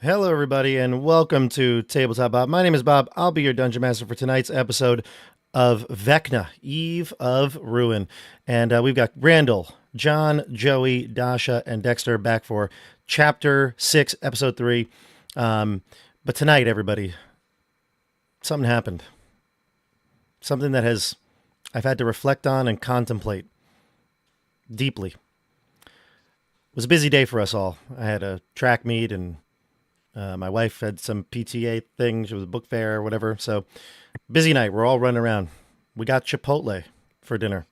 Hello, everybody, and welcome to Tabletop Bob. My name is Bob. I'll be your dungeon master for tonight's episode of Vecna, Eve of Ruin. And we've got Randall, John, Joey, Dasha, and Dexter back for Chapter 6, Episode 3. But tonight, everybody, something happened. Something that I've had to reflect on and contemplate deeply. It was a busy day for us all. I had a track meet and my wife had some PTA thing. She was a book fair or whatever. So busy night. We're all running around. We got Chipotle for dinner.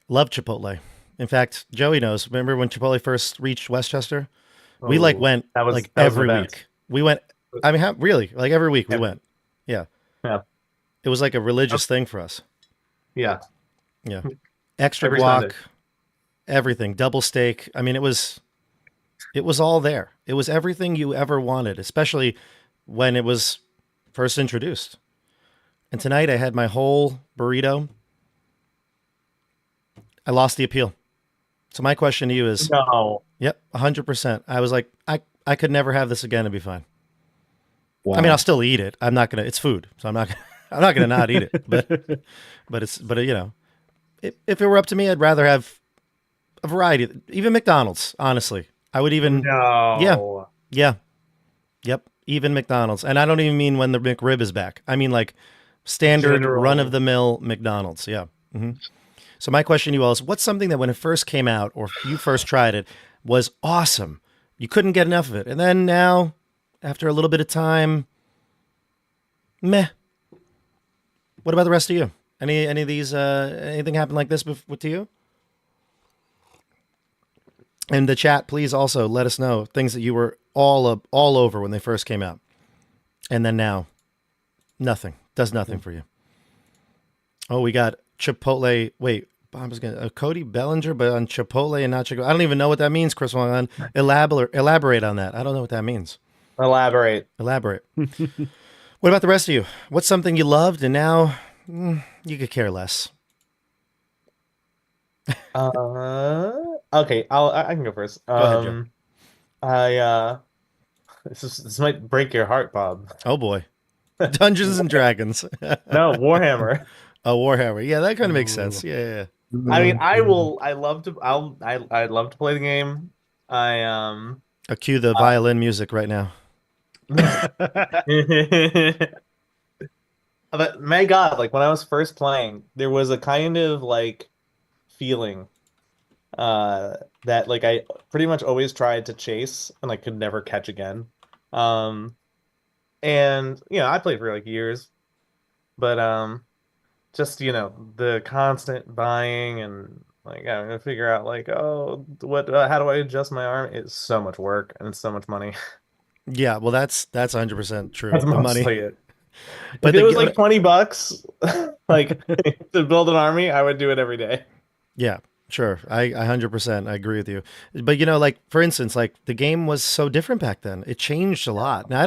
Love Chipotle. In fact, Joey knows. Remember when Chipotle first reached Westchester? We went that every was week. We went. I mean, really, like every week we went. Yeah. Yeah. It was like a religious thing for us. Yeah. Yeah. Extra Every guac, Sunday. everything, double steak. I mean, it was all there. It was everything you ever wanted, especially when it was first introduced. And tonight I had my whole burrito. I lost the appeal. So my question to you is, No. yep, 100%. I was like, I could never have this again and be fine. Wow. I mean, I'll still eat it. I'm not gonna. It's food, so I'm not. I'm not gonna not eat it. But you know, if it were up to me, I'd rather have a variety. Even McDonald's, honestly, I would even. No. Yeah. Yep. Even McDonald's. And I don't even mean when the McRib is back. I mean like standard General. run of the mill McDonald's. Yeah. So my question to you all is, what's something that when it first came out or you first tried it was awesome? You couldn't get enough of it. And then now, after a little bit of time, meh. What about the rest of you? Any of these, anything happen like this with you? In the chat, please also let us know things that you were all over when they first came out, and then now, nothing does nothing for you. Oh, we got Chipotle. Wait, I was gonna Cody Bellinger, but on Chipotle and not Chipotle. I don't even know what that means, Chris Wong. Elaborate on that. I don't know what that means. Elaborate. What about the rest of you? What's something you loved and now you could care less? Okay, I can go first. Go ahead, Joe. I this might break your heart, Bob. Oh boy, Dungeons and Dragons. No, Warhammer. Oh, Warhammer. Yeah, that kind of makes sense. Yeah. I mean, I love to I'd love to play the game. I'll cue the violin music right now. But my God, like when I was first playing, there was a kind of like feeling that like I pretty much always tried to chase and like could never catch again. Um and I played for like years, but just the constant buying and like I'm gonna figure out like, oh, what how do I adjust my arm? It's so much work and it's so much money. Yeah, well, that's 100% true. That's The money, mostly it. but If it was like $20, like to build an army, I would do it every day. yeah, sure. I 100% I agree with you. But like for instance, like the game was so different back then. It changed a lot. Now I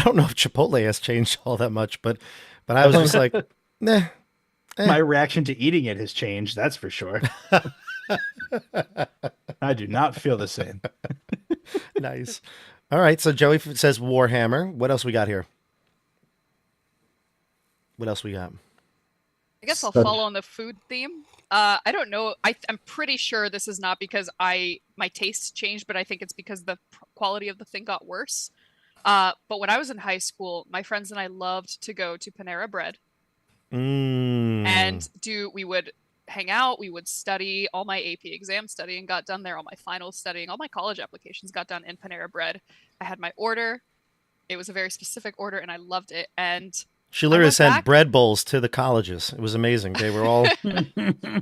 don't know if Chipotle has changed all that much, but I was just like, nah. My reaction to eating it has changed, that's for sure. I do not feel the same. Nice. All right, so Joey says Warhammer. What else we got here? What else we got? I guess I'll follow on the food theme. I don't know. I'm pretty sure this is not because my tastes changed, but I think it's because the quality of the thing got worse. But when I was in high school, my friends and I loved to go to Panera Bread. And we would hang out, we would study. All my AP exam studying got done there, all my finals studying, all my college applications got done in Panera Bread. I had my order. It was a very specific order and I loved it. And she literally sent bread bowls to the colleges. It was amazing. They were all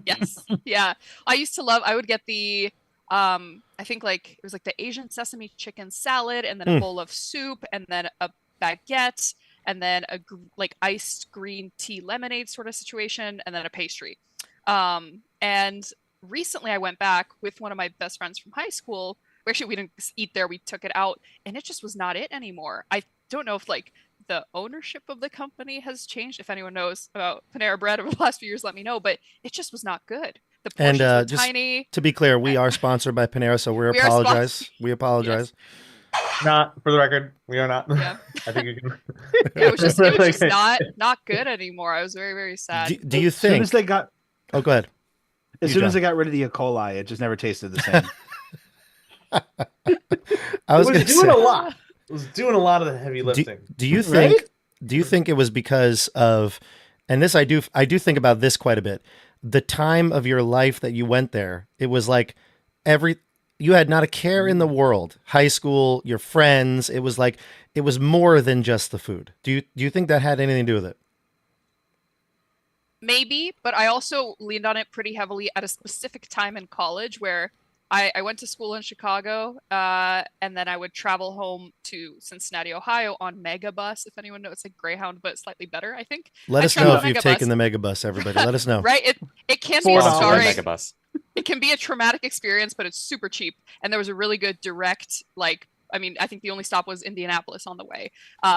Yes. Yeah. I would get the I think like it was like the Asian sesame chicken salad and then a bowl of soup and then a baguette and then a like iced green tea lemonade sort of situation, and then a pastry. And recently I went back with one of my best friends from high school. Actually, we didn't eat there, we took it out, and it just was not it anymore. I don't know if like the ownership of the company has changed. If anyone knows about Panera Bread over the last few years, let me know, but it just was not good. The And portions were just tiny. to be clear, we are sponsored by Panera, so we We are apologize. We apologize. Not for the record, we are not. Yeah. I think you can. Yeah, it was just Okay. not good anymore. I was very, very sad. Do you As soon think? as they got, Oh, go ahead. as You, soon as John. they got rid of the E. coli, it just never tasted the same. I was It going was to doing say. a lot. It was doing a lot of the heavy lifting. Do you Right? think? Do you think it was because of? And this I do think about this quite a bit. The time of your life that you went there, it was like you had not a care in the world. High school, your friends. It was like it was more than just the food. Do you think that had anything to do with it? Maybe, but I also leaned on it pretty heavily at a specific time in college where I went to school in Chicago, and then I would travel home to Cincinnati, Ohio on Megabus. If anyone knows, it's like Greyhound, but slightly better, I think. Let I us know traveled if on you've Megabus. taken the Megabus, everybody. Let us know. Right? It can be a $4. Sponsored by scarring. Megabus. It can be a traumatic experience, but it's super cheap. And there was a really good direct, like, I mean, I think the only stop was Indianapolis on the way.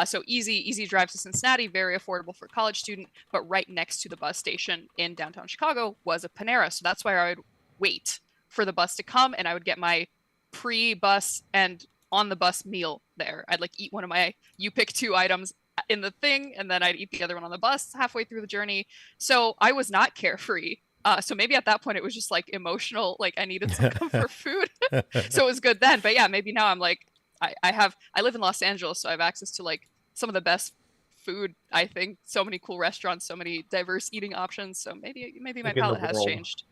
So easy drive to Cincinnati, very affordable for a college student. But right next to the bus station in downtown Chicago was a Panera. So that's why I would wait for the bus to come, and I would get my pre-bus and on the bus meal there. I'd like eat one of my you pick two items in the thing, and then I'd eat the other one on the bus halfway through the journey. So I was not carefree. So maybe at that point it was just like emotional, like I needed some comfort food. So it was good then. But yeah, maybe now I'm like, I live in Los Angeles, so I have access to like some of the best food, I think. So many cool restaurants, so many diverse eating options. So maybe my Like in the palate has world. changed.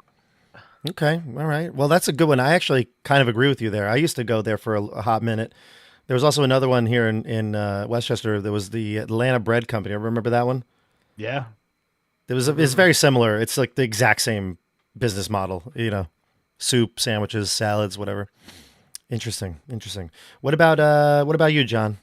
Okay, all right. Well, that's a good one. I actually kind of agree with you there. I used to go there for a hot minute. There was also another one here in Westchester. There was the Atlanta Bread Company. I remember that one. Yeah. It's very similar. It's like the exact same business model. Soup, sandwiches, salads, whatever. Interesting. What about you, John?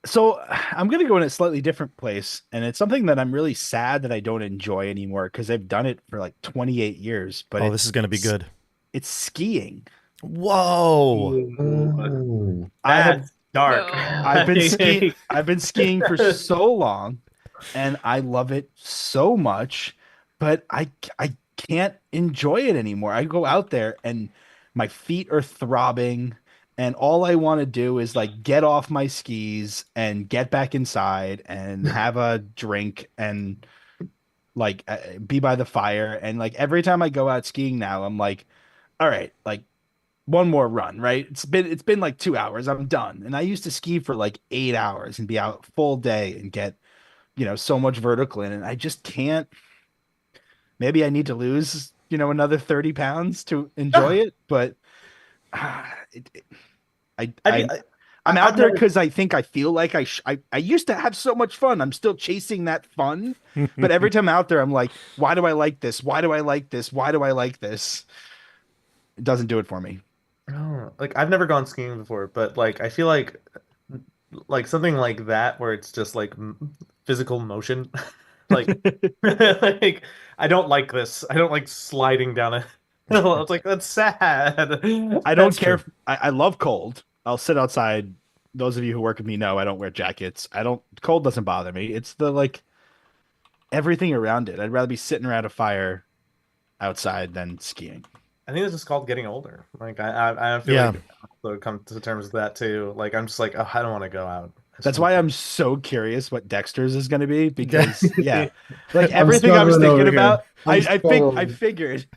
So I'm going to go in a slightly different place, and it's something that I'm really sad that I don't enjoy anymore because I've done it for like 28 years. But This is going to be good. It's skiing. Whoa. Ooh, I have that's dark. No. I've been skiing for so long, and I love it so much, but I can't enjoy it anymore. I go out there and my feet are throbbing, and all I want to do is like get off my skis and get back inside and have a drink and like be by the fire. And like every time I go out skiing now, I'm like, all right, like one more run, right? It's been like 2 hours. I'm done. And I used to ski for like 8 hours and be out full day and get, so much vertical in, and I just can't. Maybe I need to lose, another 30 pounds to enjoy it, but I'm out there because I think I feel like I used to have so much fun. I'm still chasing that fun, but every time I'm out there, I'm like, why do I like this? Why do I like this? Why do I like this? It doesn't do it for me. Oh, like I've never gone skiing before, but like I feel like something like that where it's just like physical motion. Like like I don't like this. I don't like sliding down a hill. It's like that's sad. I don't care. I love cold. I'll sit outside. Those of you who work with me know I don't wear jackets. Cold doesn't bother me. It's the like everything around it. I'd rather be sitting around a fire outside than skiing. I think it's just called getting older. Like I feel like I have to come to terms with that too. Like I'm just like, oh, I don't want to go out. That's why I'm so curious what Dexter's is going to be, because like everything I was thinking about, I figured.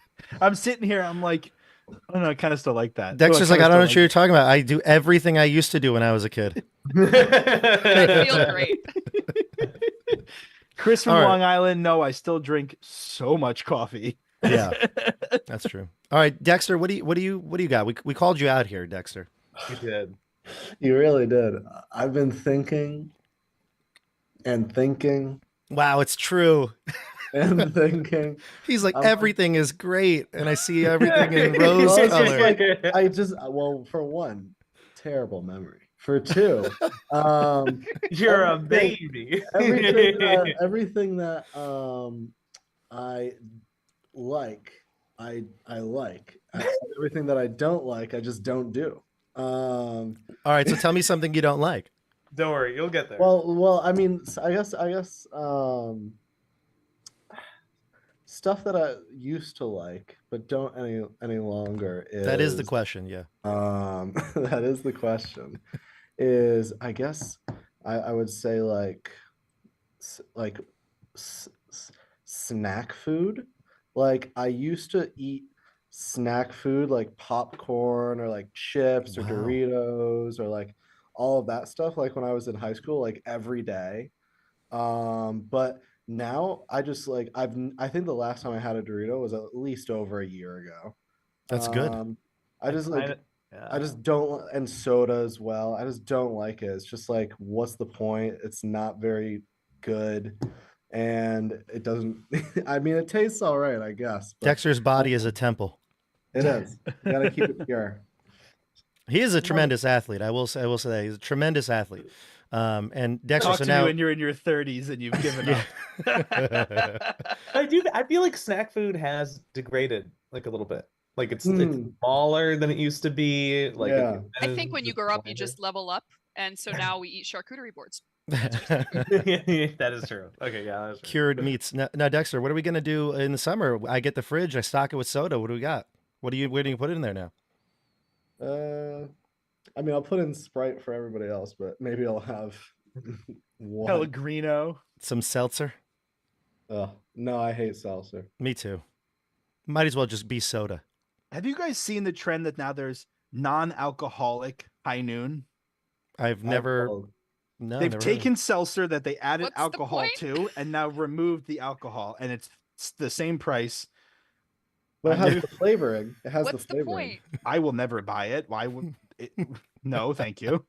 I'm sitting here, I'm like, I don't know, I kind of still like that. Dexter's like, I don't know what you're talking about. I do everything I used to do when I was a kid. I feel great. Chris from All right. Long Island, no, I still drink so much coffee. Yeah, that's true. All right, Dexter, what do you got? We called you out here, Dexter. You did. You really did. I've been thinking and thinking Wow, it's true. and thinking. He's like, I'm- everything is great, and I see everything in Well, rose it's just color. like, well, for one, terrible memory. For two, You're a everything- baby. everything that I like, I like. Everything that I don't like, I just don't do. All right, so tell me something you don't like. Don't worry, you'll get there. Well, I mean, I guess, stuff that I used to like but don't any longer That is the is question. Yeah. that is the question. Is I guess I would say like like snack food. Like I used to eat snack food like popcorn or like chips or Wow. Doritos or like all of that stuff like when I was in high school like every day. But now I just like I think the last time I had a Dorito was at least over a year ago. That's good. I just like I just don't, and soda as well. I just don't like it. It's just like, what's the point? It's not very good, and it doesn't. I mean, it tastes all right, I guess. But Dexter's body is a temple. it is. You gotta keep it pure. He is a tremendous athlete. I will say that he's a tremendous athlete. And Dexter, Talk so to me now when you're in your 30s and you've given up. I feel like snack food has degraded like a little bit. Like it's smaller than it used to be. Like Yeah. I think when you grow up, you just level up, and so now we eat charcuterie boards. that is true. Okay, yeah, that's true. cured meats. Now, Dexter, what are we gonna do in the summer? I get the fridge, I stock it with soda. What do we got? Where do you put it in there now? I mean, I'll put in Sprite for everybody else, but maybe I'll have one. Pellegrino. Some seltzer? No, I hate seltzer. Me too. Might as well just be soda. Have you guys seen the trend that now there's non-alcoholic high noon? I've never. Oh, No, They've never taken seltzer that they added What's the alcohol point? to and now removed the alcohol, and it's the same price. but it has the flavoring. It has What's the the flavoring. point? I will never buy it. Why would it? No, thank you.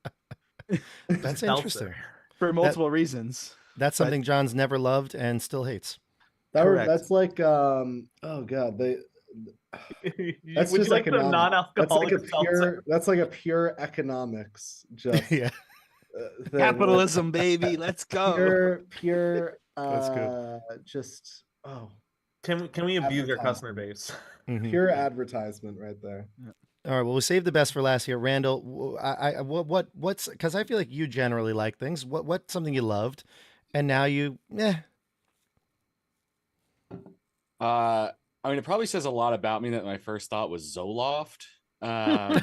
That's Seltzer. interesting. For multiple reasons. That's something John's never loved and still hates. Correct. That's like oh god, that's Would just you like some economic. non-alcoholic seltzer? That's like a pure economics just Yeah. thing. Capitalism, baby. Let's go. Pure That's good. just oh, Can we abuse our customer base? Mhm. pure advertisement right there. All right. Well, we'll save the best for last here. Randall, what's because I feel like you generally like things. What's something you loved, and now you I mean, it probably says a lot about me that my first thought was Zoloft. But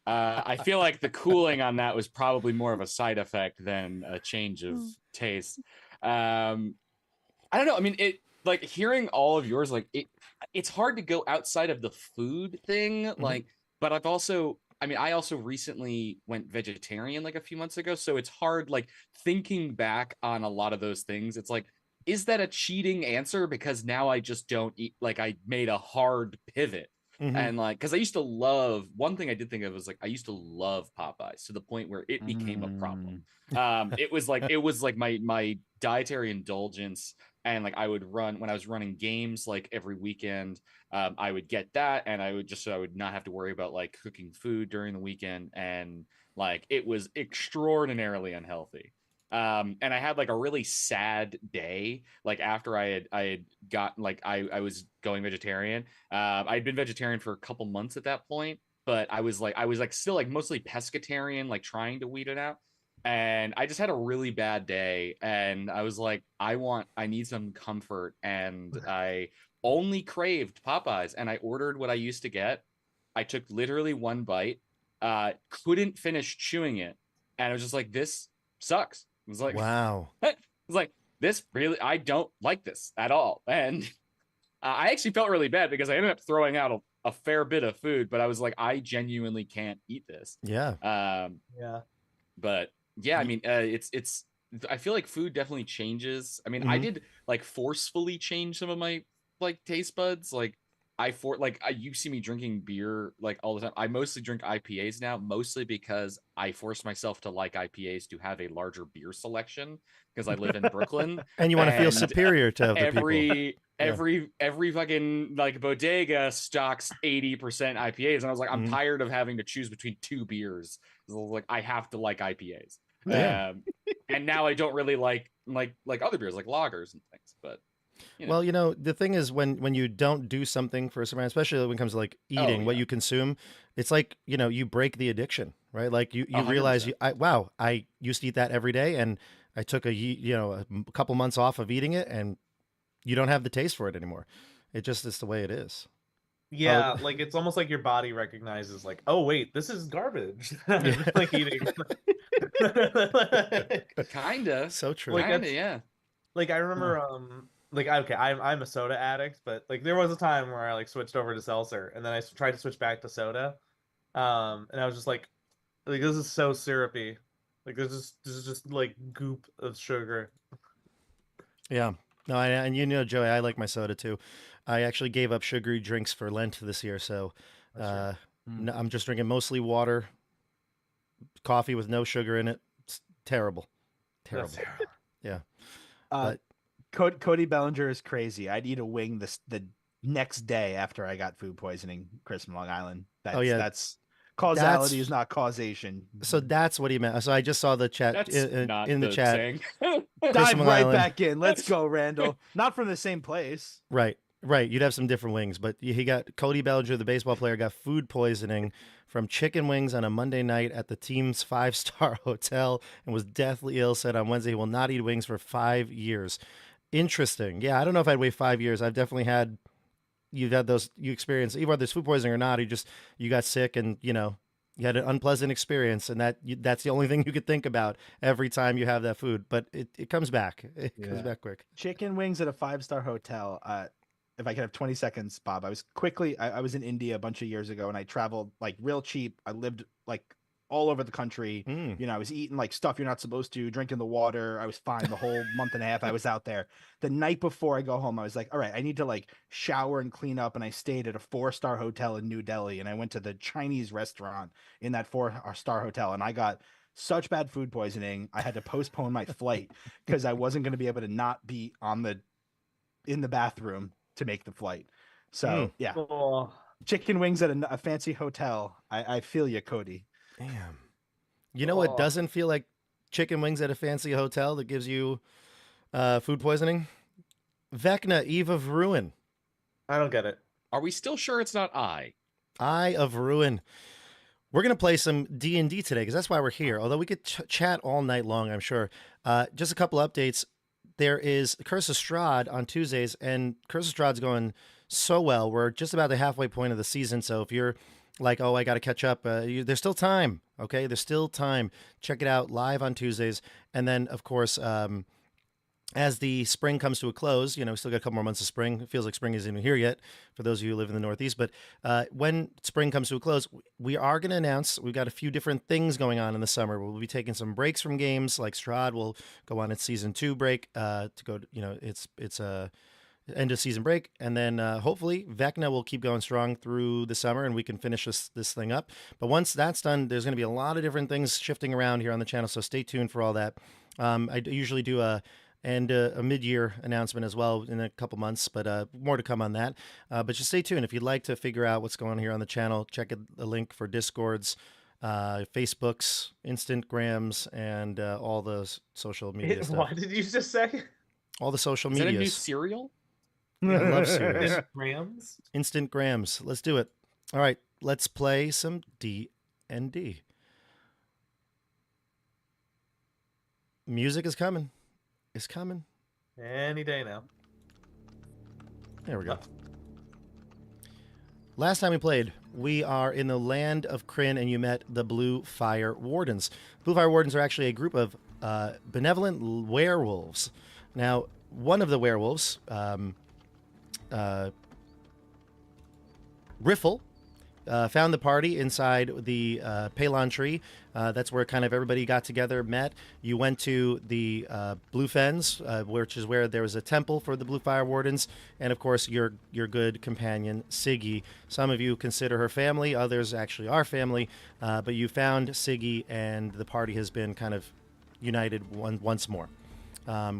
I feel like the cooling on that was probably more of a side effect than a change of taste. I don't know. I mean, it like hearing all of yours, like it's hard to go outside of the food thing. Like, but I also recently went vegetarian like a few months ago. So it's hard, like thinking back on a lot of those things. It's like, is that a cheating answer? Because now I just don't eat, like I made a hard pivot. And like, because I used to love, one thing I did think of was like, I used to love Popeyes to the point where it became a problem. It was like my dietary indulgence. And like I would run when I was running games like every weekend, I would get that, and I would so I would not have to worry about like cooking food during the weekend, and like it was extraordinarily unhealthy. And I had like a really sad day, like after I had gotten like I was going vegetarian. I had been vegetarian for a couple months at that point, but I was like still like mostly pescatarian, like trying to weed it out. And I just had a really bad day, and I was like, I need some comfort, and I only craved Popeyes, and I ordered what I used to get. I took literally one bite, couldn't finish chewing it, and I was just like, this sucks. It was like, wow. it was like, this really, I don't like this at all. And I actually felt really bad because I ended up throwing out a fair bit of food, but I was like, I genuinely can't eat this. Yeah. Yeah. But yeah, I mean, it's. I feel like food definitely changes. I mean, I did like forcefully change some of my like taste buds. Like you see me drinking beer like all the time. I mostly drink IPAs now, mostly because I force myself to like IPAs to have a larger beer selection because I live in Brooklyn. And you want to feel superior to other people. Every fucking like bodega stocks 80% IPAs, and I was like, I'm tired of having to choose between two beers. So like I have to like IPAs. Yeah. And now I don't really like other beers like lagers and things. But well, the thing is when you don't do something for a certain, especially when it comes to like eating what you consume, it's like, you break the addiction, right? Like you realize I used to eat that every day, and I took a couple months off of eating it, and you don't have the taste for it anymore. It's the way it is. Yeah, like it's almost like your body recognizes like, oh wait, this is garbage. Like eating. Kinda. So true. Like Kinda, that's yeah. like I remember like okay, I'm a soda addict, but like there was a time where I like switched over to seltzer and then I tried to switch back to soda. And I was just like this is so syrupy. Like this is just like goop of sugar. Yeah. No, and Joey, I like my soda too. I actually gave up sugary drinks for Lent this year, so I'm just drinking mostly water, coffee with no sugar in it. It's terrible. Terrible. That's terrible. Yeah. But Cody Bellinger is crazy. I'd eat a wing the next day after I got food poisoning, Chris from Long Island. That's causality is not causation. So that's what he meant. So I just saw the chat That's not in the chat. saying. Dive Long right Island. back in. Let's go, Randall. Not from the same place. Right. You'd have some different wings, but he got Cody Bellinger, the baseball player, got food poisoning from chicken wings on a Monday night at the team's 5-star hotel and was deathly ill. Said on Wednesday he will not eat wings for 5 years. Interesting. Yeah, I don't know if I'd wait 5 years. I've definitely had. You've had those. You experienced either there's food poisoning or not. You got sick and you had an unpleasant experience, and that's the only thing you could think about every time you have that food. But it comes back. It comes back quick. Chicken wings at a 5-star hotel. If I could have 20 seconds, Bob, I was in India a bunch of years ago and I traveled like real cheap. I lived like all over the country. I was eating like stuff you're not supposed to, drinking the water. I was fine the whole month and a half I was out there. The night before I go home, I was like, all right, I need to like shower and clean up. And I stayed at a 4-star hotel in New Delhi and I went to the Chinese restaurant in that 4-star hotel and I got such bad food poisoning. I had to postpone my flight because I wasn't going to be able to not be in the bathroom to make the flight. So yeah, chicken wings at a fancy hotel. I feel you, Cody. Damn. You know what doesn't feel like chicken wings at a fancy hotel that gives you food poisoning? Vecna, Eve of Ruin. I don't get it. Are we still sure it's not I? Eye of Ruin. We're going to play some D&D today because that's why we're here. Although we could chat all night long, I'm sure. Just a couple updates. There is Curse of Strahd on Tuesdays, and Curse of Strahd's going so well. We're just about the halfway point of the season, so if you're like, oh, I got to catch up, there's still time, okay? There's still time. Check it out live on Tuesdays. And then, of course, as the spring comes to a close, we still got a couple more months of spring. It feels like spring isn't even here yet for those of you who live in the Northeast. But when spring comes to a close, we are going to announce we've got a few different things going on in the summer. We'll be taking some breaks from games, like Strahd will go on its season 2 break to go. It's a end of season break, and then hopefully Vecna will keep going strong through the summer, and we can finish this thing up. But once that's done, there's going to be a lot of different things shifting around here on the channel. So stay tuned for all that. I usually do a mid-year announcement as well in a couple months, but more to come on that. But just stay tuned. If you'd like to figure out what's going on here on the channel, check the link for Discords, Facebooks, Instagrams, and all those social media stuff. What did you just say? All the social Is media. that a new cereal? I love cereals. Grams? Instant grams. Let's do it. All right, let's play some D&D. Music is coming. It's coming. Any day now. There we go. Last time we played, we are in the land of Kryn, and you met the Blue Fire Wardens. Blue Fire Wardens are actually a group of benevolent werewolves. Now, one of the werewolves, Riffle, found the party inside the Palon tree. That's where kind of everybody got together, met. You went to the Blue Fens, which is where there was a temple for the Blue Fire Wardens, and of course your good companion Siggy. Some of you consider her family, others actually are family, but you found Siggy, and the party has been kind of united once more.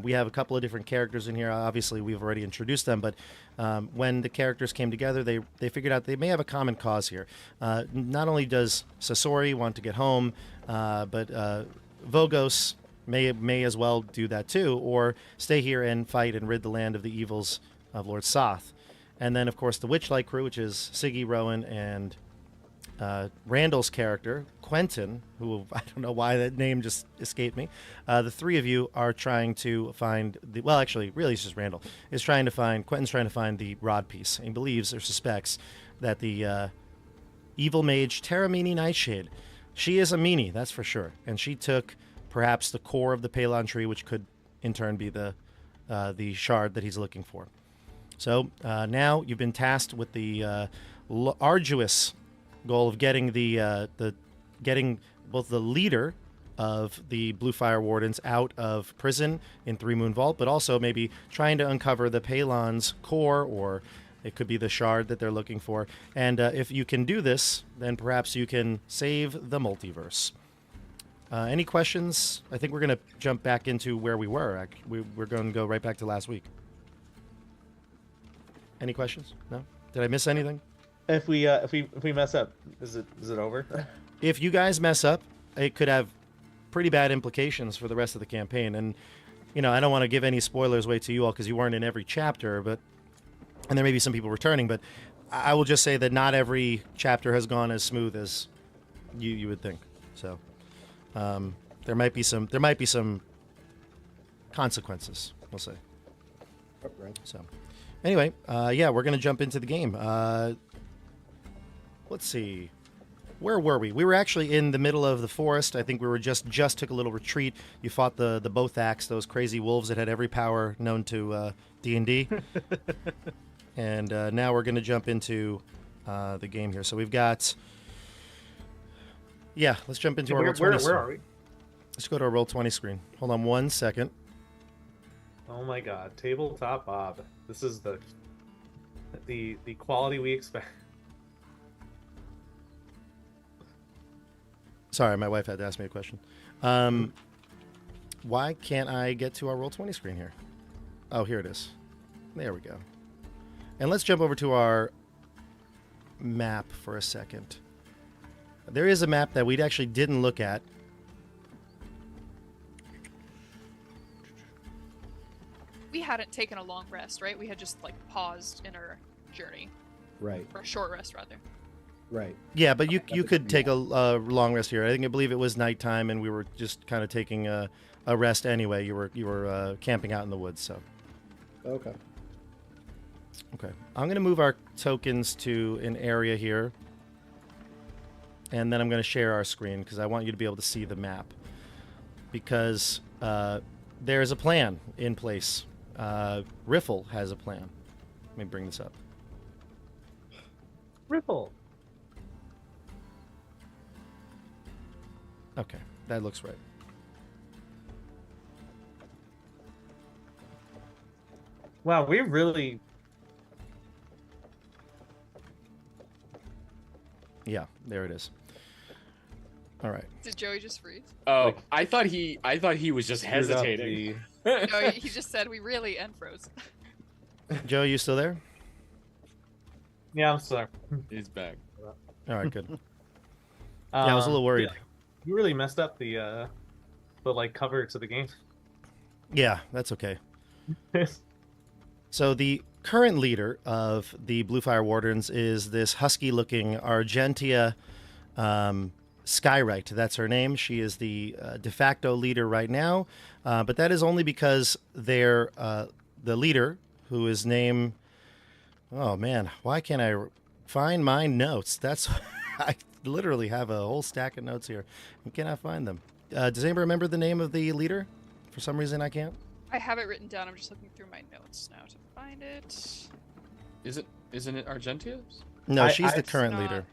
We have a couple of different characters in here. Obviously, we've already introduced them, but when the characters came together, they figured out they may have a common cause here. Not only does Sasori want to get home, but Vogos may as well do that too, or stay here and fight and rid the land of the evils of Lord Soth. And then, of course, the Witchlight crew, which is Siggy, Rowan, and Randall's character, Quentin, who I don't know why that name just escaped me. The three of you are trying to find the. Well, actually, really, it's just Randall is trying to find. Quentin's trying to find the rod piece. He believes or suspects that the evil mage Taramini Nightshade. She is a meanie, that's for sure, and she took perhaps the core of the Palon tree, which could in turn be the shard that he's looking for. So now you've been tasked with the arduous goal of getting getting both the leader of the Blue Fire Wardens out of prison in Three Moon Vault, but also maybe trying to uncover the Palon's core, or it could be the shard that they're looking for. And if you can do this, then perhaps you can save the multiverse. Any questions? I think we're going to jump back into where we were. We're going to go right back to last week. Any questions? No? Did I miss anything? If we mess up, is it over? If you guys mess up, it could have pretty bad implications for the rest of the campaign. And, you know, I don't want to give any spoilers away to you all because you weren't in every chapter, and there may be some people returning, but I will just say that not every chapter has gone as smooth as you would think. So there might be some consequences, we'll say. Right. So anyway, yeah, we're gonna jump into the game. Let's see. Where were we? We were actually in the middle of the forest. I think we were just took a little retreat. You fought the Bothax, those crazy wolves that had every power known to D&D. And now we're going to jump into the game here. So we've got... Yeah, let's jump into our Roll20 screen. Where are we? Let's go to our Roll20 screen. Hold on one second. Oh my god, Tabletop Bob. This is the quality we expect. Sorry, my wife had to ask me a question. Why can't I get to our Roll20 screen here? Oh, here it is. There we go. And let's jump over to our map for a second. There is a map that we actually didn't look at. We hadn't taken a long rest, right? We had just like paused in our journey. Right. Or a short rest, rather. Right. Yeah, but you could take a long rest here. I believe it was nighttime, and we were just kind of taking a rest anyway. You were camping out in the woods, so. Okay. Okay, I'm going to move our tokens to an area here, and then I'm going to share our screen because I want you to be able to see the map, because there's a plan in place. Riffle has a plan. Let me bring this up. Riffle. Okay, that looks right. Wow, we really... Yeah, there it is. All right. Did Joey just freeze? Oh, I thought he was just hesitating. No, he just said we really and froze. Joe, you still there? Yeah, I'm sorry. He's back. All right, good. Yeah, I was a little worried. Yeah. You really messed up the like cover to the game. Yeah, that's okay. So the current leader of the Blue Fire Wardens is this husky-looking Argentia Skywrite. That's her name. She is the de facto leader right now, but that is only because they're the leader, who is named... Oh, man. Why can't I find my notes? That's... I literally have a whole stack of notes here. I cannot find them. Does anybody remember the name of the leader? For some reason, I can't. I have it written down. I'm just looking through my notes now to find it. Isn't it Argentia? No, she's the it's current not. leader.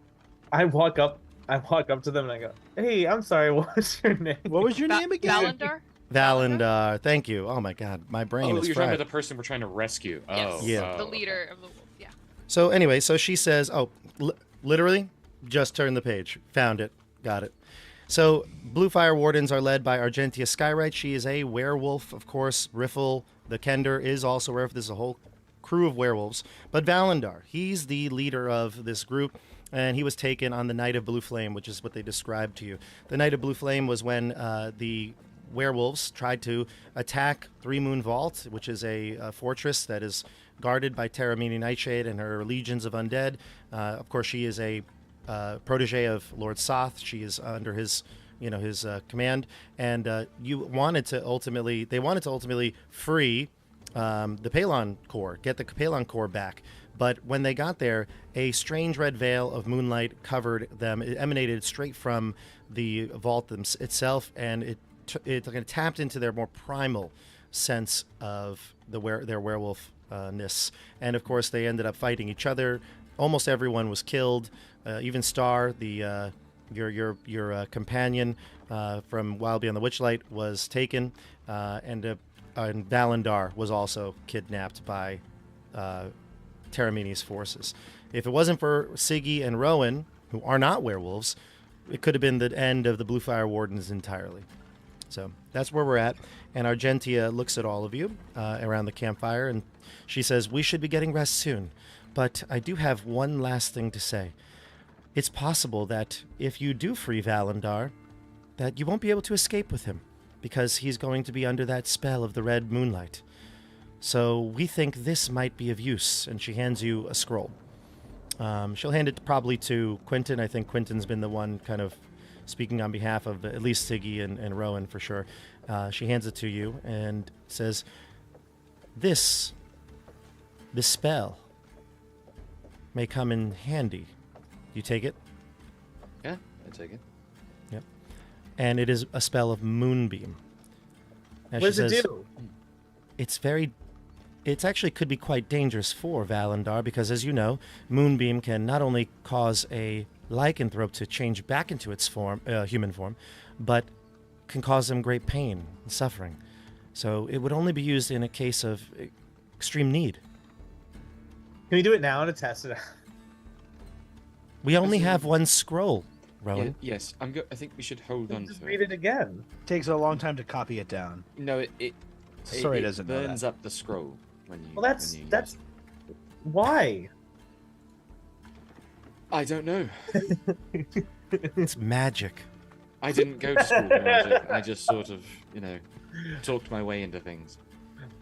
I walk up to them and I go, "Hey, I'm sorry. What's your name?" What was your name again? Valendar? Valandar. Thank you. Oh, my God. My brain is You're fried. talking about the person we're trying to rescue. Yes, Oh, Yeah. the leader of the wolf. Yeah. So anyway, so she says, literally, just turned the page. Found it. Got it. So Blue Fire Wardens are led by Argentia Skywrite. She is a werewolf, of course. Riffle, the Kender, is also a werewolf. There's a whole crew of werewolves. But Valandar, he's the leader of this group, and he was taken on the Night of Blue Flame, which is what they described to you. The Night of Blue Flame was when the werewolves tried to attack Three Moon Vault, which is a fortress that is guarded by Taramini Nightshade and her legions of undead. Of course, she is a protege of Lord Soth. She is under his, his command, and they wanted to ultimately free the Palon core, get the Palon core back. But when they got there, a strange red veil of moonlight covered them. It emanated straight from the vault itself, and it kind of tapped into their more primal sense of their werewolfness. And of course, they ended up fighting each other. Almost everyone was killed. Even Star, your companion from Wild Beyond the Witchlight, was taken, and Valendar was also kidnapped by Taramini's forces. If it wasn't for Siggy and Rowan, who are not werewolves, it could have been the end of the Blue Fire Wardens entirely. So that's where we're at. And Argentia looks at all of you around the campfire, and she says, "We should be getting rest soon, but I do have one last thing to say. It's possible that if you do free Valendar, that you won't be able to escape with him, because he's going to be under that spell of the red moonlight. So we think this might be of use," and she hands you a scroll. She'll hand it probably to Quentin. I think Quentin's been the one kind of speaking on behalf of at least Siggy and Rowan for sure. She hands it to you and says, This spell may come in handy. You take it? Yeah, I take it. Yep. And it is a spell of Moonbeam. Now What does she it says, do? It actually could be quite dangerous for Valendar because, as you know, Moonbeam can not only cause a lycanthrope to change back into its form, human form, but can cause them great pain and suffering. So it would only be used in a case of extreme need. Can we do it now to test it out? We only have one scroll, Rowan. Yes, I think we should hold on Just to read it again. Takes a long time to copy it down. No, Sorry, it doesn't know burns that. up the scroll when you. Well, when you that's use it. why. I don't know. It's magic. I didn't go to school for magic. I just sort of, talked my way into things.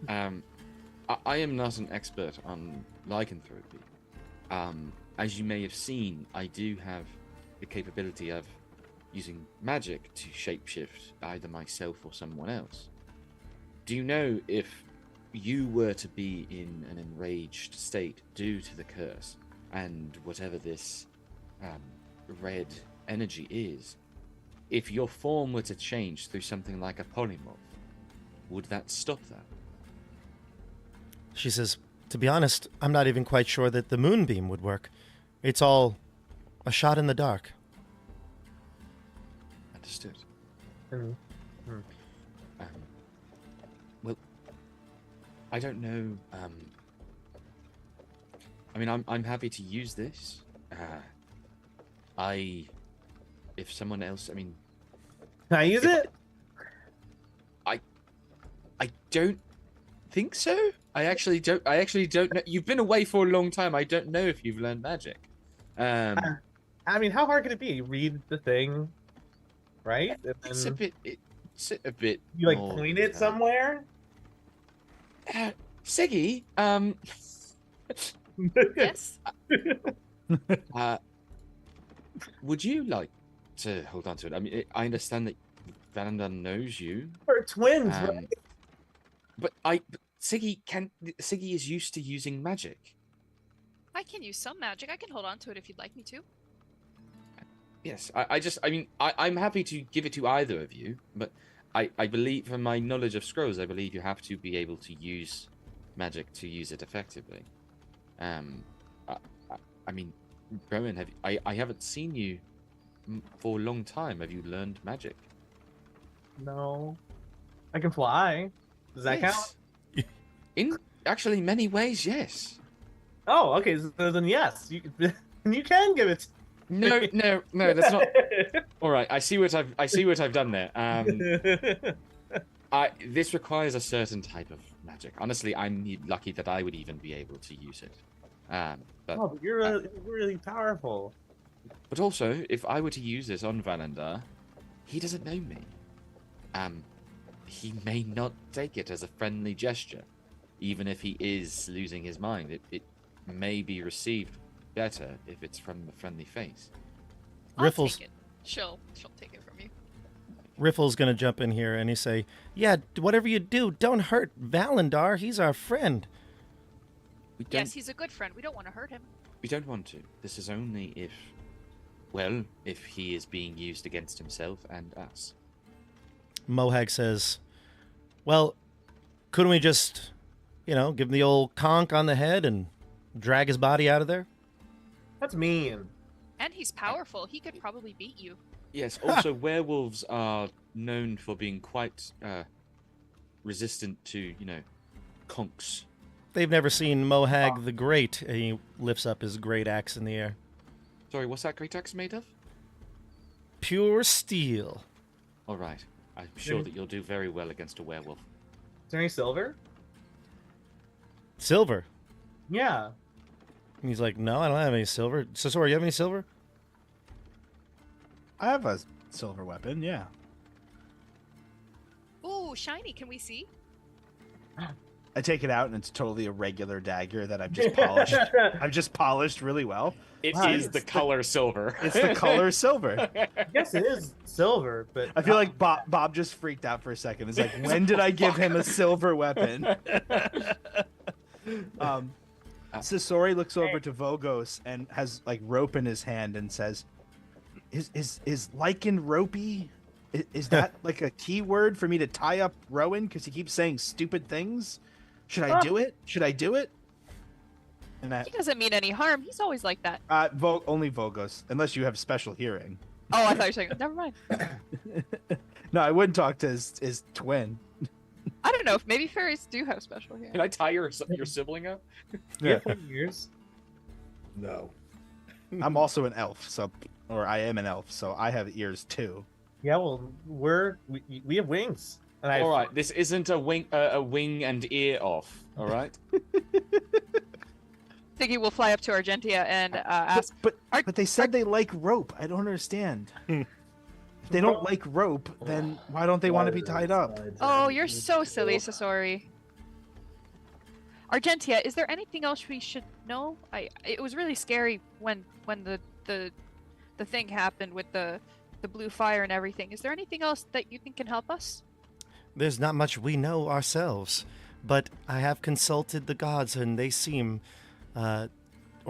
I am not an expert on lycanthropy. As you may have seen, I do have the capability of using magic to shapeshift either myself or someone else. Do you know if you were to be in an enraged state due to the curse and whatever this red energy is, if your form were to change through something like a polymorph, would that stop that? She says, to be honest, I'm not even quite sure that the moonbeam would work. It's all a shot in the dark. Understood. Mhm. Well, I don't know. I mean, I'm happy to use this. If someone else, I mean, Can I use it? I don't think so. I actually don't know. You've been away for a long time. I don't know if you've learned magic. I mean, how hard could it be? Read the thing, right? And It's a then bit. It's a bit. you like more point than it that. somewhere. Siggy, Yes. would you like to hold on to it? I mean, I understand that Valendar knows you, We're twins, right? but Siggy is used to using magic. I can use some magic. I can hold on to it if you'd like me to. Yes, I'm happy to give it to either of you, but I believe, from my knowledge of scrolls, I believe you have to be able to use magic to use it effectively. I mean, Rowan, I haven't seen you for a long time. Have you learned magic? No, I can fly. Does that count? In actually many ways, yes. Oh, okay. So then yes, you you can give it. No, that's not. All right, I see what I've done there. This requires a certain type of magic. Honestly, I'm lucky that I would even be able to use it. But Oh, but you're really powerful. But also, if I were to use this on Valendar, he doesn't know me. He may not take it as a friendly gesture, even if he is losing his mind. It may be received better if it's from the friendly face. I'll Riffle's take it. She'll take it from you. Riffle's gonna jump in here and he say, "Yeah, whatever you do, don't hurt Valandar. He's our friend." We don't, Yes, he's a good friend. We don't want to hurt him. we don't want to. This is only if he is being used against himself and us. Mohag says, "Well, couldn't we just, give him the old conk on the head and drag his body out of there?" That's mean. And he's powerful. He could probably beat you. Yes, also werewolves are known for being quite resistant to, conks. They've never seen Mohag the Great. And he lifts up his great axe in the air. Sorry, what's that great axe made of? Pure steel. All right. I'm sure that you'll do very well against a werewolf. Is there any silver? Silver. Yeah. And he's like, "No, I don't have any silver." Sasori, you have any silver? I have a silver weapon, yeah. Ooh, shiny. Can we see? I take it out and it's totally a regular dagger that I've just polished. I've just polished really well. It Wow, is the color silver. It's the color silver. Yes, it is silver, but I feel like Bob just freaked out for a second. It's like, when did I give him a silver weapon? Sasori looks over to Vogos and has like rope in his hand and says, "Is lichen ropey? Is that like a key word for me to tie up Rowan? Because he keeps saying stupid things. Should I do it? Should I do it?" And He doesn't mean any harm. He's always like that. only Vogos, unless you have special hearing. Oh, I thought you were saying. Never mind. No, I wouldn't talk to his twin. I don't know if maybe fairies do have special hearing. Can I tie your sibling up? Yeah. years. No. I'm also an elf, or I am an elf, so I have ears too. Yeah, well, we have wings. And All right, this isn't a wing and ear off. All right. Thinking we'll fly up to Argentia and ask. But they said they like rope. I don't understand. If they don't like rope, then why don't they want to be tied up? Oh, you're so silly, Sasori. Argentia, is there anything else we should know? It was really scary when the thing happened with the blue fire and everything. Is there anything else that you think can help us? There's not much we know ourselves, but I have consulted the gods, and they seem, or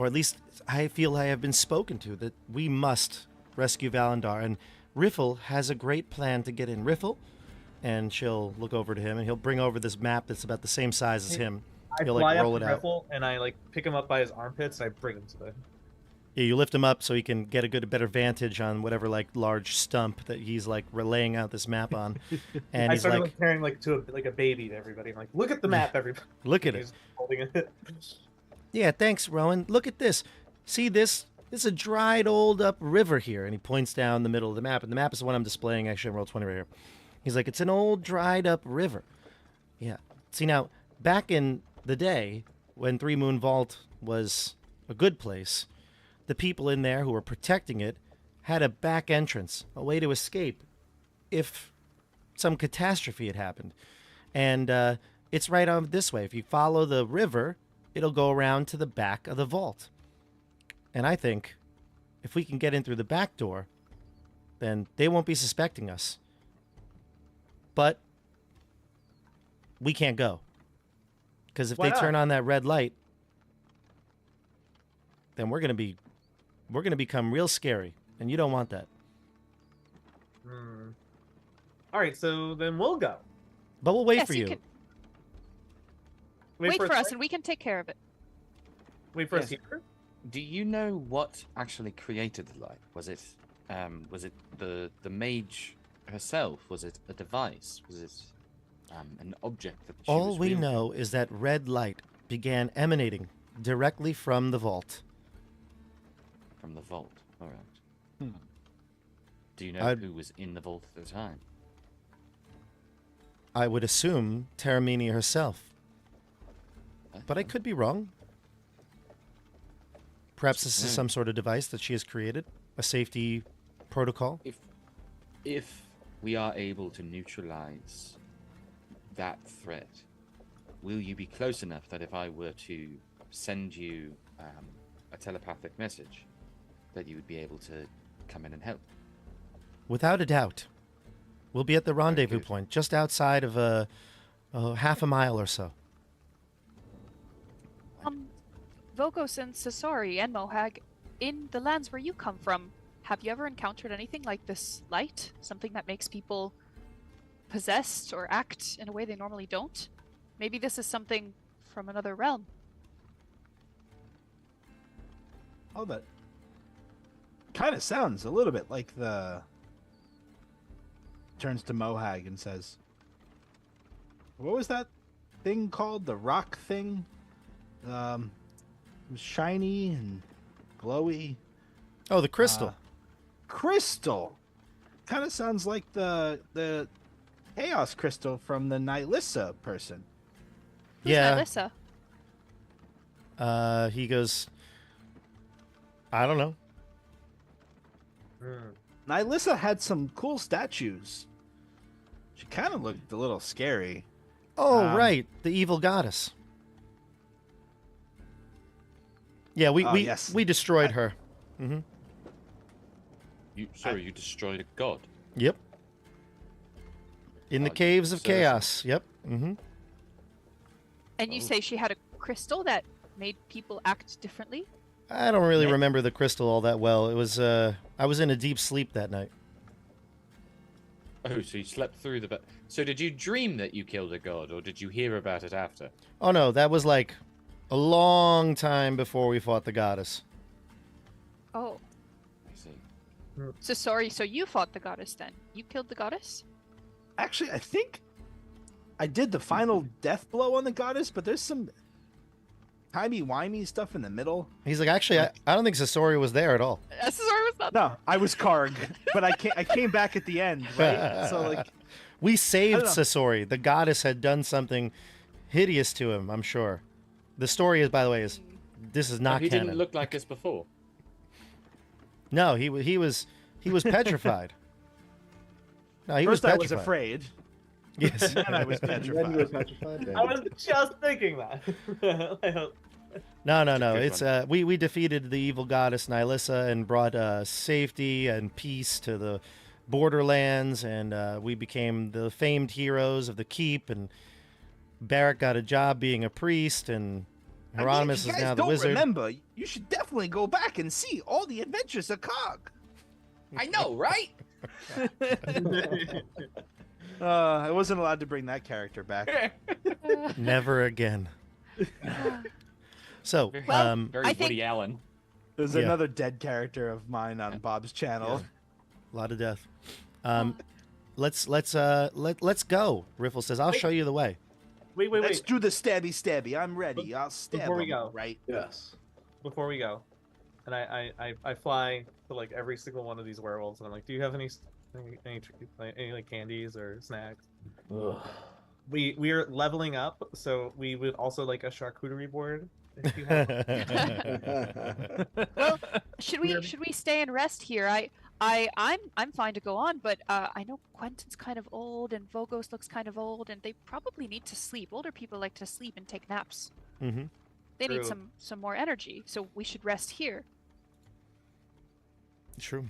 at least I feel I have been spoken to, that we must rescue Valandar. And Riffle has a great plan to get in. Riffle, and she'll look over to him, and he'll bring over this map that's about the same size as him. I He'll fly roll up it to out. Riffle and I pick him up by his armpits and I bring him to the. Yeah, you lift him up so he can get a better vantage on whatever large stump that he's relaying out this map on. And I he's started comparing to a baby to everybody. I'm like, look at the map, everybody. Look at it. He's holding it. "Yeah, thanks, Rowan. Look at this. See this? This is a dried old up river here." And he points down the middle of the map. And the map is the one I'm displaying. Actually, on Roll20 right here. He's like, "It's an old dried up river." Yeah. See, now, back in the day when Three Moon Vault was a good place, the people in there who were protecting it had a back entrance, a way to escape if some catastrophe had happened. And it's right on this way. If you follow the river, it'll go around to the back of the vault. And I think if we can get in through the back door, then they won't be suspecting us. But we can't go. Because if Why they not? turn on that red light, then we're gonna become real scary, and you don't want that. All right, so then we'll go. But we'll wait Yes, for you you. can wait for us, and we can take care of it. Wait for us Yes. here. Do you know what actually created the light? Was it the mage herself? Was it a device? Was it an object that she All was we wielding? know is that red light began emanating directly from the vault. From the vault. All right. Do you know I'd- who was in the vault at the time? I would assume Taramini herself, but I Okay. could be wrong. Perhaps this is some sort of device that she has created, a safety protocol. If we are able to neutralize that threat, will you be close enough that if I were to send you a telepathic message, that you would be able to come in and help. Without a doubt. We'll be at the rendezvous good. point, just outside of half a mile or so. Vogos and Sasori and Mohag, in the lands where you come from, have you ever encountered anything like this light? Something that makes people possessed or act in a way they normally don't? Maybe this is something from another realm. Oh, that kind of sounds a little bit like the... Turns to Mohag and says, what was that thing called? The rock thing? It was shiny and glowy. Oh, the crystal. Crystal! Kind of sounds like the Chaos Crystal from the Nihilissa person. Who's Yeah. Nihilissa? He goes, I don't know. Nihilissa had some cool statues. She kind of looked a little scary. Oh, right. The evil goddess. Yeah, yes. we destroyed her. You destroyed a god. Yep. In the Oh, caves of so that's- chaos. Yep. Mm-hmm. And you say she had a crystal that made people act differently? I don't really remember the crystal all that well. It was I was in a deep sleep that night. Oh, so you slept through the... So did you dream that you killed a god, or did you hear about it after? Oh no, that was like a long time before we fought the goddess. Oh, I see. Sasori, so you fought the goddess then? You killed the goddess? Actually, I think I did the final death blow on the goddess, but there's some timey-wimey stuff in the middle. He's like, actually, I don't think Sasori was there at all. Sasori was not. No, I was Karg, but I came back at the end, right? So like, We I saved don't know. Sasori. The goddess had done something hideous to him, I'm sure. The story is, by the way, is this is not he canon. didn't look like this before. No, he was petrified. No, he first was I petrified. was afraid, Yes. and I was Then you petrified. were petrified. I was just thinking that. No. good It's we defeated the evil goddess Nihilissa and brought safety and peace to the borderlands, and we became the famed heroes of the keep. And Barrett got a job being a priest, and Hieronymus if you is guys now the don't wizard. remember, you should definitely go back and see all the adventures of Cog. I know, right? I wasn't allowed to bring that character back. Never again. So, Very, Well, very I Woody think- Allen. There's Yeah. another dead character of mine on Bob's channel. a lot of death. Let's go. Riffle says, "I'll show you the way." Wait. Let's do the stabby. I'm ready. I'll stab Before we him, go. right? Yes. Before we go, and I fly to like every single one of these werewolves, and I'm like, do you have any like candies or snacks? Ugh. We are leveling up, so we would also like a charcuterie board. If you have Well, should we stay and rest here? I'm fine to go on, but I know Quentin's kind of old and Vogos looks kind of old, and they probably need to sleep. Older people like to sleep and take naps. Mm-hmm. They need True. some more energy, so we should rest here. True.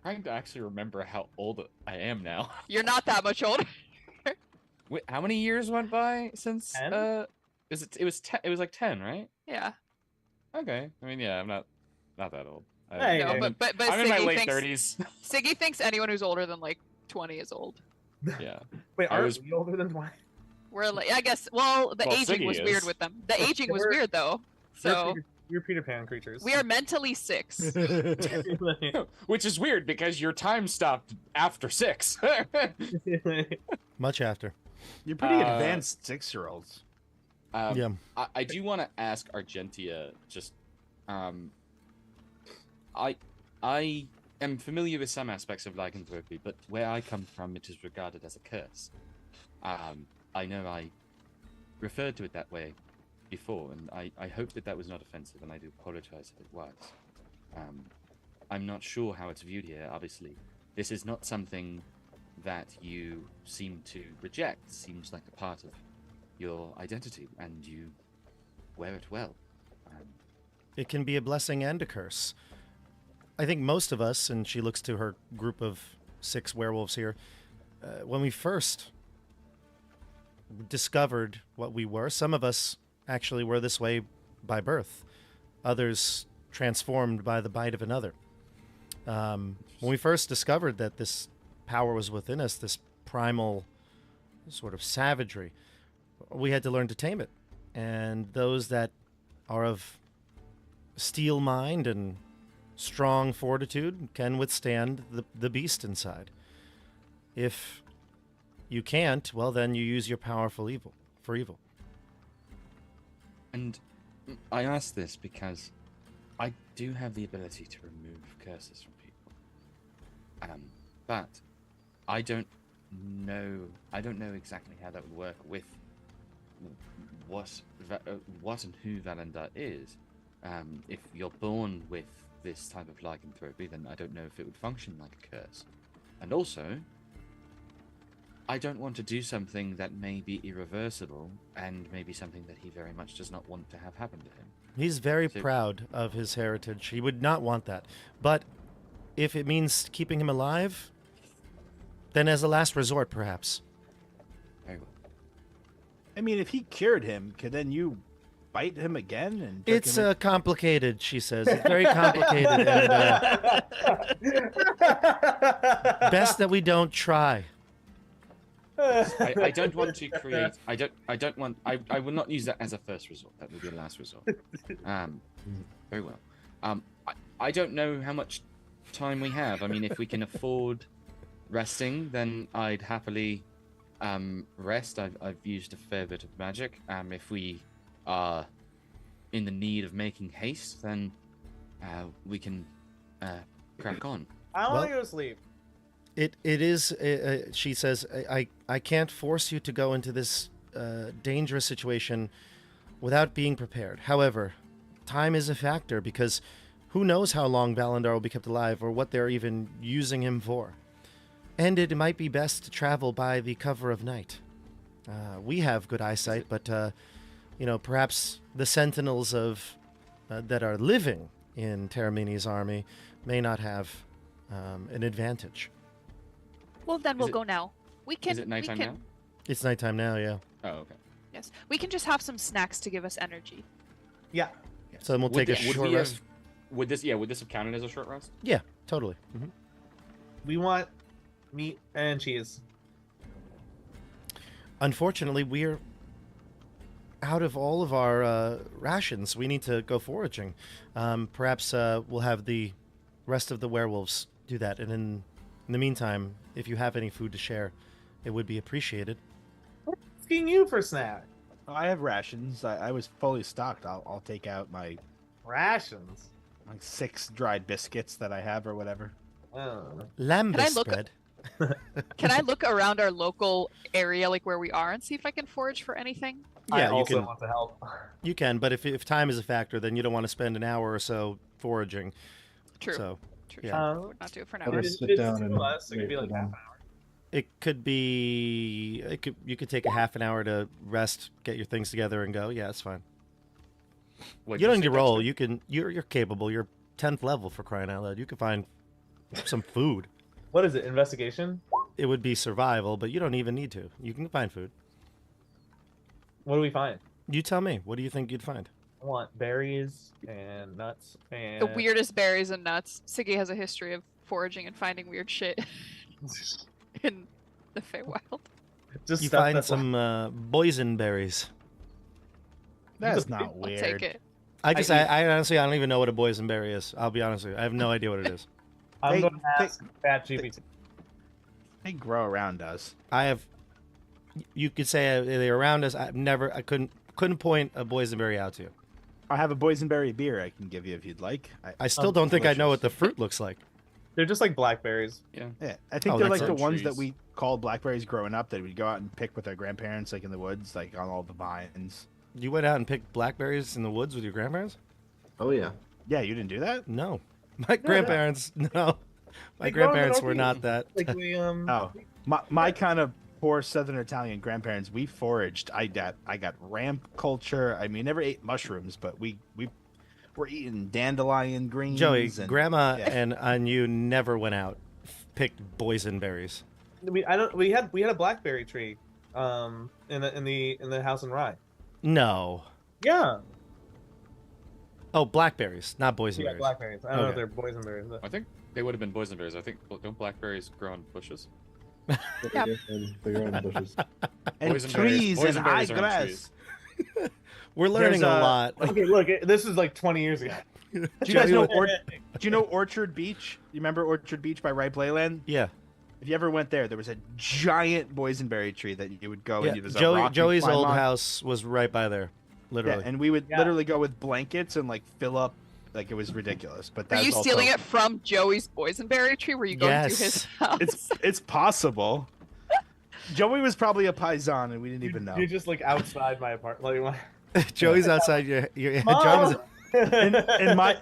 Trying to actually remember how old I am now. You're not that much older. Wait, how many years went by since 10? it was like 10, right? Yeah. Okay. I mean, yeah, I'm not that old. Hey, No, hey. but I'm in my Siggy late thinks 30s. Siggy thinks anyone who's older than like 20 is old. Yeah. Wait, I aren't was- we older than 20? We're like, I guess. Well, the Well, aging Siggy was is. weird with them. The aging was weird though. So We're Peter Pan creatures. we are mentally 6. Which is weird because your time stopped after 6. Much after. You're pretty Uh, advanced 6-year-olds. Yeah. I do want to ask Argentia just I am familiar with some aspects of lycanthropy, but where I come from it is regarded as a curse. I know I referred to it that way before, and I hope that was not offensive, and I do apologize if it was. I'm not sure how it's viewed here, obviously. This is not something that you seem to reject. It seems like a part of your identity, and you wear it well. It can be a blessing and a curse. I think most of us, and she looks to her group of 6 werewolves here, when we first discovered what we were, some of us actually were this way by birth. Others transformed by the bite of another. When we first discovered that this power was within us, this primal sort of savagery, we had to learn to tame it. And those that are of steel mind and strong fortitude can withstand the beast inside. If you can't, well, then you use your power for evil. And I ask this because I do have the ability to remove curses from people. But I don't know exactly how that would work with what and who Valendar is. If you're born with this type of lycanthropy, then I don't know if it would function like a curse. And also, I don't want to do something that may be irreversible and maybe something that he very much does not want to have happen to him. He's very proud of his heritage. He would not want that. But if it means keeping him alive, then as a last resort, perhaps. Very well. I mean, if he cured him, could then you bite him again? And It's complicated, she says. It's very complicated. And, best that we don't try. I don't want to create. I will not use that as a first resort. That will be a last resort. Very well. I don't know how much time we have. I mean, if we can afford resting, then I'd happily rest. I've used a fair bit of magic. If we are in the need of making haste, then we can crack on. I want to go to sleep. It is, she says, I can't force you to go into this dangerous situation without being prepared. However, time is a factor because who knows how long Valendar will be kept alive or what they're even using him for. And it might be best to travel by the cover of night. We have good eyesight, but, perhaps the sentinels that are living in Terramini's army may not have an advantage. Well, then we'll go now. We can. Is it nighttime now? It's nighttime now, yeah. Oh, okay. Yes, we can just have some snacks to give us energy. Yeah. So then we'll take a short rest. Would this have counted as a short rest? Yeah, totally. Mm-hmm. We want meat and cheese. Unfortunately, we're out of all of our rations. We need to go foraging. Perhaps we'll have the rest of the werewolves do that. And in the meantime, if you have any food to share, it would be appreciated. We're asking you for snack. I have rations. I was fully stocked. I'll take out my Rations. 6 dried biscuits that I have or whatever. Oh. Lambus spread. Can I look around our local area, like where we are, and see if I can forage for anything? I Yeah, you also can. want to help. You can, but if time is a factor, then you don't want to spend an hour or so foraging. True. So True. yeah. True. Not do it for now. Better It's sit down two and of us. It could wait be for like them. half an hour. it could be. You could take a half an hour to rest, get your things together, and go. Yeah, it's fine. What'd You don't say, need to roll. Dexter? You can. You're capable. You're 10th level for crying out loud. You can find some food. What is it? Investigation? It would be survival, but you don't even need to. You can find food. What do we find? You tell me. What do you think you'd find? I want berries and nuts and The weirdest berries and nuts. Siggy has a history of foraging and finding weird shit in the Feywild. just You stuff find that's some boysenberries. That's not I'll weird. take it. I honestly, I don't even know what a boysenberry is. I'll be honest with you. I have no idea what it is. I'm Hey, going to ask Fat GPT. They grow around us. I have. You could say they're around us. I couldn't point a boysenberry out to you. I have a boysenberry beer I can give you if you'd like. I still don't think I know what the fruit looks like. They're just like blackberries. Yeah. Yeah, I think Oh, they're that's like the it. ones that Trees. we called blackberries growing up that we'd go out and pick with our grandparents, like in the woods, like on all the vines. You went out and picked blackberries in the woods with your grandparents? Oh yeah. Yeah, you didn't do that? No, my grandparents. No, my They grow in the grandparents were not Northeast. that. Like we Oh, my kind of poor Southern Italian grandparents, we foraged. I got ramp culture. I mean, never ate mushrooms, but we We're eating dandelion greens. Joey, and, Grandma yeah. and you never went out, picked boysenberries. We had a blackberry tree, in the house in Rye. No. Yeah. Oh, blackberries, not Yeah, boysenberries. blackberries. I don't know if Okay. they're boysenberries. But... I think they would have been boysenberries. I think don't blackberries grow on bushes? They're growing in bushes. And Boysenberries- trees and high boysenberries are on grass. trees. We're learning There's a a- lot. Okay, look, this is like 20 years ago. Do you guys Joey, know? what- Do you know Orchard Beach? You remember Orchard Beach by Rye Playland? Yeah. If you ever went there was a giant boysenberry tree that you would go Yeah. and there's a rock you'd Joey's climb old on. house was right by there, literally. Yeah, and we would Yeah. literally go with blankets and like fill up, like it was ridiculous. But Were that's you also, stealing it from Joey's boysenberry tree? Were you going to his Yes. house? It's possible. Joey was probably a paisan and we didn't even know. You're just like outside my apartment. Like, Joey's outside your Mom! John was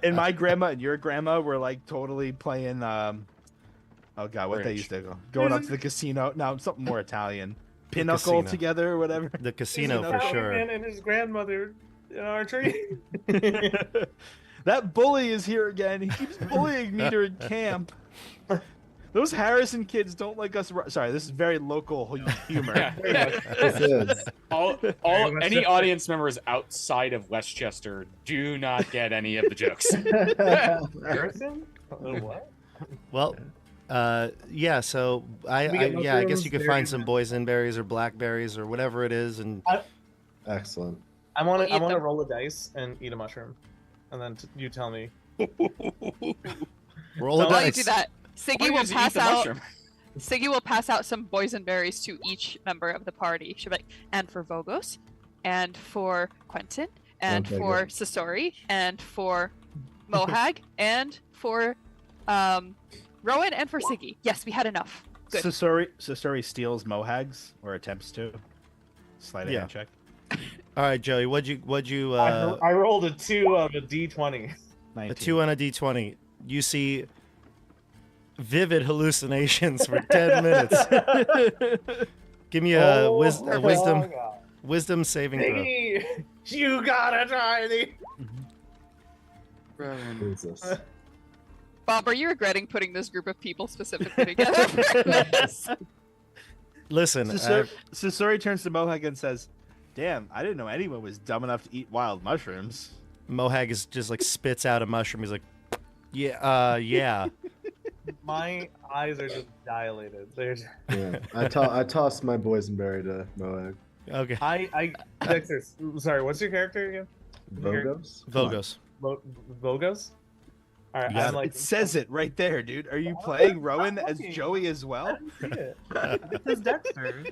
and my grandma and your grandma were like totally playing oh god, what they Bridge. used to go going up to the casino. No, something more Italian. Pinnacle casino. together or whatever. the casino He's for a sure. man and his grandmother in our tree. That bully is here again. He keeps bullying me during camp. Those Harrison kids don't like us. Sorry, this is very local humor. This is. All any audience members outside of Westchester do not get any of the jokes. Harrison? What? Well, yeah. So I We get yeah, I guess mushrooms, you could berries, find some and- boysenberries or blackberries or whatever it is, and Excellent. I want We'll to eat them. roll a dice and eat a mushroom, and then you tell me. roll a While While you dice. do that, Why Siggy don't you will just eat pass the out. mushroom? Siggy will pass out some boysenberries to each member of the party. She'll be like, and for Vogos, and for Quentin, and Okay, for good. Sasori, and for Mohag, and for Rowan, and for Siggy. Yes, we had enough. Good. Sasori steals Mohags or attempts to. Sleight of Yeah. hand check. All right, Joey. What'd you I rolled a 2 of a d20. 19. a 2 on a d20. You see vivid hallucinations for 10 minutes. Give me a, a wisdom saving throw. Hey, you gotta try the. Jesus. Bob, are you regretting putting this group of people specifically together for this? Listen, Sasori turns to Mohag and says, "Damn, I didn't know anyone was dumb enough to eat wild mushrooms." Mohag is just like spits out a mushroom. He's like, yeah. My eyes are just dilated. There's. Yeah. I tossed my boysenberry to Moag. Okay. Dexter, sorry, what's your character again? Vogos? Vogos. Vogos? Alright, Yeah. I'm like. It says it right there, dude. Are you playing Rowan as Joey as well? It says Dexter.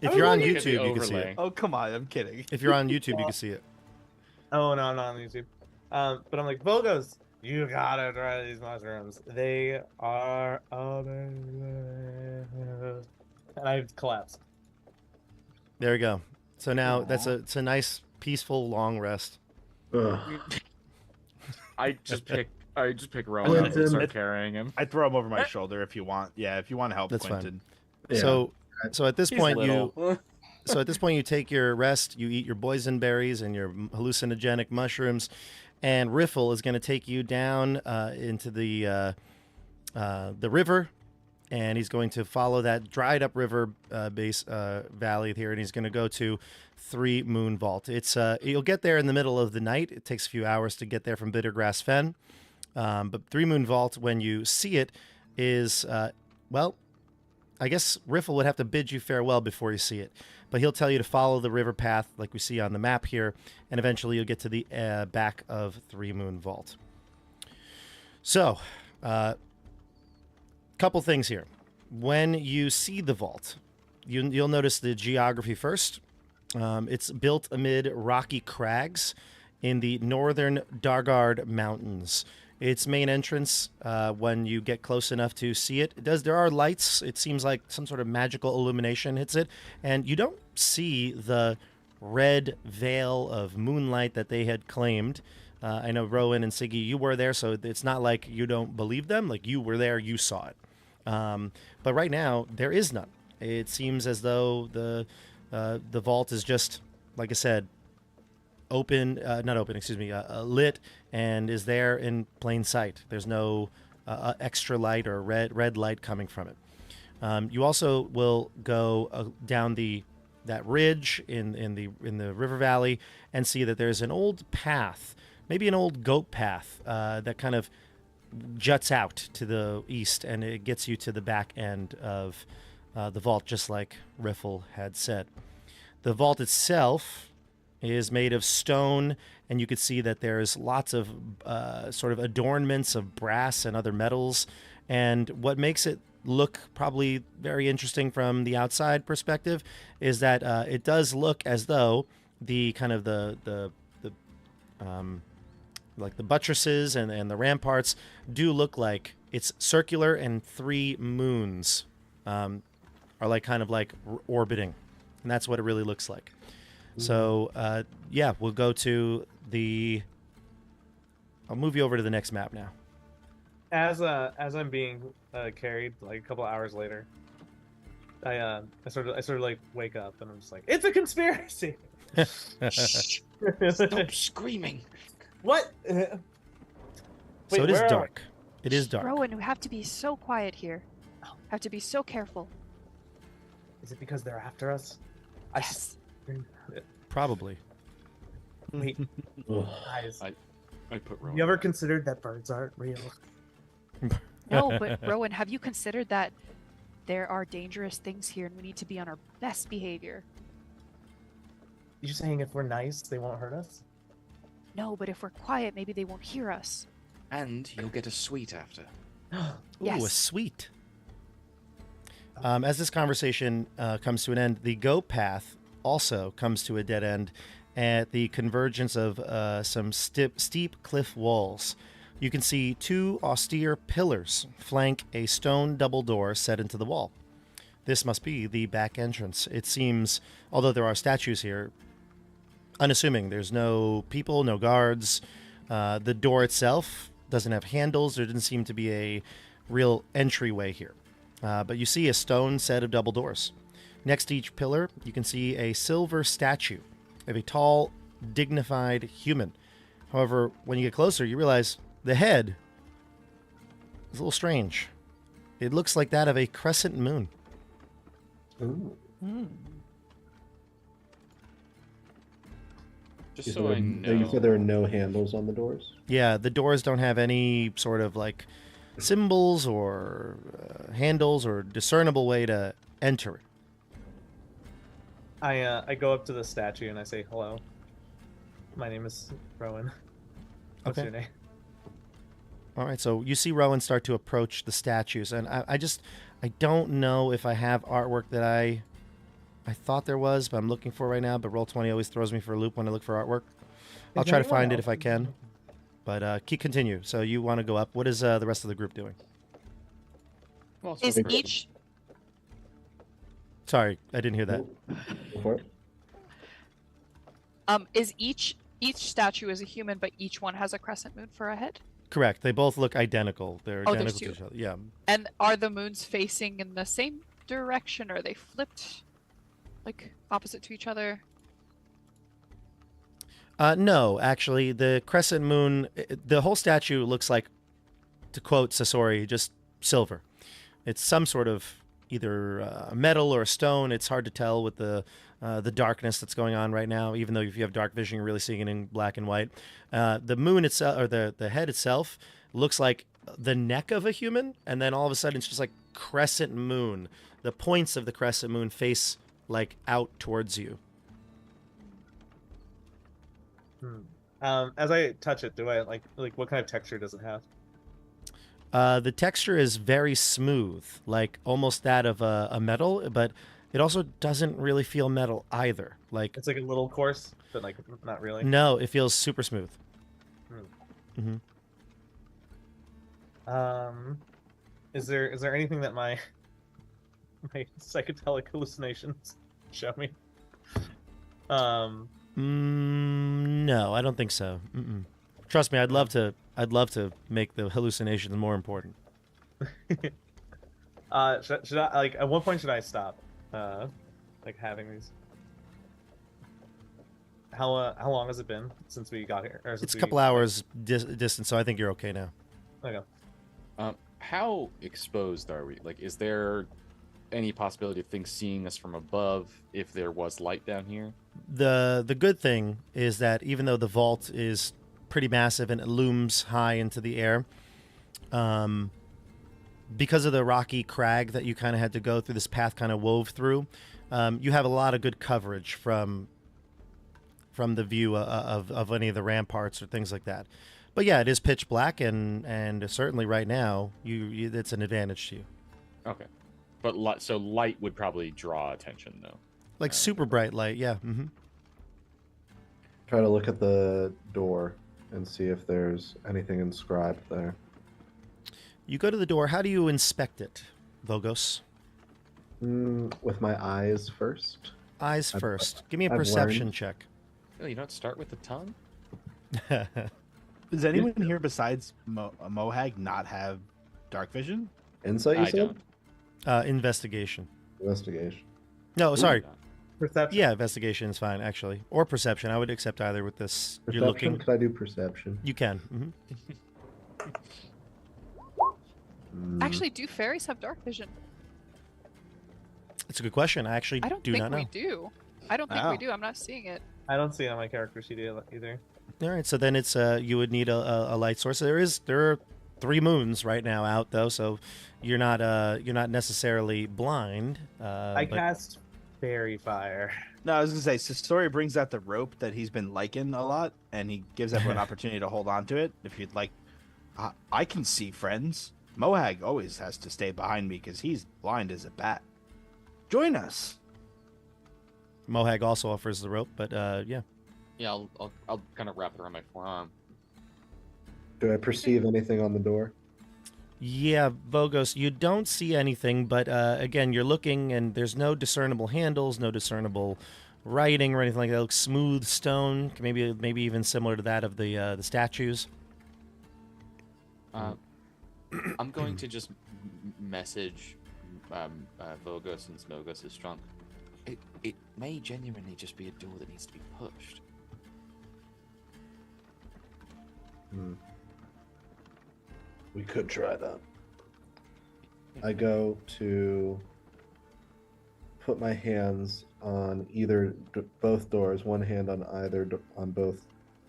If you're on Look at the YouTube, you can see overlay. it. Oh, come on. I'm kidding. If you're on YouTube, you can see it. Oh no, I'm not on YouTube. But I'm like, Vogos, you gotta try these mushrooms. They are amazing. And I collapsed. There we go. So now it's a nice, peaceful, long rest. Ugh. I just pick Rowan Quentin. up and start carrying him. I throw him over my shoulder if you want. Yeah, if you want to help That's fine. Quentin. Yeah. So at this He's point little. So at this point, you take your rest, you eat your boysenberries and your hallucinogenic mushrooms, and Riffle is going to take you down into the river, and he's going to follow that dried up river valley here, and he's going to go to Three Moon Vault. It's you'll get there in the middle of the night. It takes a few hours to get there from Bittergrass Fen, but Three Moon Vault, when you see it, is well. I guess Riffle would have to bid you farewell before you see it, but he'll tell you to follow the river path like we see on the map here, and eventually you'll get to the back of Three Moon Vault. So, couple things here. When you see the vault, you'll notice the geography first. It's built amid rocky crags in the northern Dargard Mountains. Its main entrance, when you get close enough to see it, there are lights. It seems like some sort of magical illumination hits it, and you don't see the red veil of moonlight that they had claimed. I know Rowan and Siggy, you were there, so it's not like you don't believe them. Like, you were there, you saw it. But right now, there is none. It seems as though the vault is just, like I said, not open, excuse me, lit and is there in plain sight. There's no extra light or red light coming from it. You also will go down that ridge in the river valley and see that there's an old path, maybe an old goat path that kind of juts out to the east, and it gets you to the back end of the vault, just like Riffle had said. The vault itself is made of stone, and you can see that there's lots of sort of adornments of brass and other metals. And what makes it look probably very interesting from the outside perspective is that it does look as though the kind of the like the buttresses and the ramparts do look like it's circular, and 3 moons are like kind of like orbiting, and that's what it really looks like. So yeah, we'll go to the. I'll move you over to the next map now. As I'm being carried like a couple hours later, I sort of like wake up and I'm just like, it's a conspiracy. Stop screaming. What? So it is dark. It is dark. Rowan, we have to be so quiet here. Have to be so careful. Is it because they're after us? Yes. Probably. Wait, guys. I put Rowan. You ever considered that birds aren't real? No, but Rowan, have you considered that there are dangerous things here and we need to be on our best behavior? You're saying if we're nice, they won't hurt us? No, but if we're quiet, maybe they won't hear us. And you'll get a sweet after. Yes. Ooh, a sweet. As this conversation comes to an end, the goat path also comes to a dead end at the convergence of some steep cliff walls. You can see 2 austere pillars flank a stone double door set into the wall. This must be the back entrance. It seems, although there are statues here, unassuming. There's no people, no guards. The door itself doesn't have handles. There didn't seem to be a real entryway here. But you see a stone set of double doors. Next to each pillar, you can see a silver statue of a tall, dignified human. However, when you get closer, you realize the head is a little strange. It looks like that of a crescent moon. Ooh. Just so I know. You said there are no handles on the doors? Yeah, the doors don't have any sort of like symbols or handles or discernible way to enter it. I go up to the statue and I say, hello. My name is Rowan. What's Okay. your name? All right, so you see Rowan start to approach the statues, and I don't know if I have artwork that I thought there was, but I'm looking for right now. But Roll20 always throws me for a loop when I look for artwork. I'll try to find it if I can. But continue. So you want to go up. What is the rest of the group doing? Well, Is so- each Sorry, I didn't hear that. Go for it. is each statue is a human, but each one has a crescent moon for a head? Correct. They both look identical. They're Oh, identical there's to each other. Yeah. And are the moons facing in the same direction? Or are they flipped, like opposite to each other? No, actually, the crescent moon, the whole statue looks like, to quote Sasori, just silver. It's some sort of either metal or stone. It's hard to tell with the darkness that's going on right now. Even though if you have dark vision, you're really seeing it in black and white. The moon itself, or the head itself, looks like the neck of a human, and then all of a sudden it's just like crescent moon. The points of the crescent moon face like out towards you. As I touch it, do I like what kind of texture does it have? The texture is very smooth, like almost that of a metal, but it also doesn't really feel metal either. Like It's like a little coarse, but like not really. no, it feels super smooth. Hmm. Is there anything that my psychedelic hallucinations show me? No, I don't think so. Trust me, I'd love to make the hallucinations more important. Should I like at what point should I stop? Like having these. how long has it been since we got here? Or It's since a we... couple hours distance, so I think you're okay now. Okay. How exposed are we? Like, is there any possibility of things seeing us from above if there was light down here? The good thing is that even though the vault is pretty massive and it looms high into the air, because of the rocky crag that you kind of had to go through, this path kind of wove through, you have a lot of good coverage from the view of any of the ramparts or things like that. But yeah, it is pitch black, and certainly right now, it's an advantage to you. Okay, but so light would probably draw attention, though. Like super bright light, yeah. Mm-hmm. Try to look at the door and see if there's anything inscribed there. You go to the door. How do you inspect it, Vogos? With my eyes first. Eyes first. Give me a I've perception learned. check. Oh, you don't start with the tongue? Does anyone here besides Mohag not have dark vision? Insight, you I said? don't. Investigation. Investigation. No, sorry. Perception. Yeah, investigation is fine, actually. Or perception. I would accept either with this. Perception? You're looking. Could I do perception? You can. Actually, do fairies have dark vision? It's a good question. I actually I don't do think not know. we do. I don't think Oh. we do. I'm not seeing it. I don't see it on my character sheet either. All right, so then it's you would need a light source. There are 3 moons right now out though, so you're not necessarily blind. I but cast Fairy Fire. No, I was gonna say, Story brings out the rope that he's been liking a lot, and he gives everyone an opportunity to hold on to it. If you'd like, I can see friends. Mohag always has to stay behind me because he's blind as a bat. Join us. Mohag also offers the rope, but yeah. Yeah, I'll kind of wrap it around my forearm. Do I perceive anything on the door? Yeah, Vogos, you don't see anything, but again, you're looking, and there's no discernible handles, no discernible writing or anything like that. It looks smooth stone, maybe even similar to that of the statues. I'm going to just message Vogos since Vogos is strong. It may genuinely just be a door that needs to be pushed. We could try that. I go to put my hands on both doors, one hand on on both.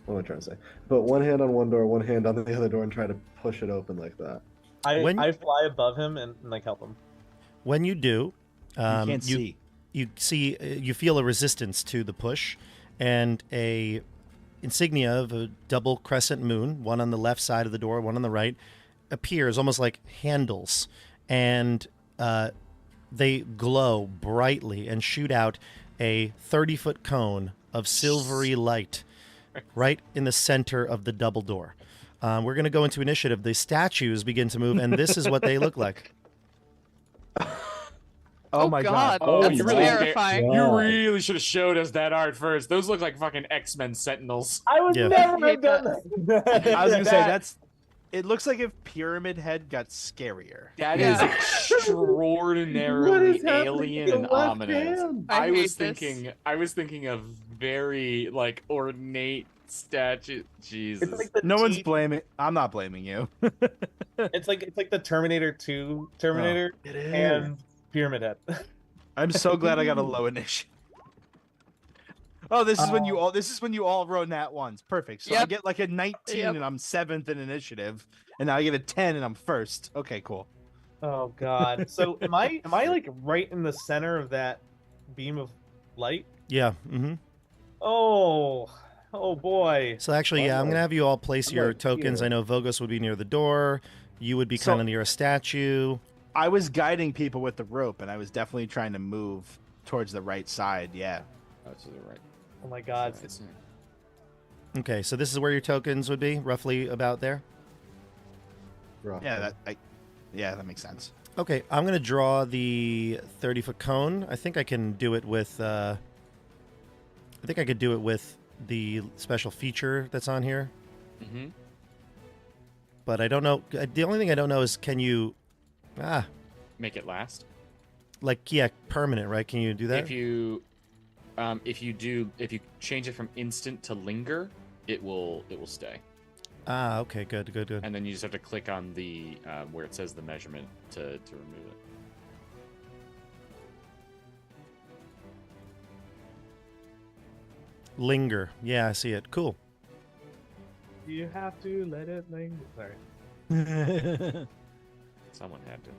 What am I trying to say? Put one hand on one door, one hand on the other door, and try to push it open like that. I fly above him and like help him. When you do, You can't see. you feel a resistance to the push, and a insignia of a double crescent moon, one on the left side of the door, one on the right, appears almost like handles, and they glow brightly and shoot out a 30-foot cone of silvery light right in the center of the double door. We're going to go into initiative. The statues begin to move, and this is what they look like. Oh my God. god. Oh, That's you really terrifying. You really should have showed us that art first. Those look like fucking X-Men Sentinels. I would Yeah. never I have done that. I was gonna say it looks like if Pyramid Head got scarier. That Yeah. is extraordinarily What is happening alien to and the left ominous. hand? I hate this. I was thinking of very like ornate statue. Jesus. It's like the No one's teeth- blaming. I'm not blaming you. It's like the Terminator 2 Terminator It is. and Pyramid Head. I'm so glad I got a low initiative. Oh, this is when you all roll nat ones. Perfect. So I Yep. get like a 19 Yep. and I'm 7th in initiative, and now I get a 10 and I'm first. Okay, cool. Oh God. So am I like right in the center of that beam of light? Yeah. Mm-hmm. Oh boy. So actually, yeah, I'm going to have you all place I'm your like tokens. here. I know Vogos would be near the door. You would be So- kind of near a statue. I was guiding people with the rope, and I was definitely trying to move towards the right side. Yeah. Oh, to the right. Oh my God. It's- Okay, so this is where your tokens would be, roughly about there. Roughly. Yeah, that makes sense. Okay, I'm going to draw the 30-foot cone. I think I can do it with I think I could do it with the special feature that's on here, Mm-hmm. but I don't know. The only thing I don't know is can you Make it last. permanent, right? Can you do that? If you If you change it from instant to linger, it will stay. Ah, okay, good. And then you just have to click on the where it says the measurement to remove it. Linger. Yeah, I see it. Cool. You have to let it linger. Sorry. Someone had to.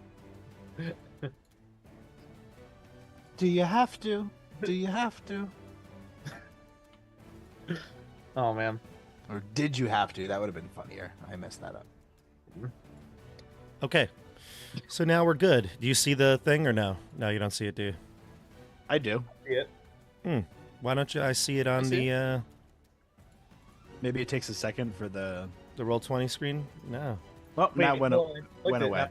Do you have to? Do you have to? Oh man. Or did you have to? That would have been funnier. I messed that up. Okay. So now we're good. Do you see the thing or no? No, you don't see it, do you? I do. See it. Why don't I see it on the Maybe it takes a second for the Roll20 screen? No. Oh, now went away.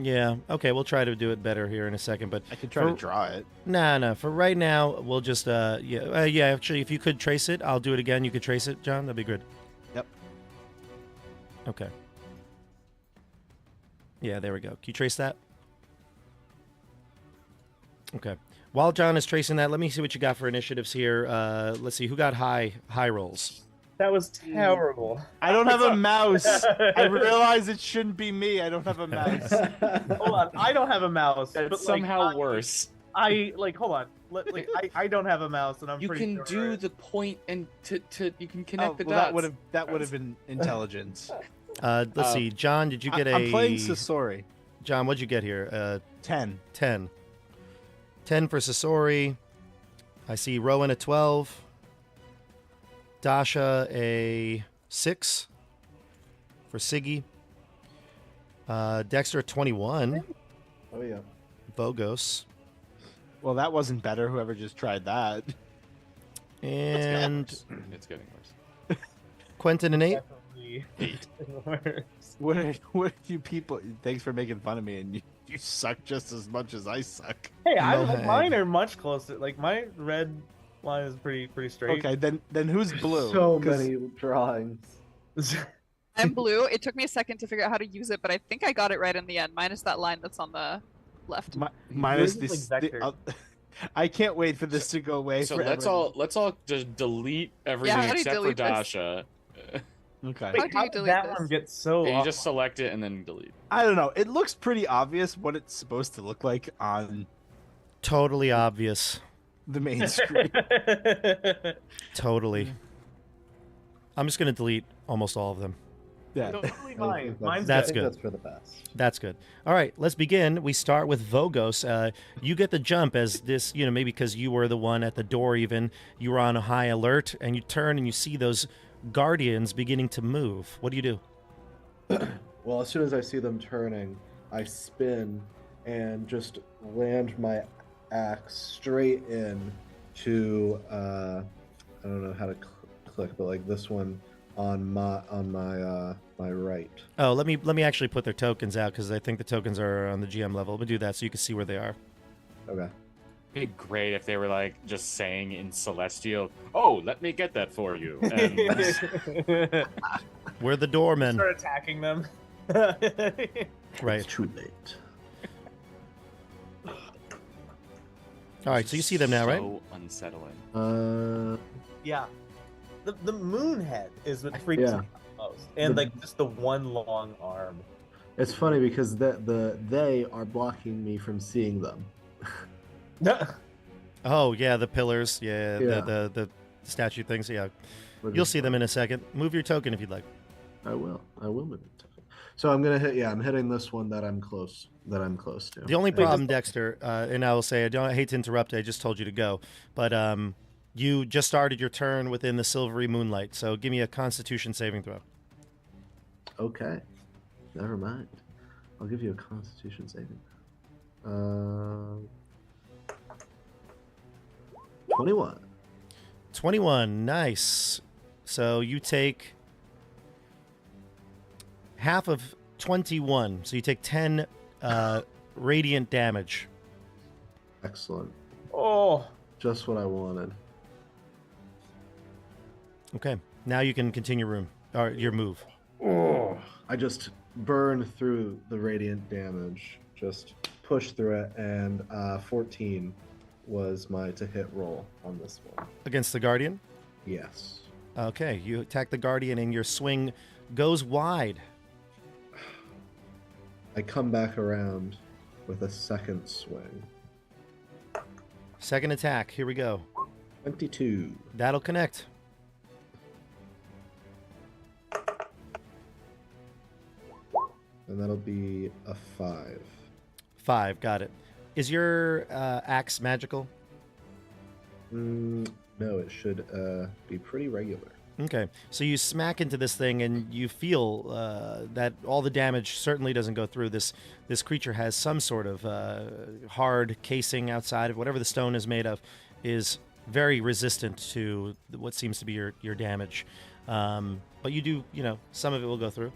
Yeah. Okay, we'll try to do it better here in a second, but I could try to draw it. No. For right now, we'll just yeah. Actually, if you could trace it, I'll do it again. You could trace it, John. That'd be good. Yep. Okay. Yeah, there we go. Can you trace that? Okay. While John is tracing that, let me see what you got for initiatives here. Let's see who got high rolls. That was terrible. I don't have a mouse. I realize it shouldn't be me. I don't have a mouse. Hold on, I don't have a mouse. It's but, somehow worse. Hold on. I don't have a mouse, and I'm You pretty can sure. do the point and to you can connect the well, dots. that would have been intelligence. Let's see, John. Did you get I'm playing Sasori. John, what'd you get here? 10. 10. 10 for Sasori. I see Rowan at 12. Dasha a 6 for Siggy. Dexter 21. Oh yeah. Vogos. Well, that wasn't better. Whoever just tried that. And it's getting worse. Quentin an 8. Definitely 8. worse. What are you people? Thanks for making fun of me, and you suck just as much as I suck. Hey, Mohag. mine are much closer. Like my red line is pretty straight. Okay, then who's blue? So 'Cause many drawings. I'm blue. It took me a second to figure out how to use it, but I think I got it right in the end. Minus that line that's on the left. Minus Yours is this. like vector. I can't wait for this to go away. So forever. let's all just delete everything how do you except for delete this? Dasha. Okay. How do you did delete that this? one get so? You just select it and then delete. I don't know. It looks pretty obvious what it's supposed to look like on Totally obvious. the main screen. Totally. I'm just going to delete almost all of them. Yeah. Totally mine. Mine's That's I think good. That's for the best. That's good. All right, let's begin. We start with Vogos. You get the jump as this, maybe because you were the one at the door even. You were on a high alert, and you turn and you see those guardians beginning to move. What do you do? Well, as soon as I see them turning, I spin and just land my axe straight in to I don't know how to click, but like this one on my my right. Oh, let me actually put their tokens out because I think the tokens are on the GM level. But do that so you can see where they are. Okay. It'd be great if they were like just saying in Celestial, "Oh, let me get that for you." And We're the doormen. Start attacking them. Right. It's too late. All right, so you see them now, right? So unsettling. Yeah. The moon head is what freaks Yeah. me out most, and like just the one long arm. It's funny because they are blocking me from seeing them. Oh yeah, the pillars. Yeah, Yeah. The statue things. Yeah, We're you'll just- see them in a second. Move your token if you'd like. I will move it. So I'm gonna hit. Yeah, I'm hitting this one that I'm close. That I'm close to. The only problem, Dexter, and I will say, I hate to interrupt. I just told you to go, but you just started your turn within the silvery moonlight. So give me a Constitution saving throw. Okay. Never mind. I'll give you a Constitution saving. 21. 21. Nice. So you take half of 21. So you take 10 radiant damage. Excellent. Oh, Just what I wanted. Okay. Now you can continue your move. Oh, I just burn through the radiant damage. Just push through it, and 14 was my to hit roll on this one. Against the Guardian? Yes. Okay, you attack the Guardian and your swing goes wide. I come back around with a second swing. Second attack, here we go. 22. That'll connect. And that'll be a 5. 5, got it. Is your axe magical? No, it should be pretty regular. Okay, so you smack into this thing and you feel that all the damage certainly doesn't go through. This creature has some sort of hard casing outside of whatever the stone is made of, is very resistant to what seems to be your damage. But you do, some of it will go through.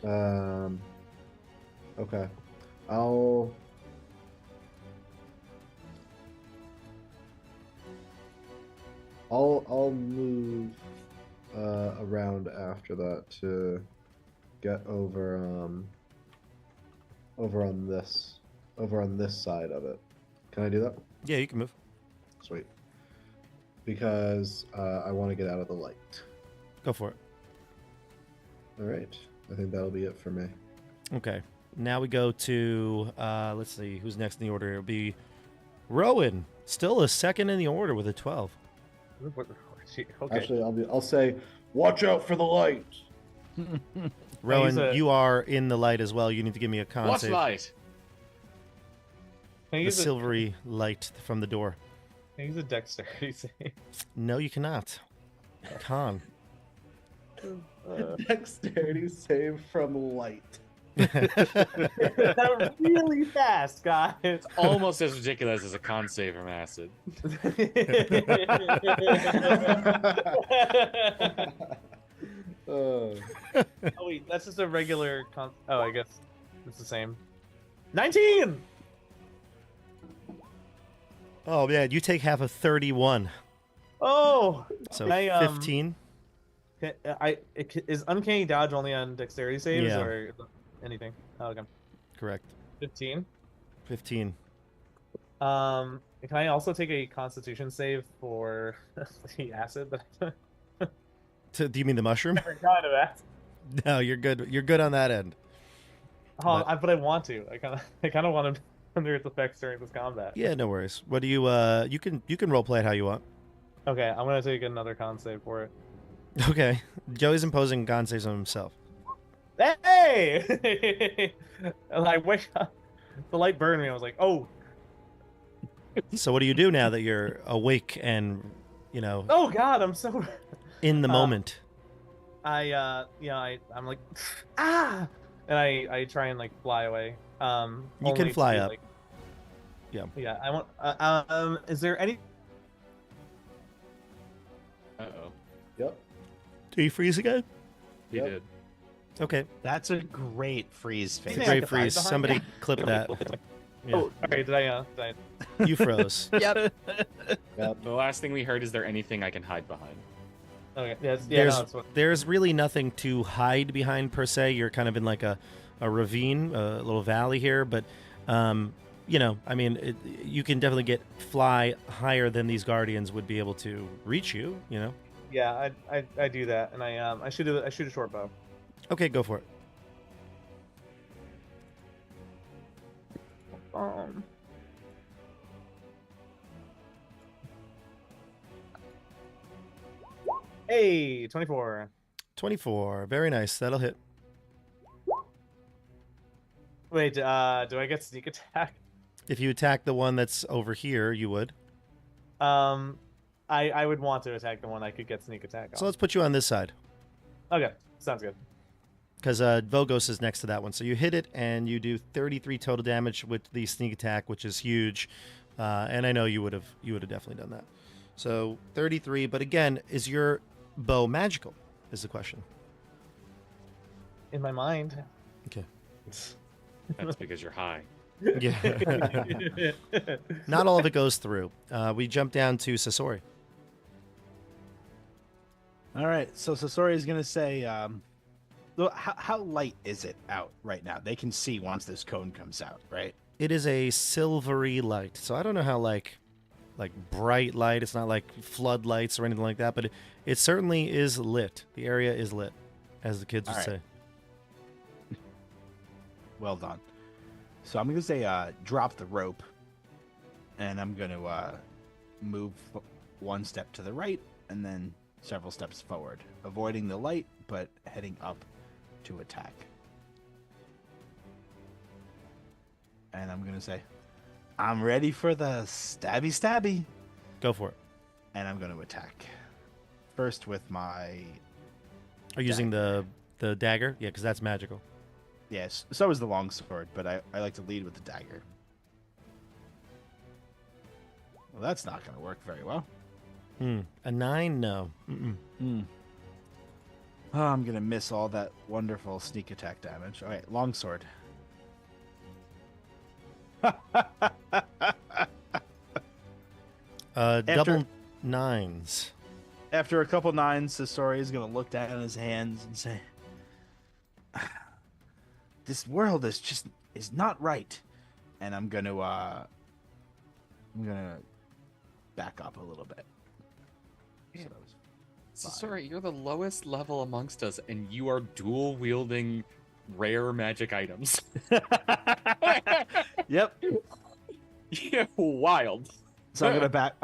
Oh. Okay. I'll move around after that to get over on this side of it. Can I do that? Yeah, you can move. Sweet. Because I want to get out of the light. Go for it. All right. I think that'll be it for me. Okay. Now we go to, let's see, who's next in the order? It'll be Rowan. Still a second in the order with a 12. Okay. Actually, I'll say, watch out for the light. Rowan, you are in the light as well. You need to give me a con What save. light? Can I The use silvery light from the door. can I use a dexterity save? No, you cannot. Con. Dexterity save from light. That really fast, guys. Almost as ridiculous as a con save from acid. Oh wait, that's just a regular Oh, I guess it's the same. 19. Oh, yeah, you take half of 31. Oh, So I, 15. Is uncanny dodge only on dexterity saves Yeah. or anything? Oh, okay. Correct. 15. 15. Can I also take a Constitution save for the acid? Do you mean the mushroom? Different kind of acid. No, you're good. You're good on that end. Oh, but I want to. I kind of want to under its effects during this combat. Yeah, no worries. What do you you can roleplay it how you want. Okay, I'm gonna take another con save for it. Okay. Joey's imposing con saves on himself. Hey! And I wake up. The light burned me. I was like, oh. So what do you do now that you're awake and, Oh God, I'm so. in the moment? I'm like, ah, and I try and like fly away. You only can to fly be, up. like- Yeah. Yeah, I want. Is there any? Uh-oh. Yep. Do you freeze again? He Yep. did. Okay. That's a great freeze face. Yeah, I Great can hide freeze. behind Somebody that. clip that. Yeah. Oh, sorry. Did I? You froze. Yep. Yep. The last thing we heard is there anything I can hide behind? Okay. Yes. Yeah. There's No, it's what. there's really nothing to hide behind per se. You're kind of in like a ravine, a little valley here, but I mean, you can definitely fly higher than these guardians would be able to reach you. Yeah, I do that, and I shoot a short bow. Okay, go for it. Hey, 24. 24. Very nice. That'll hit. Wait, do I get sneak attack? If you attack the one that's over here, you would. I would want to attack the one I could get sneak attack on. So let's put you on this side. Okay, sounds good. Because Vogos is next to that one. So you hit it, and you do 33 total damage with the sneak attack, which is huge. And I know you would have definitely done that. So 33. But again, is your bow magical? Is the question. In my mind. Okay. That's because you're high. Yeah. Not all of it goes through. We jump down to Sasori. All right, so Sasori is going to say, how light is it out right now? They can see once this cone comes out, right? It is a silvery light. So I don't know how like bright light. It's not like floodlights or anything like that, but it certainly is lit. The area is lit, as the kids would say. Well done. So I'm going to say drop the rope, and I'm going to move one step to the right and then several steps forward, avoiding the light, but heading up to attack. And I'm going to say, I'm ready for the stabby. Go for it. And I'm going to attack. First with my... Are you using the dagger? Yeah, because that's magical. Yes, so is the longsword, but I like to lead with the dagger. Well, that's not going to work very well. A 9? No. Oh, I'm going to miss all that wonderful sneak attack damage. All right, longsword. Double 9s. After a couple 9s, Sasori is going to look down at his hands and say, this world is not right. And I'm going to back up a little bit. So sorry, you're the lowest level amongst us, and you are dual wielding rare magic items. Yep. Yeah, wild. So I'm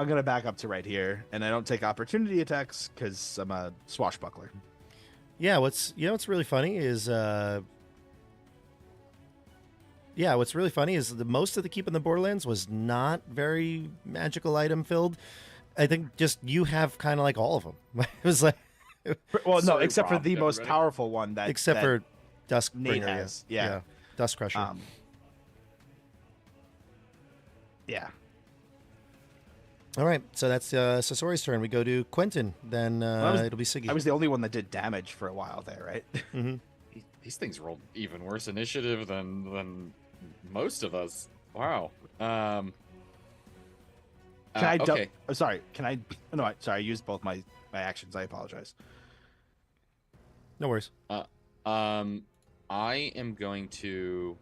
gonna back up to right here, and I don't take opportunity attacks because I'm a swashbuckler. Yeah, what's really funny is the most of the keep in the Borderlands was not very magical item filled. I think just you have kind of like all of them. It was like, well, no, Sorry, except for Rob, the most everybody. powerful one that except for Dusk Nate Bringer, has. Yeah. Dust Crusher. Yeah. All right, so that's Sasori's turn. We go to Quentin. Then it'll be Siggy. I was the only one that did damage for a while there, right? Mm-hmm. These things rolled even worse initiative than most of us. Wow. Can I? Okay. Sorry. Can I? No, sorry. I used both my actions. I apologize. No worries. I am going to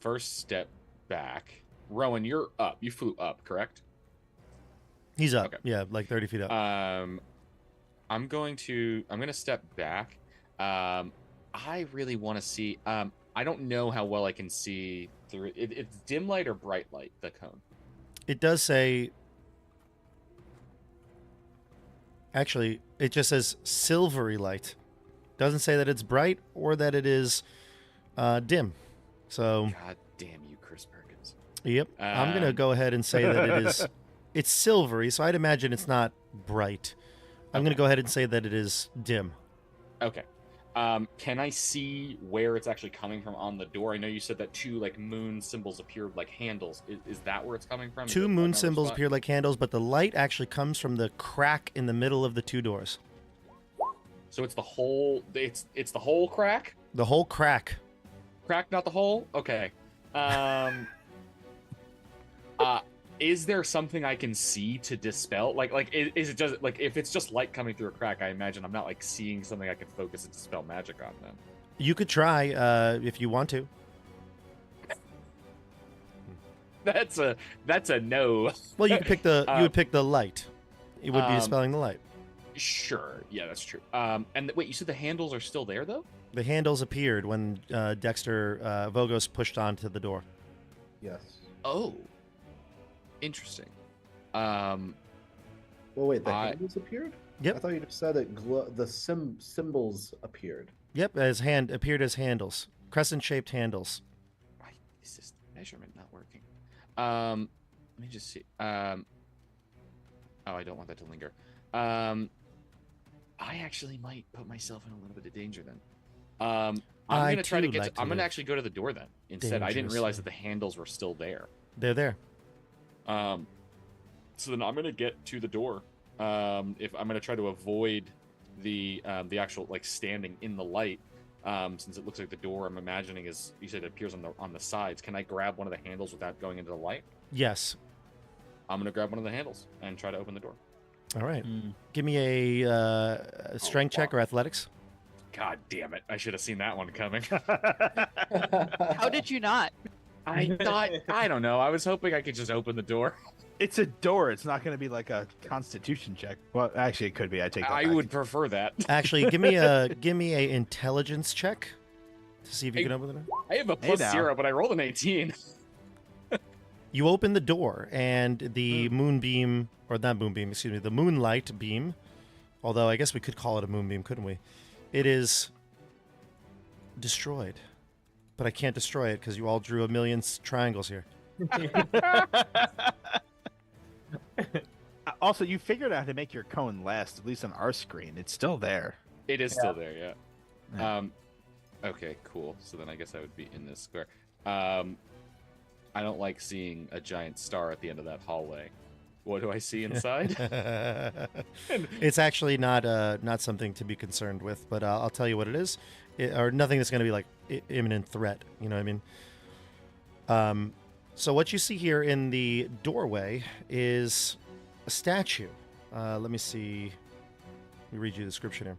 first step back. Rowan, you're up. You flew up, correct? He's up. Okay. Yeah, like 30 feet up. I'm gonna step back. I really want to see. I don't know how well I can see through it. It's dim light or bright light, the cone. It does say. Actually, it just says silvery light. Doesn't say that it's bright or that it is dim. So. God damn you, Chris Perkins. Yep. I'm gonna go ahead and say that it is. It's silvery, so I'd imagine it's not bright. I'm gonna go ahead and say that it is dim. Okay. Can I see where it's actually coming from on the door? I know you said that two like moon symbols appeared like handles. Is that where it's coming from? Two moon symbols appear like handles, but the light actually comes from the crack in the middle of the two doors. So it's the whole. It's the whole crack. The whole crack. Crack, not the hole. Okay. Is there something I can see to dispel? Is it just like if it's just light coming through a crack? I imagine I'm not like seeing something I can focus and dispel magic on. Then You could try if you want to. that's a no. Well, you could pick the you would pick the light. It would be dispelling the light. Sure. Yeah, that's true. And wait, you said the handles are still there though? The handles appeared when Dexter Vogos pushed onto the door. Yes. Oh, interesting. Well, wait, the handles appeared? Yep. I thought you just said that the symbols appeared. Yep, appeared as handles, crescent-shaped handles. Why is this measurement not working? Let me just see. Oh, I don't want that to linger. I actually might put myself in a little bit of danger then. I'm gonna try to get. I'm gonna actually go to the door then instead. I didn't realize that the handles were still there. They're there. So then I'm gonna get to the door. If I'm gonna try to avoid the actual like standing in the light, since it looks like the door I'm imagining is, you said it appears on the sides. Can I grab one of the handles without going into the light? Yes. I'm gonna grab one of the handles and try to open the door. All right. Give me a strength check or athletics. God damn it! I should have seen that one coming. How did you not? I thought, I don't know. I was hoping I could just open the door. It's a door. It's not going to be like a Constitution check. Well, actually, it could be. I take that I back. would prefer that. Actually, give me a intelligence check to see if you can open the door. I have a Hey, now. +0, but I rolled an 18. You open the door, and the moonbeam, or not moonbeam, excuse me, the moonlight beam, although I guess we could call it a moonbeam, couldn't we? It is destroyed. But I can't destroy it because you all drew a million triangles here. Also, you figured out how to make your cone last, at least on our screen. It's still there. It is still there, yeah. Okay, cool. So then I guess I would be in this square. I don't like seeing a giant star at the end of that hallway. What do I see inside? It's actually not something to be concerned with, but I'll tell you what it is, or nothing that's going to be like imminent threat. You know what I mean? So what you see here in the doorway is a statue. Let me see. Let me read you the description here.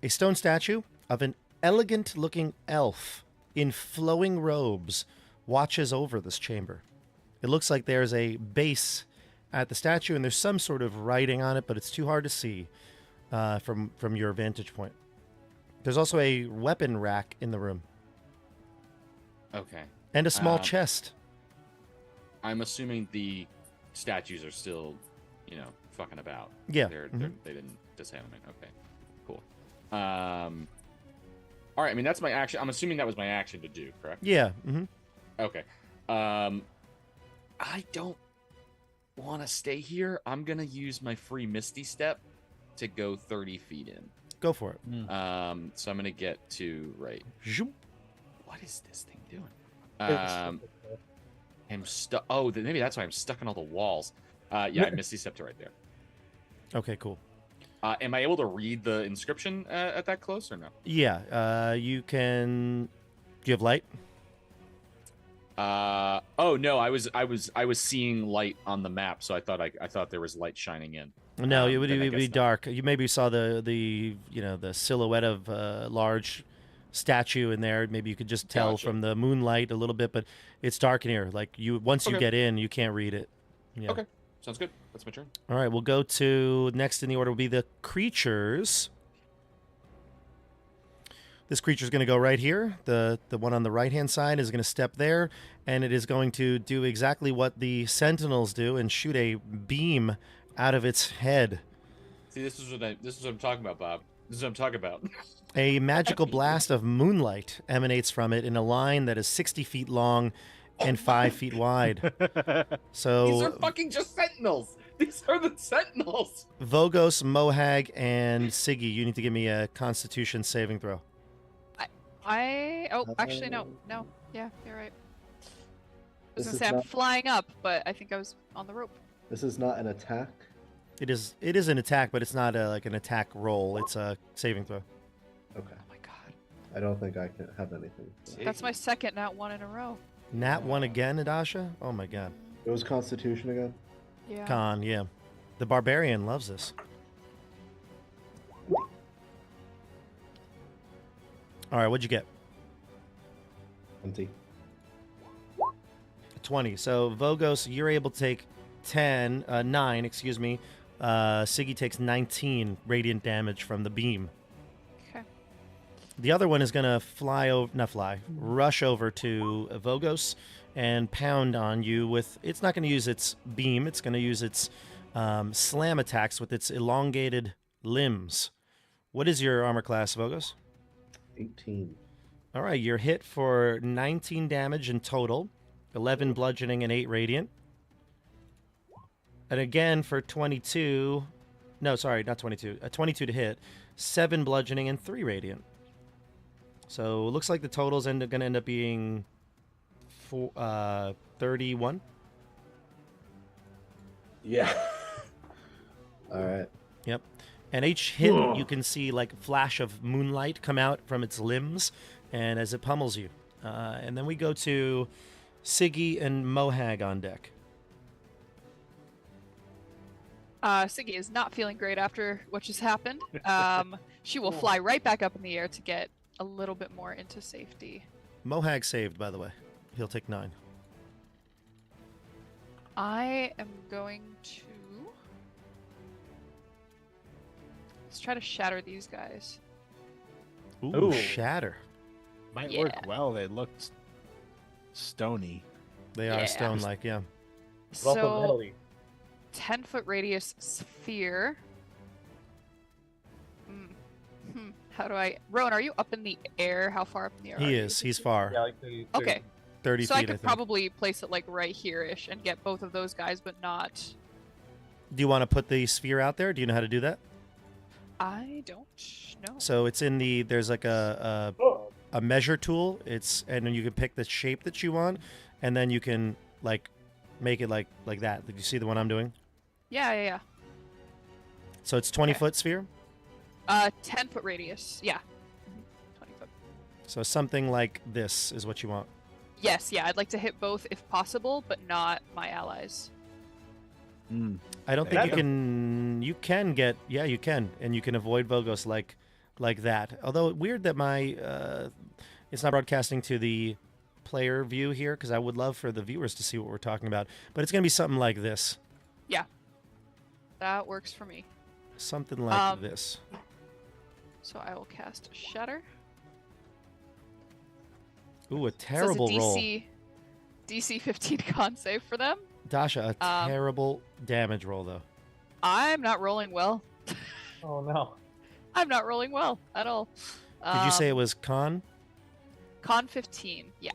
A stone statue of an elegant-looking elf in flowing robes watches over this chamber. It looks like there's a base at the statue, and there's some sort of writing on it, but it's too hard to see from your vantage point. There's also a weapon rack in the room. Okay. And a small chest. I'm assuming the statues are still, fucking about. Yeah. They didn't disanimate. Okay. Cool. All right. I mean, that's my action. I'm assuming that was my action to do, correct? Yeah. Mm-hmm. Okay. I don't want to stay here. I'm gonna use my free Misty Step to go 30 feet in. Go for it. So I'm gonna get to right. Zoom. What is this thing doing? I'm stuck. Oh, maybe that's why I'm stuck on all the walls. Yeah, I Misty Step to right there. Okay, cool. Am I able to read the inscription at that close or no? Yeah. You can. Do you have light? Oh no, I was seeing light on the map, so I thought there was light shining in. No, it would then I be guess dark. You maybe saw the silhouette of a large statue in there. Maybe you could just tell Gotcha. from the moonlight a little bit, but it's dark in here. Like once you Okay. get in, you can't read it. Yeah. Okay, sounds good. That's my turn. All right, we'll go to next in the order will be the creatures. This creature is going to go right here. The one on the right-hand side is going to step there, and it is going to do exactly what the sentinels do and shoot a beam out of its head. See, this is what I'm talking about, Bob. This is what I'm talking about. A magical blast of moonlight emanates from it in a line that is 60 feet long and 5 feet wide. So These are fucking just sentinels. These are the sentinels. Vogos, Mohag, and Siggy, you need to give me a Constitution saving throw. Actually no. Yeah, you're right. I was This gonna is say I'm not- flying up, but I think I was on the rope. This is not an attack. It is an attack, but it's not like an attack roll. It's a saving throw. Okay. Oh my god. I don't think I can have anything. That's my second nat one in a row. Nat 1 again, Adasha? Oh my god. It was Constitution again. Yeah. Con, yeah. The barbarian loves this. All right, what'd you get? 20. 20. So Vogos, you're able to take 9, excuse me. Siggy takes 19 radiant damage from the beam. Okay. The other one is going to rush over to Vogos and pound on you with, it's not going to use its beam, it's going to use its slam attacks with its elongated limbs. What is your armor class, Vogos? 18. All right, you're hit for 19 damage in total, 11 bludgeoning and 8 radiant. And again for 22, no, sorry, not 22, 22 to hit, 7 bludgeoning and 3 radiant. So it looks like the total's going to end up being 31. Yeah. All right. Yep. And each hit, you can see like a flash of moonlight come out from its limbs, and as it pummels you. And then we go to Siggy and Mohag on deck. Siggy is not feeling great after what just happened. She will fly right back up in the air to get a little bit more into safety. Mohag saved, by the way. He'll take 9. I am going to... Let's try to shatter these guys. Ooh, shatter. Might Yeah. work well. They looked stony. They are Yeah. stone-like, yeah. But also So, metally. 10-foot radius sphere. How do I... Rowan, are you up in the air? How far up in the air are He you? is. He's far. Yeah, like 30, Okay. 30 So feet, I I could think. probably place it like right here-ish and get both of those guys, but not... Do you want to put the sphere out there? Do you know how to do that? I don't know. So it's in the... There's like a measure tool. And then you can pick the shape that you want, and then you can, like, make it like that. Did you see the one I'm doing? Yeah. So it's 20-foot sphere? 10-foot radius. Yeah. 20 foot. So something like this is what you want. Yes, yeah. I'd like to hit both if possible, but not my allies. I don't think That- you can. You can get. Yeah, you can, and you can avoid Vogos like that. Although weird that my it's not broadcasting to the player view here, because I would love for the viewers to see what we're talking about. But it's gonna be something like this. Yeah. That works for me. Something like this. So I will cast Shatter. Ooh, a So terrible it's a roll. DC 15 con save for them. Dasha, a terrible damage roll though. I'm not rolling well. Oh no. I'm not rolling well at all. Did you say it was con? Con 15? Yeah.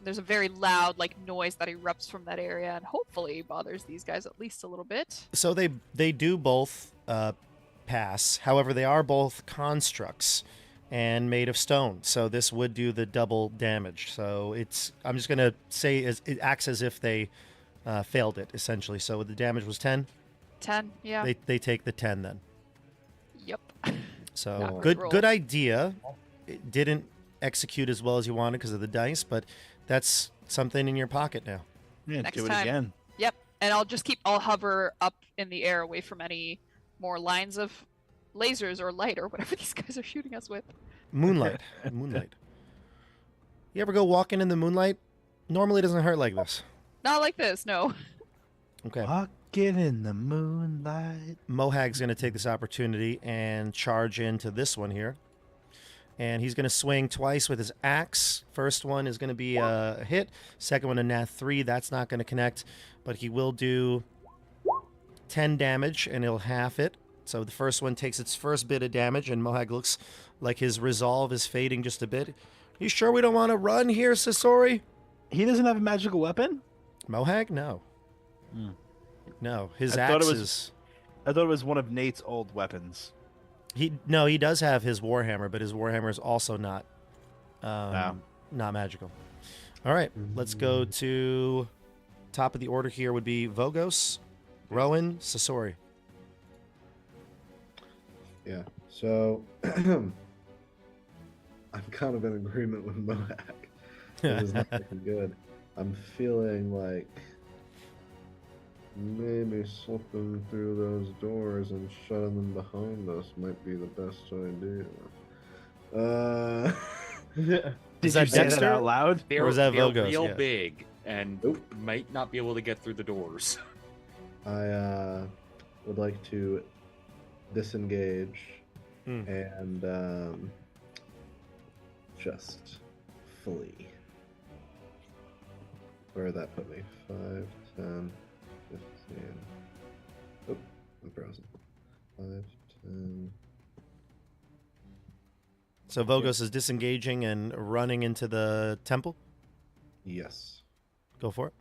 There's a very loud like noise that erupts from that area and hopefully bothers these guys at least a little bit. So they do both pass. However, they are both constructs and made of stone. So this would do the double damage. So I'm just gonna say it acts as if they failed it essentially. So the damage was 10. 10, yeah. They take the 10 then. Yep. So Not good great good roll. idea. It didn't execute as well as you wanted because of the dice, but that's something in your pocket now. Yeah, Next do it time. again. Yep. And I'll hover up in the air away from any more lines of lasers or light or whatever these guys are shooting us with. Moonlight. Moonlight. You ever go walking in the moonlight? Normally it doesn't hurt like this. Not like this, no. Okay. Walking in the moonlight. Mohag's going to take this opportunity and charge into this one here. And he's going to swing twice with his axe. First one is going to be a hit. Second one, a nat 3. That's not going to connect. But he will do 10 damage, and he'll half it. So the first one takes its first bit of damage, and Mohag looks like his resolve is fading just a bit. You sure we don't want to run here, Sasori? He doesn't have a magical weapon? Mohag? No. No, his I axe thought it was- is... I thought it was one of Nate's old weapons. He does have his warhammer, but his warhammer is also not not magical. All right, let's go to top of the order here would be Vogos, Rowan, Sasori. Yeah. So I'm kind of in agreement with Mohak. It is not looking good. I'm feeling like maybe slipping through those doors and shutting them behind us might be the best idea. Did that you say Dexter? that out loud? They're, is that they're Vogos? real Yeah. big and Nope. might not be able to get through the doors. I would like to disengage and just flee. Where did that put me? 5, 10, 15. Oh, I'm frozen. 5, 10. So Vogos is disengaging and running into the temple. Yes. Go for it.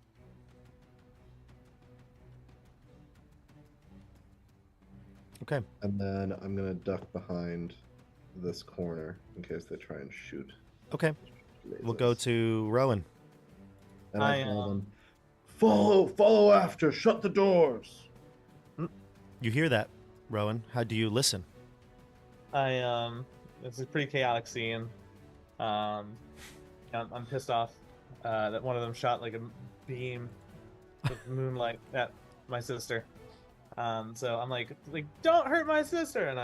Okay. And then I'm gonna duck behind this corner in case they try and shoot. Okay. We'll go lasers. to Rowan. And I, tell them, follow after. Shut the doors. You hear that, Rowan? How do you listen? It's a pretty chaotic scene. I'm pissed off that one of them shot like a beam with moonlight at my sister. So I'm like, don't hurt my sister, and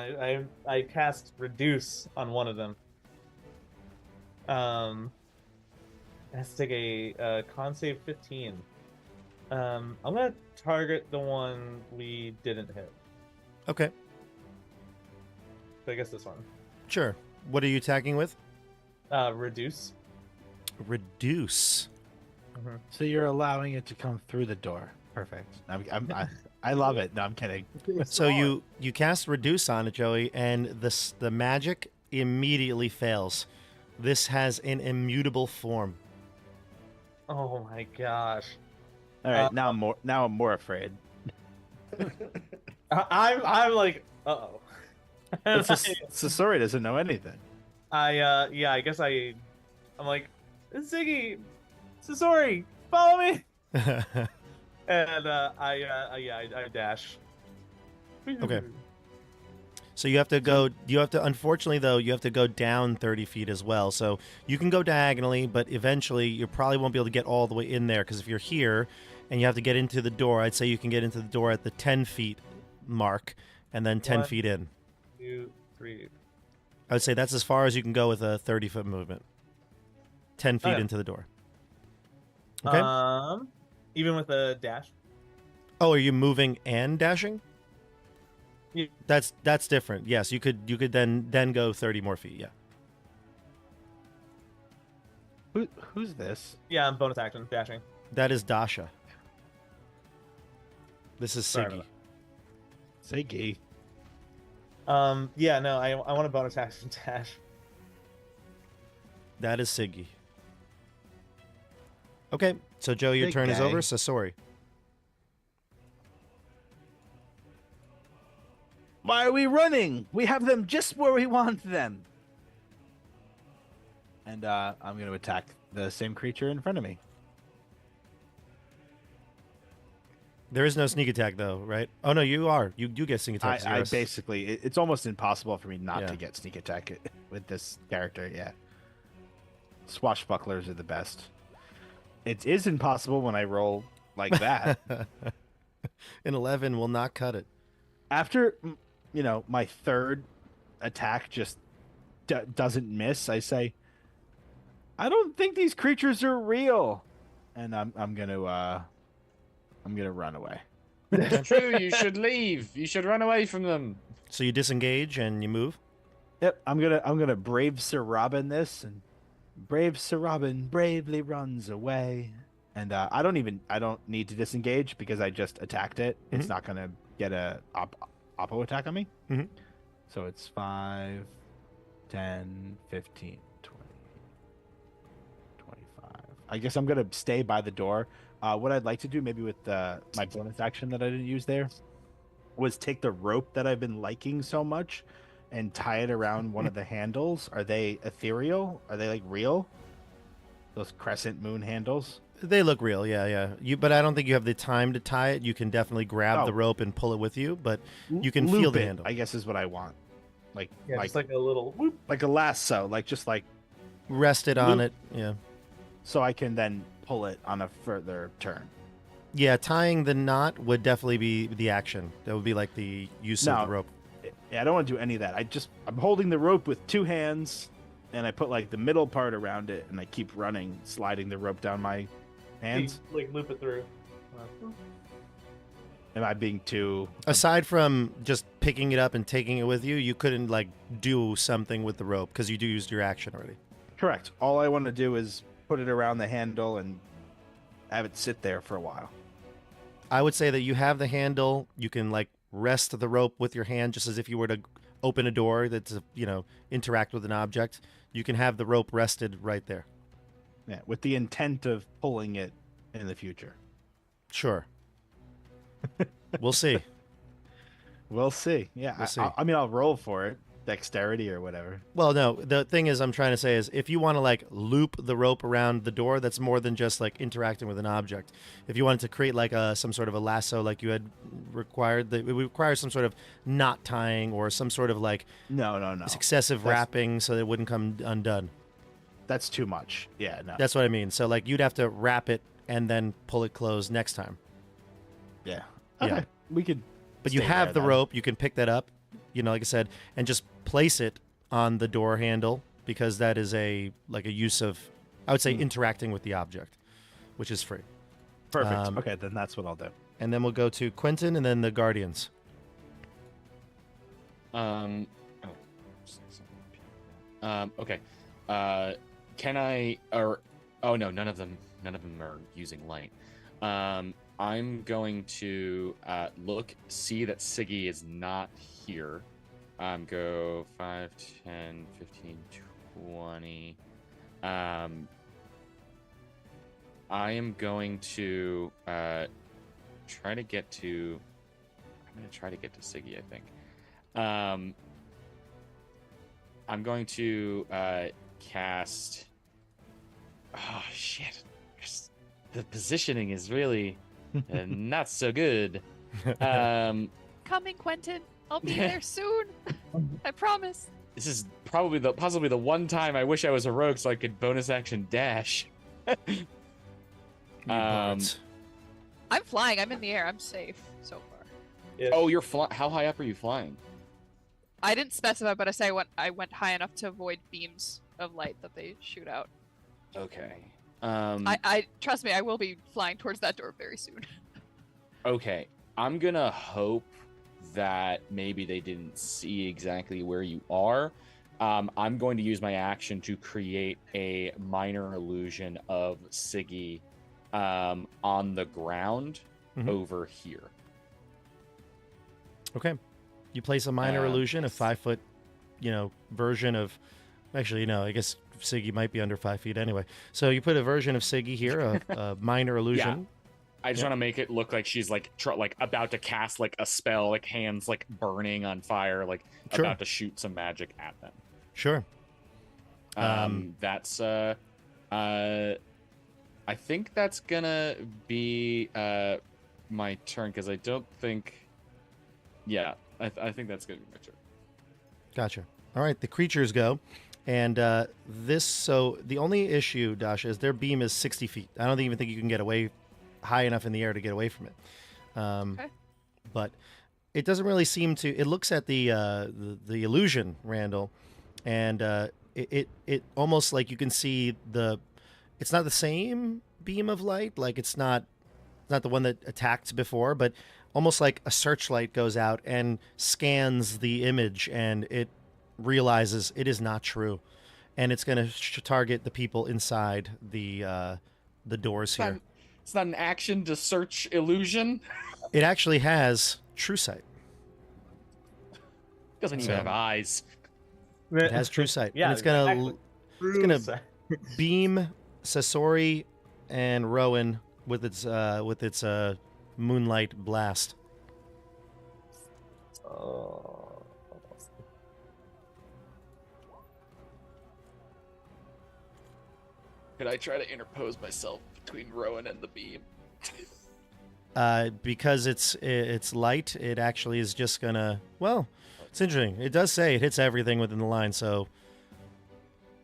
I cast reduce on one of them. It has to take a con save 15. I'm gonna target the one we didn't hit. Okay, So I guess this one. sure. What are you attacking with? Reduce. Reduce. So you're allowing it to come through the door. Perfect. I love it. No, I'm kidding. So you cast reduce on it, Joey, and the magic immediately fails. This has an immutable form. Oh my gosh. All right, now I'm more afraid. I'm like, uh-oh. Sasori doesn't know anything. I guess I'm like, Ziggy, Sasori, follow me. And I dash. Okay. So you have to go. Unfortunately, though, you have to go down 30 feet as well. So you can go diagonally, but eventually you probably won't be able to get all the way in there because if you're here and you have to get into the door, I'd say you can get into the door at the 10 feet mark and then 10 feet in. 2, 3. I would say that's as far as you can go with a 30-foot movement. 10 feet Okay. into the door. Okay. Even with a dash. Oh, are you moving and dashing? Yeah. That's different. Yes, you could then go 30 more feet. Yeah. Who's this? Yeah, I'm bonus action dashing. That is Dasha. This is Sorry Siggy. about Ziggy. Yeah, no, I want a bonus action dash. That is Siggy. Okay, so Joe, your Big turn is guy. over. So sorry. Why are we running? We have them just where we want them. And I'm going to attack the same creature in front of me. There is no sneak attack though, right? Oh no, you are. You do get sneak attack. I basically, it's almost impossible for me not Yeah. to get sneak attack with this character. Yeah. Swashbucklers are the best. It is impossible when I roll like that. An 11 will not cut it. After, my third attack just doesn't miss, I say, I don't think these creatures are real. And I'm gonna run away. That's true. You should leave. You should run away from them. So you disengage and you move. Yep, I'm gonna brave Sir Robin this, and brave Sir Robin bravely runs away. And I don't need to disengage because I just attacked it. It's not gonna get a oppo attack on me. Mhm. So it's 5, 10, 15, 20, 25. I guess I'm gonna stay by the door. What I'd like to do, maybe with my bonus action that I didn't use there, was take the rope that I've been liking so much and tie it around one of the handles. Are they ethereal? Are they like real? Those crescent moon handles? They look real, yeah. But I don't think you have the time to tie it. You can definitely grab the rope and pull it with you, but you can feel Loop the it, handle. I guess is what I want. Like Just like a little whoop. like a lasso, like Rest it on Loop. it, yeah. so I can then pull it on a further turn. Yeah, tying the knot would definitely be the action. That would be like the use of the rope. Yeah, I don't want to do any of that. I'm holding the rope with two hands, and I put like the middle part around it, and I keep running, sliding the rope down my hands. Like loop it through. Am I being too? Aside from just picking it up and taking it with you, you couldn't like do something with the rope because you used your action already. Correct. All I want to do is put it around the handle and have it sit there for a while. I would say that you have the handle. You can like rest the rope with your hand, just as if you were to open a door that's interact with an object. You can have the rope rested right there. Yeah, with the intent of pulling it in the future. Sure. We'll see. We'll see. Yeah, We'll see. I mean, I'll roll for it, dexterity or whatever. Well, no, the thing is I'm trying to say is if you want to like loop the rope around the door, that's more than just like interacting with an object. If you wanted to create like some sort of a lasso like you had required, it would require some sort of knot tying or some sort of like No. successive wrapping so that it wouldn't come undone. That's too much. Yeah, no. That's what I mean. So like you'd have to wrap it and then pull it closed next time. Yeah. Yeah. Okay. We could. But you stay have there, the then. rope. You can pick that up, like I said, and just place it on the door handle because that is a use of, I would say, interacting with the object, which is free. Perfect. Okay, then that's what I'll do. And then we'll go to Quentin and then the Guardians. Okay. Can I oh no, none of them are using light. I'm going to see that Siggy is not here. Go 5, 10, 15, 20. I am going to try to get to Siggy, I think. I'm going to cast. Oh shit! The positioning is really not so good. Coming, Quentin. I'll be there soon. I promise. This is possibly the one time I wish I was a rogue so I could bonus action dash. Birds. I'm flying. I'm in the air. I'm safe so far. Oh, you're flying. How high up are you flying? I didn't specify, but I went high enough to avoid beams of light that they shoot out. Okay. I trust me. I will be flying towards that door very soon. Okay. I'm gonna hope that maybe they didn't see exactly where you are. I'm going to use my action to create a minor illusion of Siggy on the ground over here. Okay. You place a minor illusion, a 5-foot, version of. Actually, I guess Siggy might be under 5 feet anyway. So you put a version of Siggy here, a minor illusion. Yeah. I just want to make it look like she's like about to cast like a spell, like hands like burning on fire, like Sure. about to shoot some magic at them. Sure. That's I think that's gonna be my turn because I don't think. Yeah, I think that's gonna be my turn. Gotcha. All right, the creatures go. And so the only issue, Dasha, is their beam is 60 feet. I don't even think you can get away high enough in the air to get away from it. Okay. But it doesn't really seem to. It looks at the illusion, Randall, and it almost like you can see it's not the same beam of light. Like it's not the one that attacked before, but almost like a searchlight goes out and scans the image, and it realizes it is not true, and it's going to target the people inside the doors here. It's not an action to search illusion. It actually has true sight. Doesn't even have eyes. It has true sight. Yeah, and it's gonna beam Sasori and Rowan with its moonlight blast. Could I try to interpose myself between Rowan and the beam? Because it's light, it actually is just gonna. Well, it's interesting. It does say it hits everything within the line, so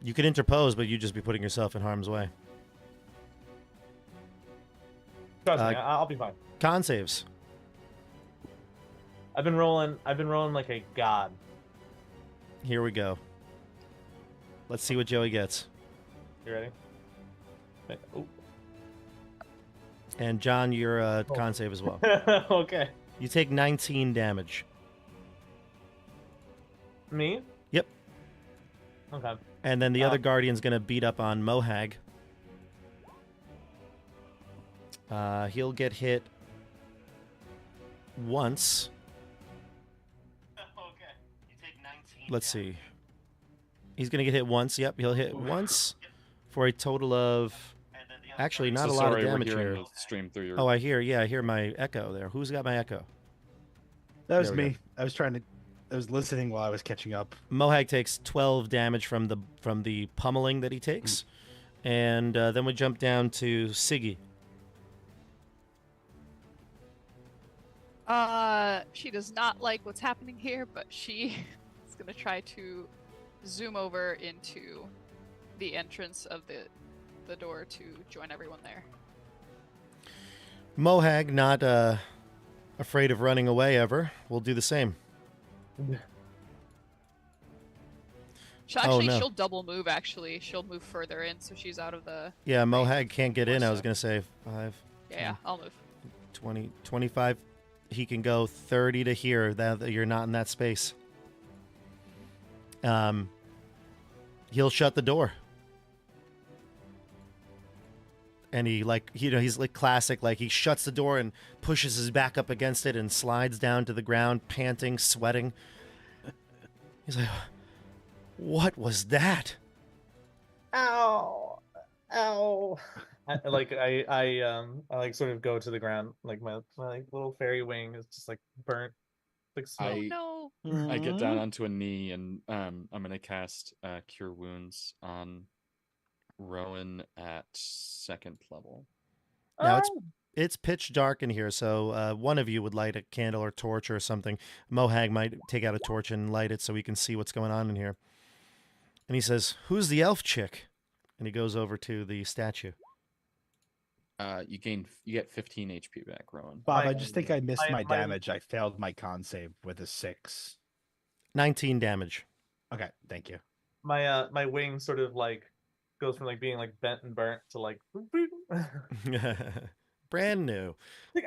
you could interpose, but you'd just be putting yourself in harm's way. Trust me, I'll be fine. Con saves. I've been rolling like a god. Here we go. Let's see what Joey gets. You ready? Oh. And John, you're con save as well. Okay. You take 19 damage. Me? Yep. Okay. And then the other Guardian's going to beat up on Mohag. He'll get hit once. Okay. You take 19. Let's see. He's going to get hit once. Yep, he'll hit once for a total of... Actually, not a lot of damage here. Stream through your... Oh, I hear my echo there. Who's got my echo? That was There we me. I was listening while I was catching up. Mohag takes 12 damage from the pummeling that he takes. And then we jump down to Siggy. She does not like what's happening here, but she is going to try to zoom over into the entrance of the afraid of running away ever, we'll do the same. She'll double move, actually. She'll move further in, so she's out of the... Yeah, Mohag can't get in. I was So- going to say 5, Yeah, I'll move. 20, 25. He can go 30 to here. That you're not in that space. He'll shut the door. And he, like, he's like classic, like he shuts the door and pushes his back up against it and slides down to the ground, panting, sweating. He's like, what was that? Ow, ow. I like sort of go to the ground, like my like little fairy wing is just like burnt, like smoke. No. I get down onto a knee and I'm gonna cast Cure Wounds on Rowan at 2nd level. Now it's pitch dark in here, so one of you would light a candle or torch or something. Mohag might take out a torch and light it so we can see what's going on in here. And he says, "Who's the elf chick?" And he goes over to the statue. You get 15 HP back, Rowan. Bob, I just think I missed my damage. I failed my con save with a 6. 19 damage. Okay, thank you. My wing sort of like goes from like being like bent and burnt to like Brand new. like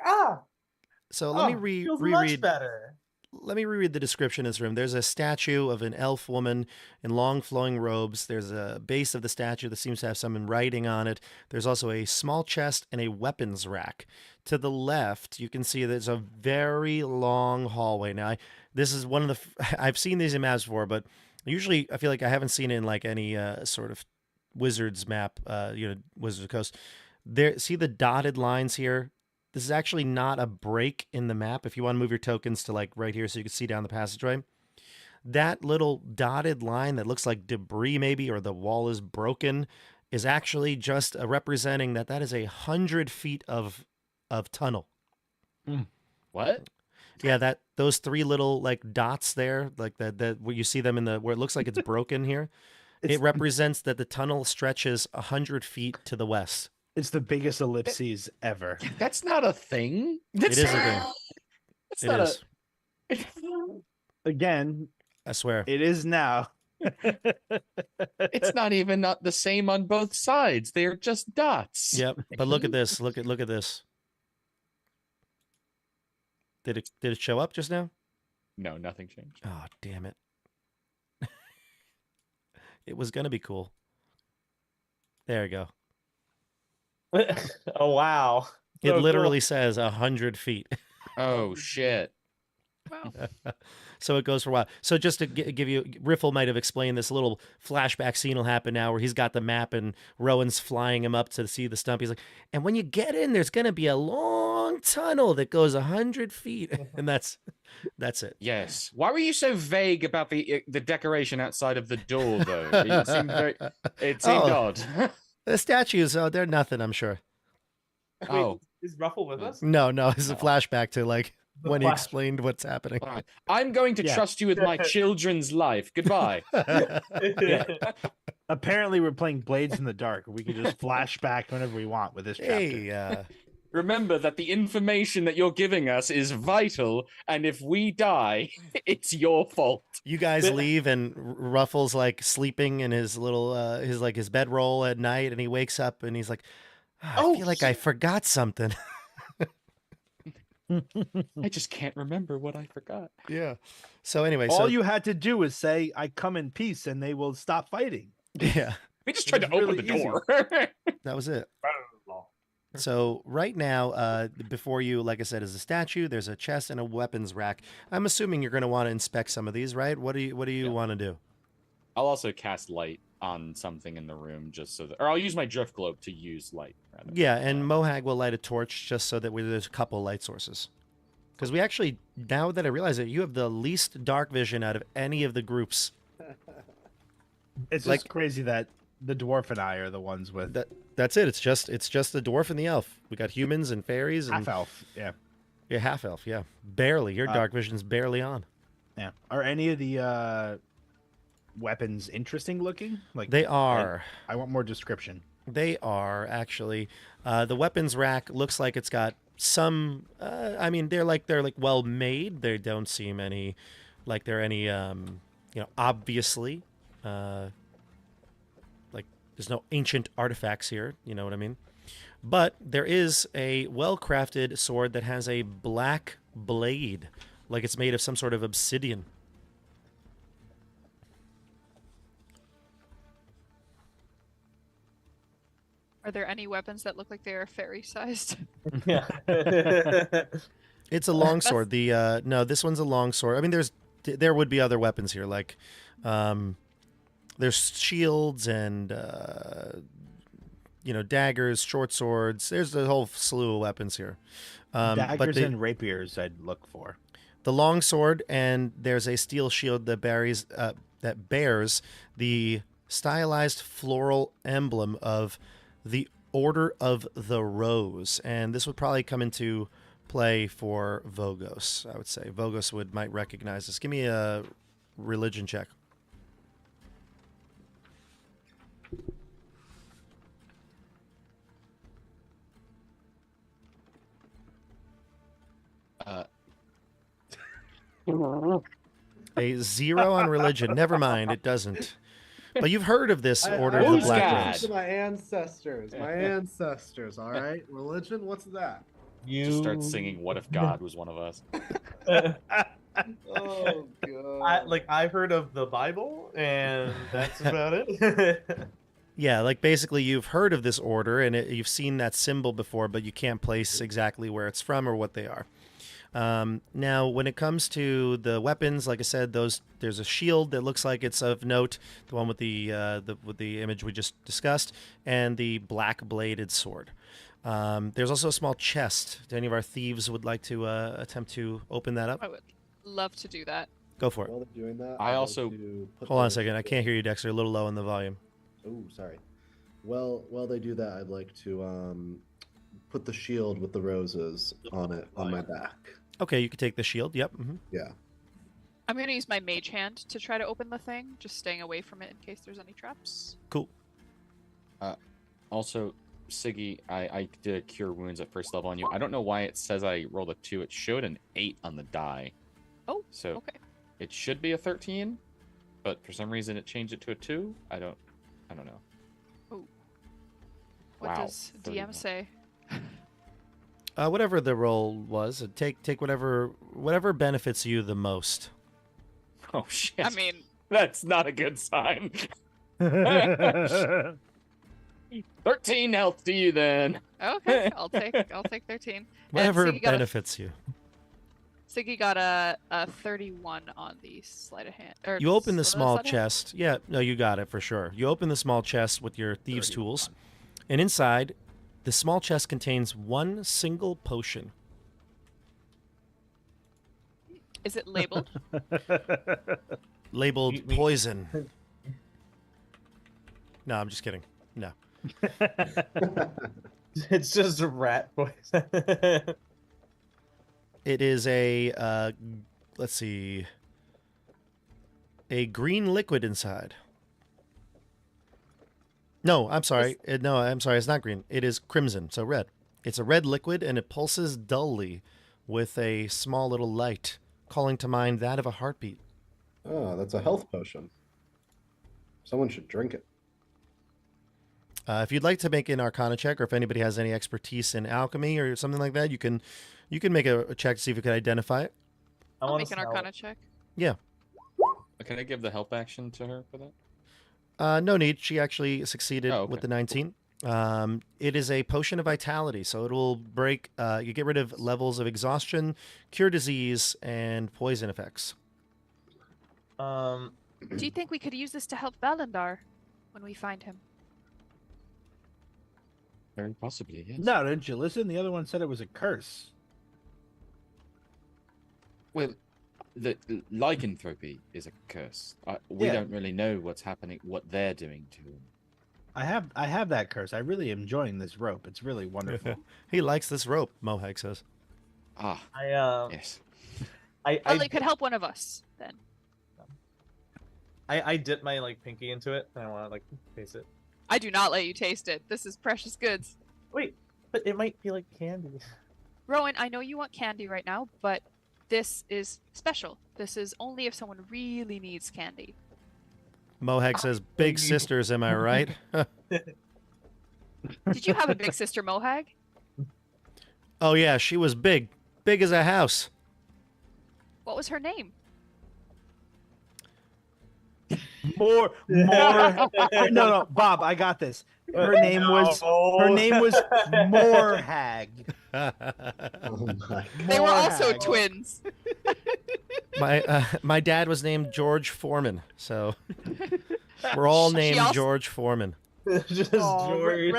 So let me feels much reread. better. Let me reread the description in this room. There's a statue of an elf woman in long flowing robes. There's a base of the statue that seems to have some writing on it. There's also a small chest and a weapons rack. To the left, you can see there's a very long hallway. Now, this is one of the... I've seen these in maps before, but usually I feel like I haven't seen it in like any sort of Wizards map, Wizards of the Coast. There, see the dotted lines here? This is actually not a break in the map. If you want to move your tokens to like right here so you can see down the passageway, that little dotted line that looks like debris maybe, or the wall is broken, is actually just representing that is 100 feet of tunnel. What? Yeah, those 3 little like dots there, like that where you see them where it looks like it's broken here. It represents that the tunnel stretches 100 feet to the west. It's the biggest ellipses ever. That's not a thing. It is a thing. It's It not is. Again, I swear. it is now. It's not even not the same on both sides. They're just dots. Yep. But look at this. Look at this. Did it show up just now? No, nothing changed. Oh, damn it. It was going to be cool. There you go. Oh wow. It So literally says 100 feet. Oh shit. Wow. So it goes for a while. So just to give you, Riffle might have explained this little flashback scene will happen now where he's got the map and Rowan's flying him up to see the stump. He's like, and when you get in, there's going to be a long tunnel that goes 100 feet. And that's it. Yes. Why were you so vague about the decoration outside of the door, though? It seemed odd. The statues, they're nothing, I'm sure. Oh. Is Ruffle with us? No, it's a flashback to like The when he flash. explained what's happening. All right. I'm going to trust you with my children's life. Goodbye. Apparently, we're playing Blades in the Dark. We can just flash back whenever we want with this chapter. Hey, Remember that the information that you're giving us is vital, and if we die, it's your fault. you guys leave and Ruffle's like sleeping in his little his bedroll at night, and he wakes up and he's like, I feel like I forgot something. I just can't remember what I forgot. Yeah. So anyway, All you had to do was say, "I come in peace," and they will stop fighting. yeah, We just tried to It's open really the door. that was it. So right now, before you, like I said, is a statue. There's a chest and a weapons rack. I'm assuming you're going to want to inspect some of these, right? What do you want to do? I'll also cast light on something in the room just so that, or I'll use my drift globe to use light. Rather. Yeah, and Mohag will light a torch just so that there's a couple light sources. Because we actually, now that I realize it, you have the least dark vision out of any of the groups. It's Like- just crazy that the dwarf and I are the ones with That's it. It's just the dwarf and the elf. We got humans and fairies and half elf. Yeah, half elf. Yeah, barely. Your dark vision's barely on. yeah. Are any of the weapons interesting looking? Like They are. I want more description. They are actually. The weapons rack looks like it's got some. I mean, they're like well made. They don't seem any like they're any obviously like there's no ancient artifacts here. You know what I mean? But there is a well-crafted sword that has a black blade, like it's made of some sort of obsidian. Are there any weapons that look like they are fairy-sized? Yeah. It's a long sword. The no, this one's a long sword. I mean, there would be other weapons here, like there's shields and daggers, short swords. There's a whole slew of weapons here. Daggers and rapiers I'd look for. The long sword, and there's a steel shield that bears the stylized floral emblem of the Order of the Rose, and this would probably come into play for Vogos. I would say Vogos might recognize this. Give me a religion check. A 0 on religion. Never mind, it doesn't. But you've heard of this Order of the Who's Black God? Rose. My ancestors. My ancestors. All right. Religion. What's that? You Just start singing "What if God was one of us?" Oh god. I've heard of the Bible, and that's about it. Yeah, like basically you've heard of this order and you've seen that symbol before, but you can't place exactly where it's from or what they are. Now, when it comes to the weapons, like I said, there's a shield that looks like it's of note, the one with the image we just discussed, and the black bladed sword. There's also a small chest. Do any of our thieves would like to attempt to open that up? I would love to do that. Go for it. While they're doing that, I I'd like also- to put Hold on a the- second. I can't hear you, Dexter. A little low in the volume. Oh, sorry. Well, while they do that, I'd like to put the shield with the roses on it on my back. Okay, you can take the shield. Yep. Yeah. I'm going to use my mage hand to try to open the thing, just staying away from it in case there's any traps. Cool. Also, Siggy, I did a cure wounds at first level on you. I don't know why it says I rolled a 2. It showed an 8 on the die. Oh, So okay. it should be a 13, but for some reason it changed it to a 2. I don't know. What Wow, does 31. DM say? Whatever the roll was, take whatever benefits you the most. Oh shit! I mean, that's not a good sign. 13 health to you then. okay, I'll take 13. Whatever And Siggy got benefits you. Siggy got a 31 on the sleight of hand. Or You open the sleight small of hand? chest. Yeah, no, you got it for sure. You open the small chest with your thieves' tools, and inside, the small chest contains one single potion. Is it labeled? Labeled We- poison. No, I'm just kidding. No. It's just a rat poison. It is a, let's see, a green liquid inside. No, I'm sorry. I'm sorry. It's not green. It is crimson, so red. It's a red liquid, and it pulses dully with a small little light, calling to mind that of a heartbeat. Oh, that's a health potion. Someone should drink it. If you'd like to make an Arcana check, or if anybody has any expertise in alchemy or something like that, you can make a check to see if you can identify it. I'll make an Arcana check. Yeah. Can I give the help action to her for that? No need. She actually succeeded Oh, okay. with the 19. It is a potion of vitality, so it will break. You get rid of levels of exhaustion, cure disease, and poison effects. Do you think we could use this to help Valandar when we find him? Very possibly, yes. No, didn't you listen? The other one said it was a curse. Well, the lycanthropy is a curse. We Yeah. don't really know what's happening, what they're doing to him. I have that curse. I really am enjoying this rope. It's really wonderful. He likes this rope, Mohag says. Ah, yes. Well, it could help one of us then. I dip my pinky into it and I want to taste it. I do not let you taste it. This is precious goods. Wait, but it might be like candy. Rowan, I know you want candy right now, but this is special. This is only if someone really needs candy. Mohag says, "Big sisters, am I right?" Did you have a big sister, Mohag? Oh yeah, she was big as a house. What was her name? More. No, Bob, I got this. Her name was Morhag. Oh my They were also Morhag. twins. My dad was named George Foreman, so we're all She named also- George Foreman. Just Oh, George.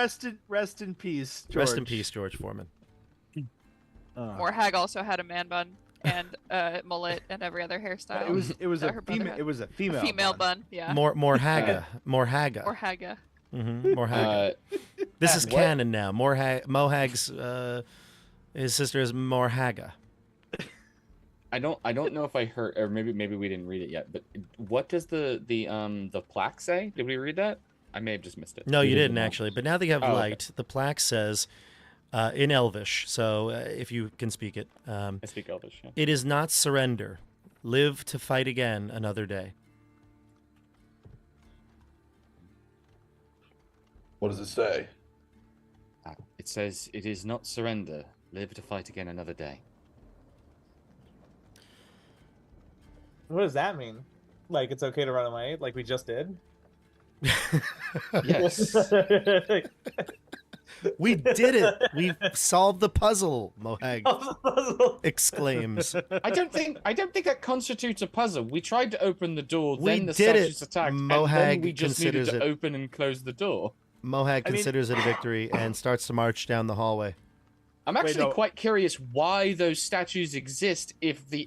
rest in peace, George. Rest in peace, George Foreman. Morhag also had a man bun and a mullet and every other hairstyle. It was that a her brother female. had. It was a A female. female bun, yeah. Morhaga. Morhaga. Morhaga. This is what? canon now. Mohag's his sister is Morhaga. I don't know if I heard, or maybe we didn't read it yet. But what does the plaque say? Did we read that? I may have just missed it. No, you We didn't didn't. actually. But now that you have Oh, okay. light, the plaque says in Elvish. So if you can speak it, I speak Elvish. Yeah. it is not surrender. Live to fight again another day. What does it say? It says, "It is not surrender. Live to fight again another day." What does that mean? Like it's okay to run away, like we just did? Yes. We did it. We solved the puzzle, Mohag exclaims. I don't think that constitutes a puzzle. We tried to open the door, We then the did it. statues attacked, and Mohag then we just needed considers to it. open and close the door. Mohag considers it a victory and starts to march down the hallway. I'm actually no. quite curious why those statues exist if the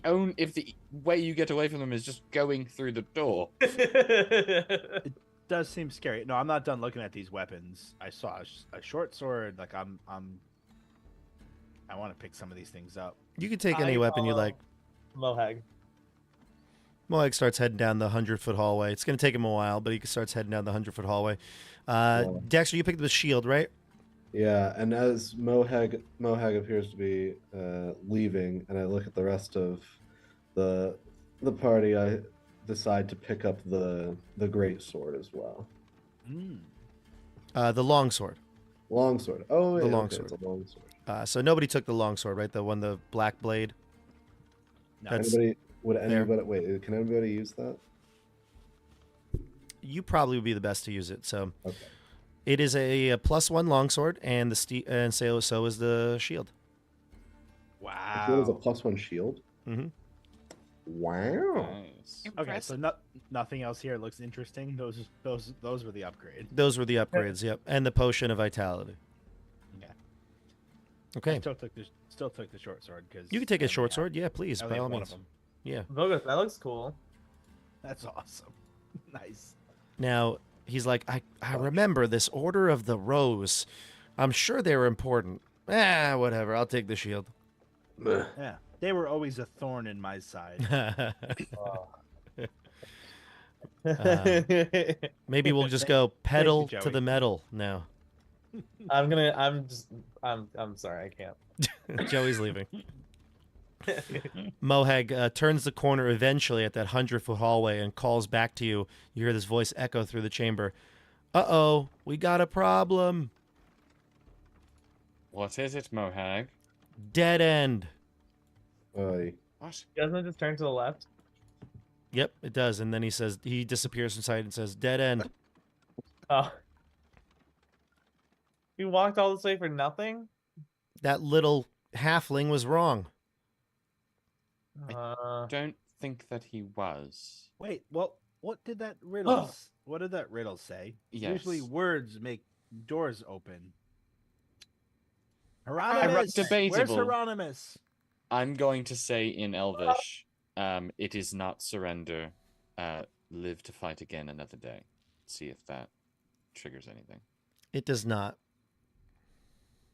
way you get away from them is just going through the door. Does seem scary. No, I'm not done looking at these weapons. I saw a short sword. Like I want to pick some of these things up. You can take any weapon you like. Mohag. Mohag starts heading down the 100-foot hallway. It's going to take him a while, but he starts heading down the 100-foot hallway. Dexter, you picked up the shield, right? Yeah, and as Mohag appears to be leaving, and I look at the rest of the party, I decide to pick up the great sword as well. The longsword. Longsword. Oh, The yeah, longsword. It's a longsword. So nobody took the longsword, right? The black blade. No. That's- Would anybody wait? Can anybody use that? You probably would be the best to use it. So Okay. it is a +1 longsword, and so is the shield. The shield is a Wow. +1 shield. Mm-hmm. Wow. Nice. Okay, Impressive. so nothing else here looks interesting. Those were the upgrade. Those were the upgrades, yep, and the potion of vitality. Yeah. Okay, Still took the short sword because you can take a short sword, yeah, please, I by only all have one means. of them. Yeah. Vogus, that looks cool. That's awesome. Nice. Now he's like, I remember this Order of the Rose. I'm sure they were important. Whatever. I'll take the shield. Meh. Yeah, they were always a thorn in my side. Maybe we'll just go pedal to Joey. the metal now. I'm sorry, I can't. Joey's leaving. Mohag turns the corner eventually at that 100-foot hallway and calls back to you. You hear this voice echo through the chamber. Uh-oh, we got a problem. What is it, Mohag? Dead end. Oy. What? Doesn't it just turn to the left? Yep, it does. And then he disappears from sight and says, dead end. Oh. You walked all this way for nothing? That little halfling was wrong. Don't think that he was. Wait, well, what did that riddle? What did that riddle say? Usually Yes. words make doors open. Hieronymus. debatable. Where's Hieronymus? I'm going to say in Elvish, it is not surrender. Live to fight again another day. See if that triggers anything. It does not.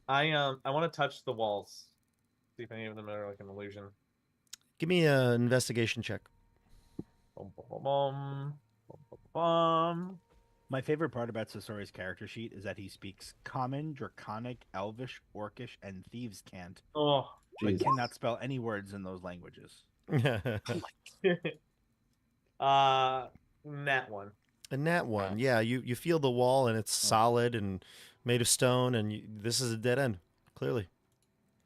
I want to touch the walls. See if any of them are like an illusion. Give me an investigation check. Bum, bum, bum, bum, bum, bum. My favorite part about Sasori's character sheet is that he speaks Common, Draconic, Elvish, Orcish, and Thieves' Cant, Oh, but Jesus. cannot spell any words in those languages. Nat one. And that one, yeah, you feel the wall and it's solid and made of stone, and this is a dead end, clearly.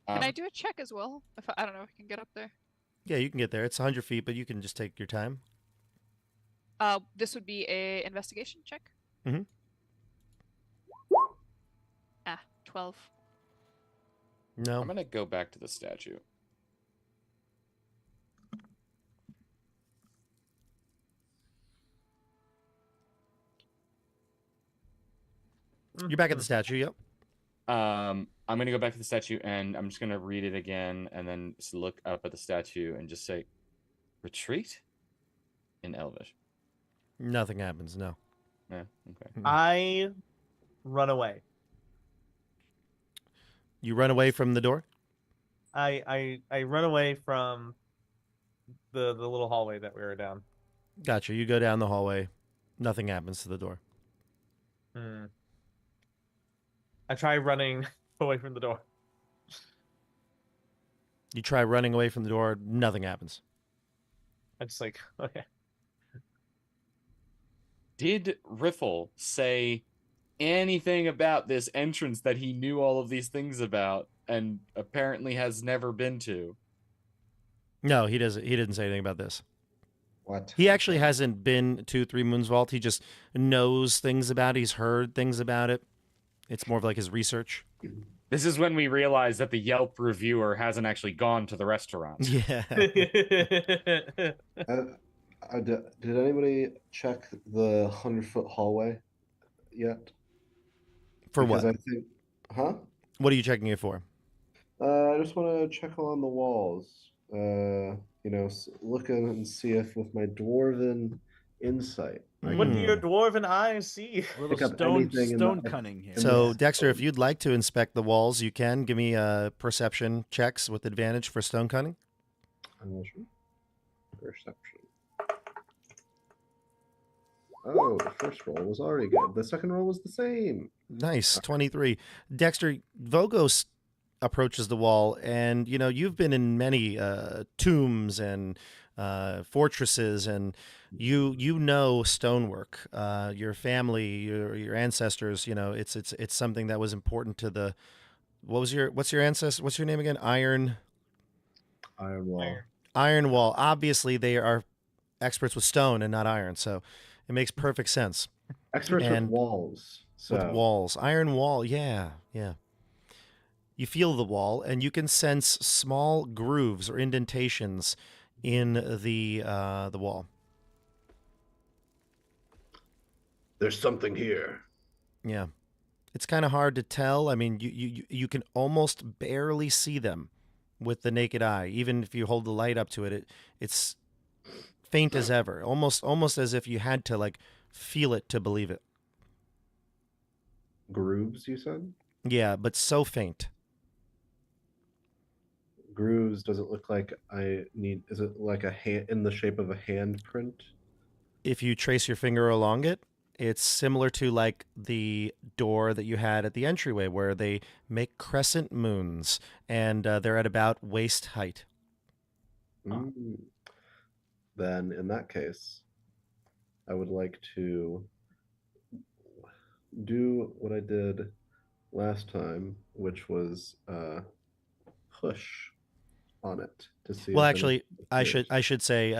Can I do a check as well? If I don't know if I can get up there. Yeah, you can get there. It's 100 feet, but you can just take your time. This would be a investigation check. Mm-hmm. 12. No. I'm gonna go back to the statue. You're back at the statue, yep. I'm gonna go back to the statue and I'm just gonna read it again and then just look up at the statue and just say, "Retreat," in Elvish. Nothing happens, no. Yeah. Okay. I run away. You run away from the door? I run away from the little hallway that we were down. Gotcha. You go down the hallway. Nothing happens to the door. I try running away from the door. You try running away from the door. Nothing happens. I just like, okay. Did Riffle say anything about this entrance that he knew all of these things about and apparently has never been to? No, he doesn't. He didn't say anything about this. What? He actually hasn't been to Three Moons Vault. He just knows things about it. He's heard things about it. It's more of like his research. This is when we realize that the Yelp reviewer hasn't actually gone to the restaurant. Yeah. Did anybody check the 100-foot hallway yet? For Because what? I think, huh? What are you checking it for? I just want to check along the walls. Look in and see if with my dwarven insight. What do your dwarven eyes see? A little Pick up stone anything in the- cunning here. So, Yeah. Dexter, if you'd like to inspect the walls, you can. Give me perception checks with advantage for stone cutting. Perception. Oh, the first roll was already good. The second roll was the same. Nice, 23. Dexter, Vogos approaches the wall, and you've been in many tombs and fortresses, and you know stonework. Your family, your ancestors. It's something that was important to the. What's your ancestor? What's your name again? Iron Wall. Iron Wall. Obviously, they are experts with stone and not iron, so it makes perfect sense. Experts And with walls. So. With walls, iron wall. Yeah. You feel the wall, and you can sense small grooves or indentations in the wall. There's something here. Yeah, it's kind of hard to tell. I mean, you can almost barely see them with the naked eye. Even if you hold the light up to it, it's faint as ever. Almost as if you had to feel it to believe it. Grooves, you said? Yeah, but so faint. Grooves, does it look like is it like a hand in the shape of a handprint? If you trace your finger along it, it's similar to the door that you had at the entryway where they make crescent moons, and they're at about waist height. Then in that case, I would like to do what I did last time, which was push on it to see. Well, actually, I should say,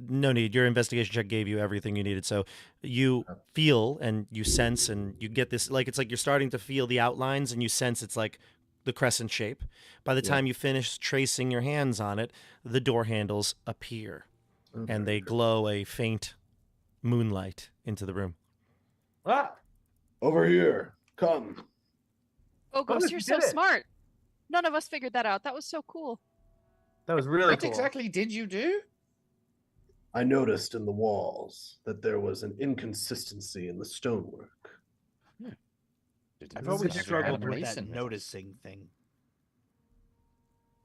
no need. Your investigation check gave you everything you needed. So you feel and you sense and you get this, it's like you're starting to feel the outlines, and you sense it's like the crescent shape. By the time you finish tracing your hands on it, the door handles appear, and they glow a faint moonlight into the room. Ah! Over here, come. Oh, Ghost, you're so smart. None of us figured that out. That was so cool. That was really What cool. exactly did you do? I noticed in the walls that there was an inconsistency in the stonework. I've always This is struggled very with that Mason. noticing thing.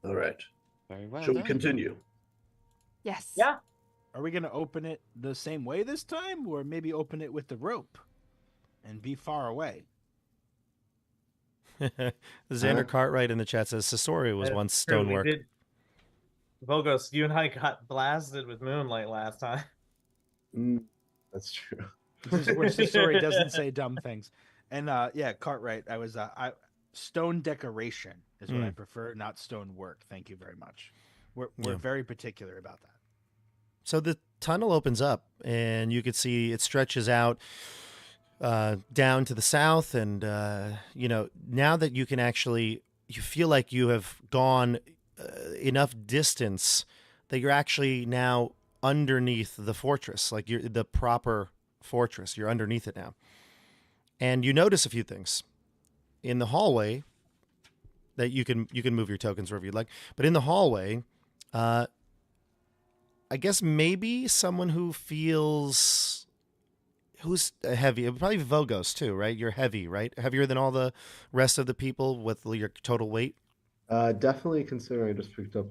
All right. Very well Shall we done. continue? Yes. Yeah. Are we going to open it the same way this time, or maybe open it with the rope? and be far away. Xander Cartwright in the chat says Sasori was once stonework. Vogos, you and I got blasted with moonlight last time. That's true. Which Sasori doesn't say dumb things. And yeah, Cartwright, I was stone decoration is what I prefer, not stone work. Thank you very much. We're very particular about that. So the tunnel opens up, and you can see it stretches out down to the south, and now that you can actually, you feel like you have gone enough distance that you're actually now underneath the fortress, like you're the proper fortress. You're underneath it now, and you notice a few things in the hallway that you can move your tokens wherever you'd like, but in the hallway, I guess maybe someone who's heavy, probably Vogos too, right? You're heavy, right? Heavier than all the rest of the people with your total weight. Definitely considering I just picked up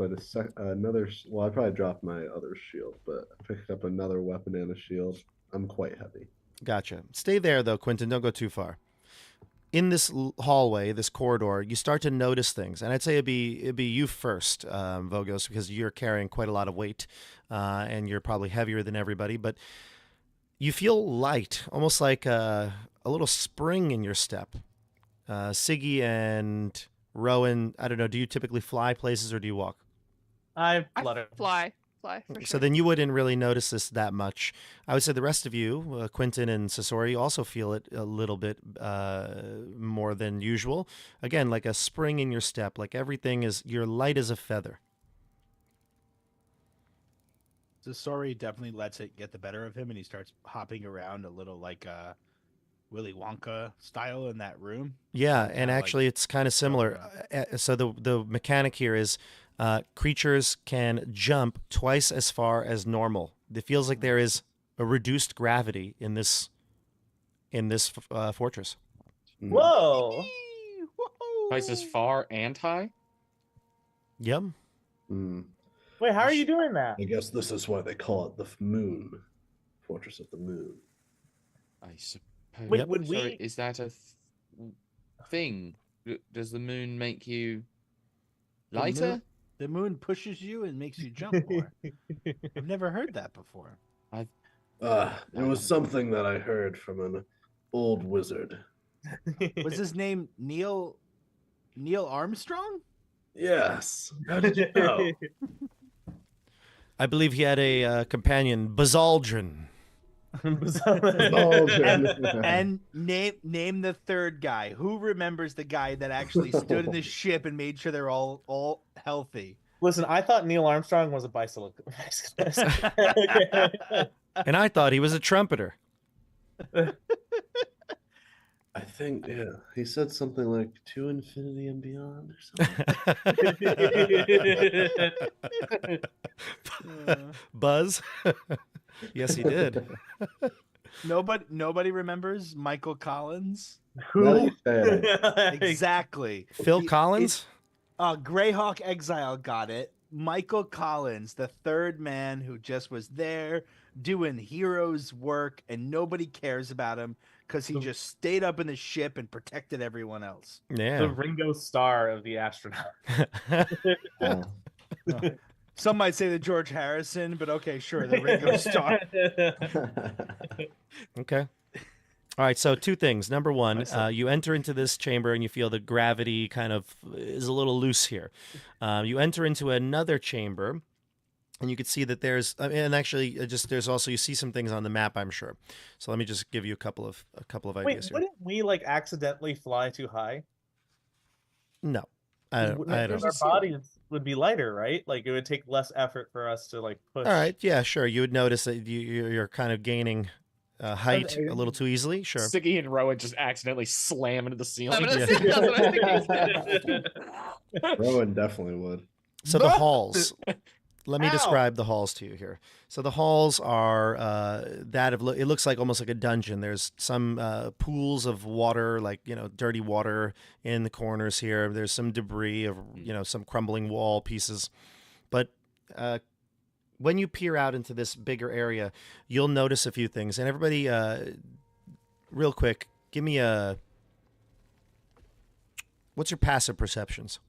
another. Well, I probably dropped my other shield, but I picked up another weapon and a shield. I'm quite heavy. Gotcha. Stay there though, Quentin. Don't go too far. In this hallway, this corridor, you start to notice things, and I'd say it'd be you first, Vogos, because you're carrying quite a lot of weight, and you're probably heavier than everybody. But you feel light, almost like a little spring in your step. Siggy and Rowan, I don't know. Do you typically fly places or do you walk? I fly for sure. So then you wouldn't really notice this that much. I would say the rest of you, Quentin and Sasori, also feel it a little bit more than usual. Again, like a spring in your step, like everything is, you're light as a feather. Sasori definitely lets it get the better of him, and he starts hopping around a little like Willy Wonka style in that room. Yeah, and actually it's kind of similar. So the mechanic here is creatures can jump twice as far as normal. It feels like there is a reduced gravity in this fortress. Whoa! Twice as far and high? Yep. Wait, how are you doing that? I guess this is why they call it the moon, Fortress of the Moon. I suppose. Wait, would Sorry, is that a thing? Does the moon make you lighter? The moon pushes you and makes you jump more. I've never heard that before. It was something that I heard from an old wizard. Was his name Neil Armstrong? Yes. How did you know? I believe he had a companion, Bazaldrin. And name the third guy. Who remembers the guy that actually stood in the ship and made sure they're all healthy? Listen, I thought Neil Armstrong was a bicyclist. And I thought he was a trumpeter. I think, yeah, he said something like to infinity and beyond or something. Buzz? Yes, he did. Nobody remembers Michael Collins? Who? Exactly. Phil Collins? Greyhawk Exile got it. Michael Collins, the third man who just was there doing heroes work, and nobody cares about him because he just stayed up in the ship and protected everyone else. Yeah. The Ringo Starr of the astronaut. Some might say the George Harrison, but okay, sure, the Ringo Starr. Okay. All right, so two things. Number one, you enter into this chamber and you feel the gravity kind of is a little loose here. You enter into another chamber, and you can see that there's, and actually, there's also, you see some things on the map, I'm sure. So let me just give you a couple of ideas here. Wouldn't we like accidentally fly too high? No, I don't. Our bodies would be lighter, right? Like it would take less effort for us to like push. All right, yeah, sure. You would notice that you're kind of gaining height a little too easily. Sure. Siggy and Rowan just accidentally slam into the ceiling. Rowan definitely would. So the halls. Let me describe the halls to you here. So the halls are it looks like almost like a dungeon. There's some pools of water, like, dirty water in the corners here. There's some debris of, some crumbling wall pieces. But when you peer out into this bigger area, you'll notice a few things. And everybody, real quick, give me a. What's your passive perceptions?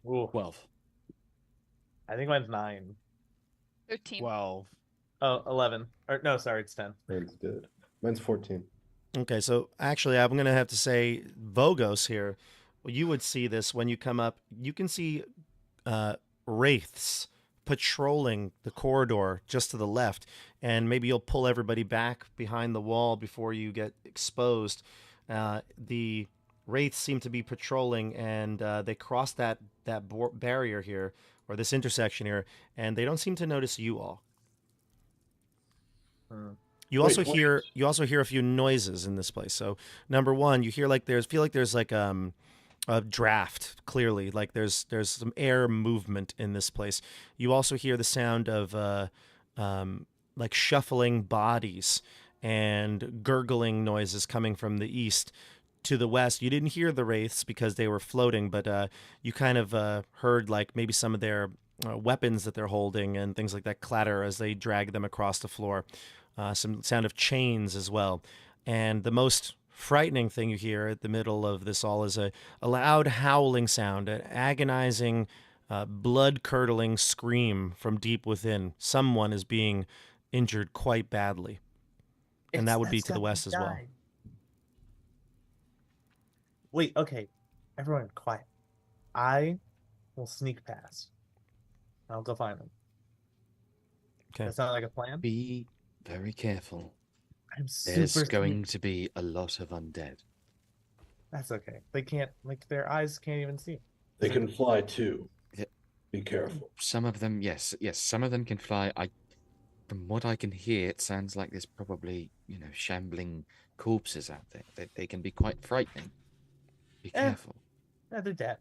Ooh, 12. I think mine's 9. 13. 12. Oh, 11. Or no, sorry, it's 10. Mine's good. Mine's 14. Okay, so actually, I'm going to have to say Vogos here. Well, you would see this when you come up. You can see wraiths patrolling the corridor just to the left, and maybe you'll pull everybody back behind the wall before you get exposed. The wraiths seem to be patrolling, and they cross that barrier here, or this intersection here, and they don't seem to notice you all. You also hear a few noises in this place. So number one, you hear like feel like there's like a draft, clearly, like there's some air movement in this place. You also hear the sound of like shuffling bodies and gurgling noises coming from the east. To the west, you didn't hear the wraiths because they were floating, but you kind of heard like maybe some of their weapons that they're holding and things like that clatter as they drag them across the floor. Some sound of chains as well. And the most frightening thing you hear at the middle of this all is a loud howling sound, an agonizing, blood-curdling scream from deep within. Someone is being injured quite badly. And that would be to the west as well. Wait, okay. Everyone, quiet. I will sneak past. I'll go find them. Okay. That sound like a plan? Be very careful. I'm There's super going to be a lot of undead. That's okay. They can't, like, their eyes can't even see. They can fly too. Yeah. Be careful. Some of them, yes, some of them can fly. From what I can hear, it sounds like there's probably, shambling corpses out there. They can be quite frightening. Be careful. Yeah, they're dead.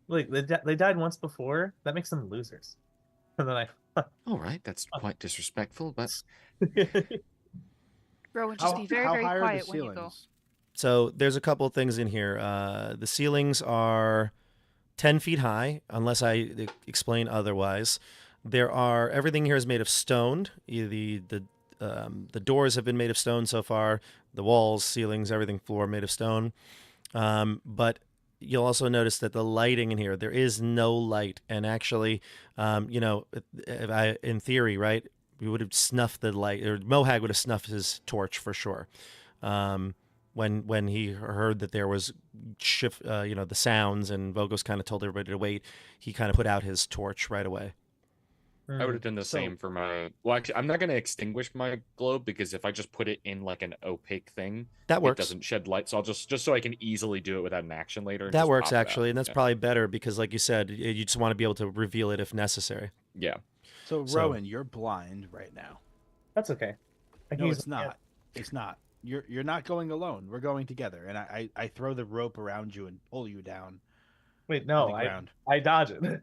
Like, they died once before. That makes them losers. And then All right, that's quite disrespectful, but Rowan, just be very, very high are the quiet when you go. ceilings? So there's a couple of things in here. The ceilings are 10 feet high, unless I explain otherwise. Everything here is made of stone. The doors have been made of stone so far. The walls, ceilings, everything, floor made of stone. But you'll also notice that the lighting in here, there is no light. And actually, in theory, right, we would have snuffed the light, or Mohag would have snuffed his torch for sure. When he heard that there was the sounds, and Vogos kind of told everybody to wait, he kind of put out his torch right away. I would have done the same for my. Well, actually, I'm not going to extinguish my globe because if I just put it in like an opaque thing, that works. It doesn't shed light. So I'll just so I can easily do it without an action later. That works actually, and that's probably better because, like you said, you just want to be able to reveal it if necessary. Yeah. So Rowan, you're blind right now. That's okay. No, it's not. It's not. You're not going alone. We're going together, and I throw the rope around you and pull you down. Wait, no, I dodge it.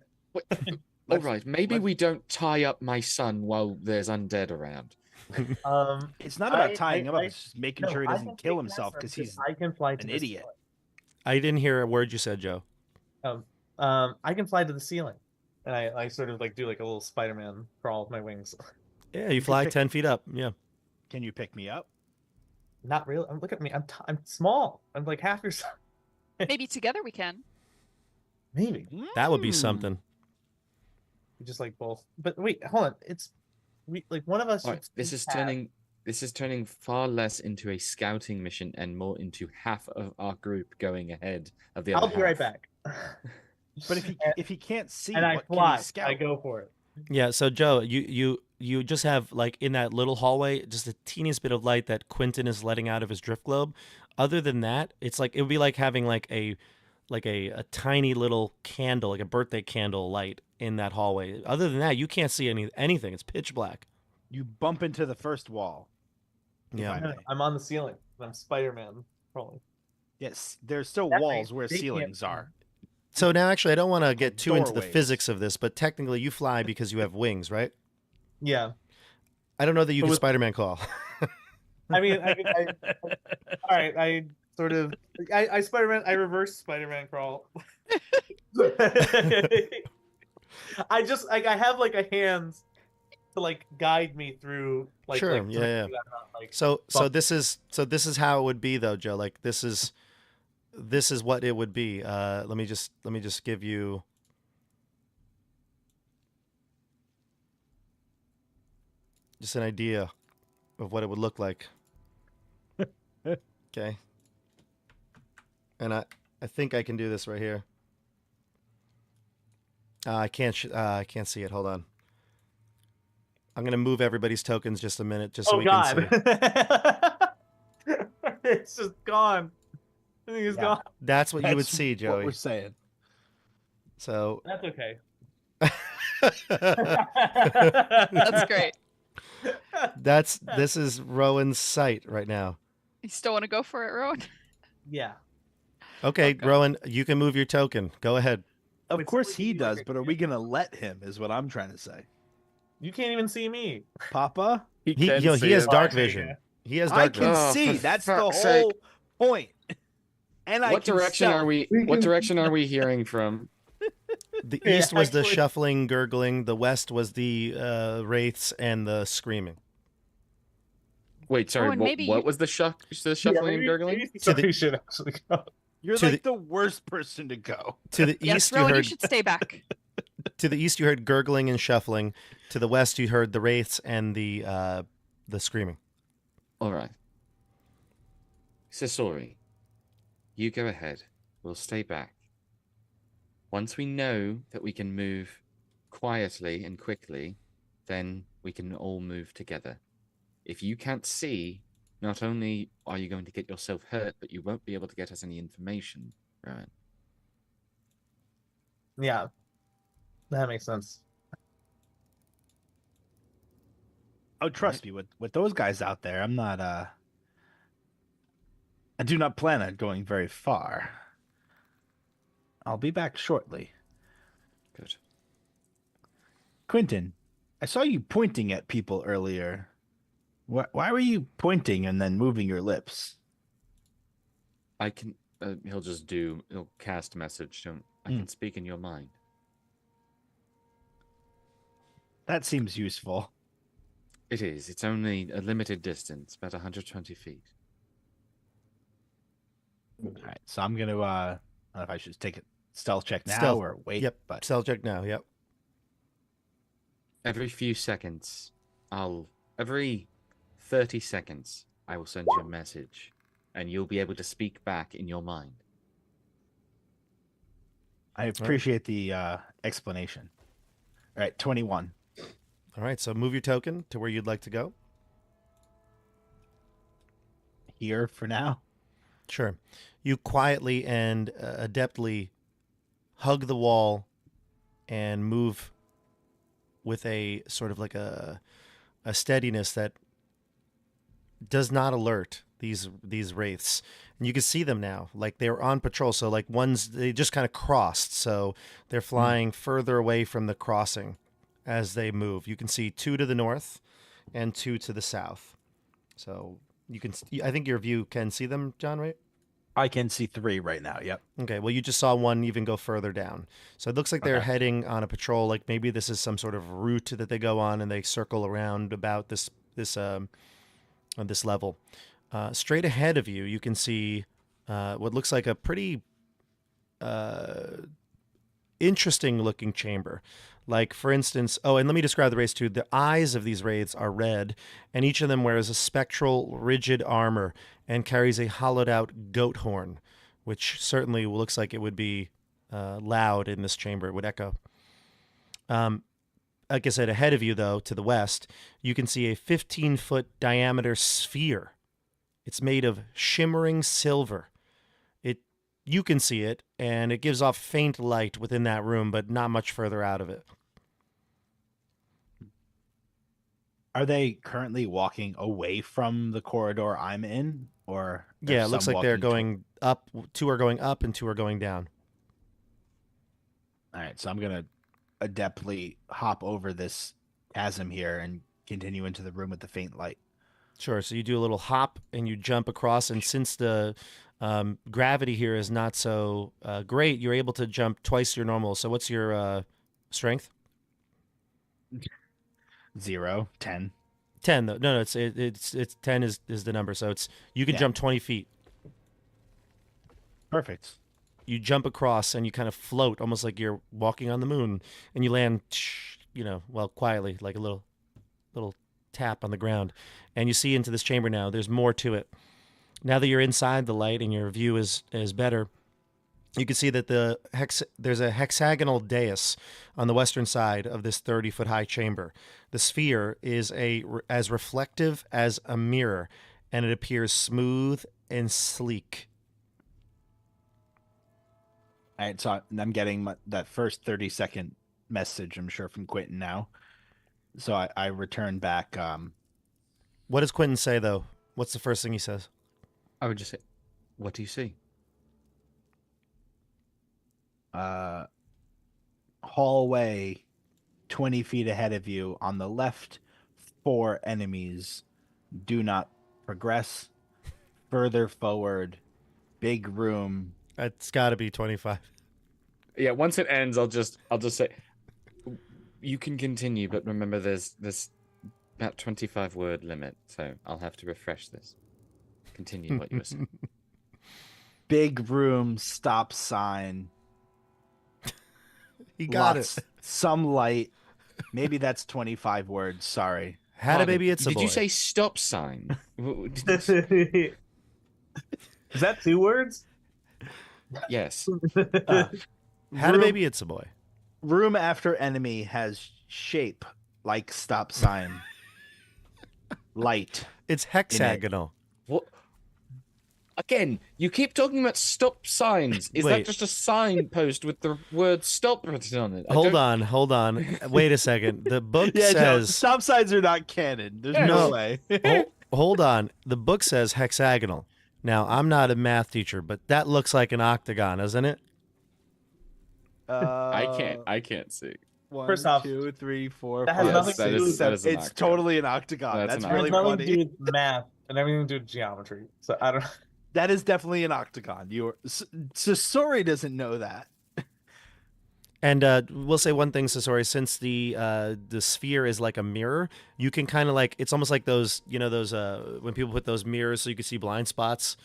All right, maybe we don't tie up my son while there's undead around. It's not about tying him up. It's just making sure he doesn't kill himself because he's an idiot. I didn't hear a word you said, Joe. I can fly to the ceiling, and I sort of like do like a little Spider-Man crawl with my wings. Yeah, you fly 10 feet up. Yeah. Can you pick me up? Not really. Look at me. I'm small. I'm like half your size. Maybe together we can. Maybe that would be something. Just like both. But wait, hold on. Like one of us. Right, this is turning far less into a scouting mission and more into half of our group going ahead of the other half. I'll be right back. But if he can't see, and I what fly, can he scout? I go for it. Yeah. So Joe, you just have like in that little hallway just the teeniest bit of light that Quentin is letting out of his drift globe. Other than that, it's like it would be like having like a tiny little candle, like a birthday candle light in that hallway. Other than that, you can't see anything. It's pitch black. You bump into the first wall. Yeah. I'm on the ceiling. I'm Spider-Man crawling. Yes, there's still walls where ceilings are. So now, actually, I don't want to get too into the Doorways. physics of this, but technically, you fly because you have wings, right? Yeah. I don't know that you can Spider-Man crawl. I mean, all right. I sort of, I Spider-Man. I reverse Spider-Man crawl. I just like I have like a hands, to like guide me through like Sure, to yeah, make yeah. sure I'm not, like, So bump- this is how it would be though, Joe. Like this is what it would be. Let me just give you just an idea of what it would look like. Okay. And I think I can do this right here. I can't see it. Hold on. I'm gonna move everybody's tokens just a minute, just so Oh we can see. God. It's just gone. I think it's Yeah. gone. That's what you would That's see, what Joey. we're saying. So That's okay. That's great. this is Rowan's site right now. You still want to go for it, Rowan? Yeah. Okay, Okay. Rowan, you can move your token. Go ahead. Of Wait, course so he you does, are- but are we gonna let him? Is what I'm trying to say. You can't even see me. Papa, He can he see has it. dark Oh, okay, vision. yeah. He has I dark can vision. Oh, see. for That's the fuck's whole sake. point. And I What can direction sell. are we? We What can- direction are we hearing from? The Yeah, east was the actually- shuffling, gurgling. The west was the wraiths and the screaming. Wait, sorry. and what maybe what you- was the shuffling and gurgling? Maybe To the- we should actually go. You're to like the worst person to go. To the Yes, east, you Rowan, you heard should stay back. to the east you heard gurgling and shuffling. To the west, you heard the wraiths and the screaming. All right. Sisori, you go ahead. We'll stay back. Once we know that we can move quietly and quickly, then we can all move together. If you can't see, not only are you going to get yourself hurt, but you won't be able to get us any information. Right. Yeah. That makes sense. Oh, trust me, with those guys out there, I'm not I do not plan on going very far. I'll be back shortly. Good. Quentin, I saw you pointing at people earlier. Why were you pointing and then moving your lips? I can. He'll cast a message. I can speak in your mind. That seems useful. It is. It's only a limited distance, about 120 feet. All right, so I'm gonna I don't know if I should take a stealth check now Stealth. or wait. Yep. But Stealth check now. Yep. Every few seconds, every 30 seconds, I will send you a message, and you'll be able to speak back in your mind. I appreciate the explanation. All right, 21. All right. So move your token to where you'd like to go. Here for now. Sure. You quietly and adeptly hug the wall and move with a sort of like a steadiness that does not alert these wraiths. And you can see them now. Like they're on patrol. So like they just kind of crossed. So they're flying further away from the crossing as they move. You can see 2 to the north and 2 to the south. So you can, I think your view can see them, John, right? I can see 3 right now. Yep. Okay, well, you just saw one even go further down. So it looks like they're Okay. heading on a patrol. Like maybe this is some sort of route that they go on and they circle around about this level. Straight ahead of you, you can see what looks like a pretty interesting looking chamber. Like, for instance, and let me describe the wraiths too. The eyes of these wraiths are red, and each of them wears a spectral, rigid armor and carries a hollowed out goat horn, which certainly looks like it would be loud in this chamber. It would echo. Like I said, ahead of you, though, to the west, you can see a 15-foot diameter sphere. It's made of shimmering silver. You can see it, and it gives off faint light within that room, but not much further out of it. Are they currently walking away from the corridor I'm in, or are Yeah, it looks some like they're walking toward- going up. 2 are going up, and 2 are going down. All right, so I'm gonna adeptly hop over this chasm here and continue into the room with the faint light. Sure. So you do a little hop, and you jump across, and since the gravity here is not so great, you're able to jump twice your normal. So what's your strength? 0, 10. 10 though. No, it's 10 is the number. So you can Yeah. jump 20 feet. Perfect. You jump across and you kind of float almost like you're walking on the moon, and you land, quietly, like a little tap on the ground, and you see into this chamber now. There's more to it. Now that you're inside the light and your view is better, you can see that there's a hexagonal dais on the western side of this 30-foot high chamber. The sphere is as reflective as a mirror, and it appears smooth and sleek. All right, so I'm getting that first 30-second message, I'm sure, from Quentin now. So I return back. What does Quentin say, though? What's the first thing he says? I would just say, what do you see? Hallway 20 feet ahead of you. On the left, 4 enemies. Do not progress. Further forward, big room. It's got to be 25. Yeah, once it ends, I'll just say, you can continue, but remember there's about 25 word limit, so I'll have to refresh this. Continue what you were saying. Big room, stop sign. He got Lots, it. some light. Maybe that's 25 words. Sorry. Had a baby, it's a Did boy. you say stop sign? Is that 2 words? Yes. Had a baby, it's a boy. Room after enemy has shape like stop sign. Light. It's hexagonal. What? Again, you keep talking about stop signs. Is Wait. that just a signpost with the word stop written on it? Hold on. Wait a second. The book Yeah, no, says... stop signs are not canon. There's No. no way. Hold on. The book says hexagonal. Now, I'm not a math teacher, but that looks like an octagon, doesn't it? I can't see. 1, First off, 2, 3, 4, that has 5, nothing to 6, do with- 7. that is an It's octagon. totally an octagon. That's That's an It has really nothing funny. to do with math and everything to do with geometry. So I don't. That is definitely an octagon. Sasori doesn't know that. And we'll say one thing, Sasori, since the sphere is like a mirror, you can kind of like, it's almost like those, when people put those mirrors so you can see blind spots.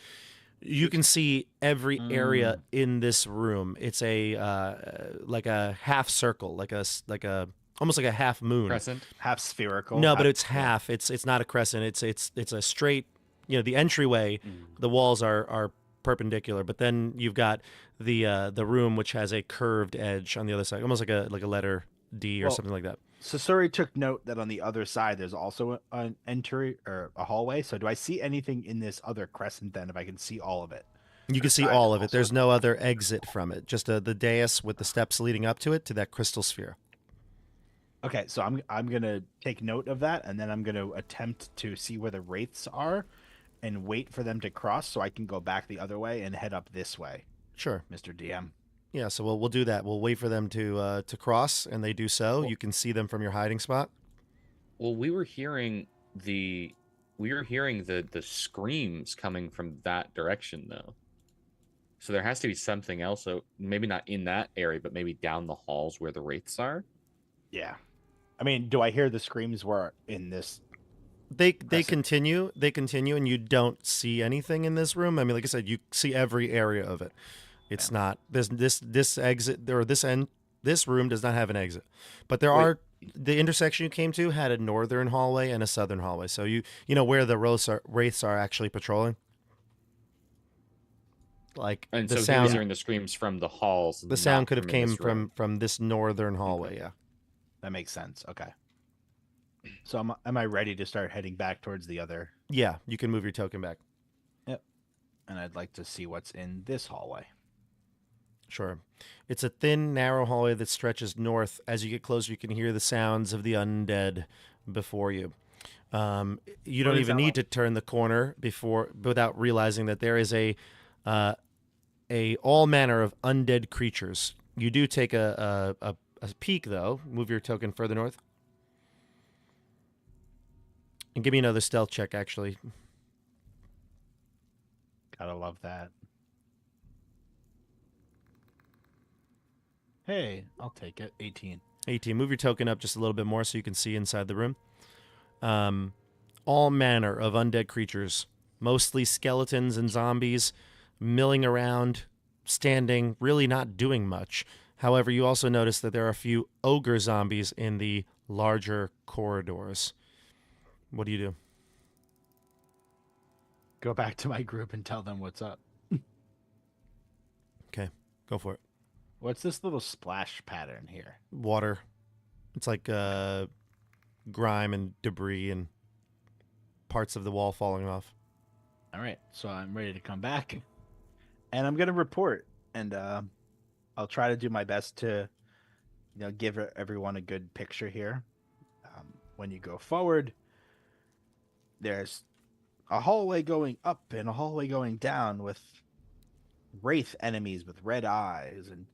You can see every area in this room. It's like a half circle, like a almost like a half moon. Crescent. Half spherical. No, half, but it's half. It's not a crescent. It's a straight. The entryway. The walls are perpendicular, but then you've got the room which has a curved edge on the other side, almost like a letter D or something like that. Sasori took note that on the other side there's also an entry or a hallway. So do I see anything in this other crescent then? If I can see all of it. You can see all of it. There's no other exit from it. Just the dais with the steps leading up to it to that crystal sphere. Okay, so I'm gonna take note of that, and then I'm gonna attempt to see where the wraiths are, and wait for them to cross so I can go back the other way and head up this way. Sure. Mr. DM. Yeah, so we'll do that. We'll wait for them to cross, and they do so. You can see them from your hiding spot. Well, we were hearing the screams coming from that direction though. So there has to be something else. So maybe not in that area, but maybe down the halls where the wraiths are. Yeah. I mean, do I hear the screams were in this? They continue, and you don't see anything in this room. I mean, like I said, you see every area of it. It's not this exit or this room does not have an exit, but there are the intersection you came to had a northern hallway and a southern hallway. So you know where the wraiths are actually patrolling. Like And the so sound, he was hearing the screams from the halls. the sound not could have from came this room. from this northern hallway. Yeah. That makes sense. Okay. So am I ready to start heading back towards the other? Yeah, you can move your token back. Yep. And I'd like to see what's in this hallway. Sure. It's a thin, narrow hallway that stretches north. As you get closer, you can hear the sounds of the undead before you. You don't even need to turn the corner without realizing that there is a all manner of undead creatures. You do take a peek, though. Move your token further north. And give me another stealth check, actually. Gotta love that. Hey, I'll take it. 18. 18. Move your token up just a little bit more so you can see inside the room. All manner of undead creatures, mostly skeletons and zombies, milling around, standing, really not doing much. However, you also notice that there are a few ogre zombies in the larger corridors. What do you do? Go back to my group and tell them what's up. Okay, go for it. What's this little splash pattern here? Water. It's like grime and debris and parts of the wall falling off. All right, so I'm ready to come back, and I'm gonna report, and I'll try to do my best to, give everyone a good picture here. When you go forward, there's a hallway going up and a hallway going down with wraith enemies with red eyes, and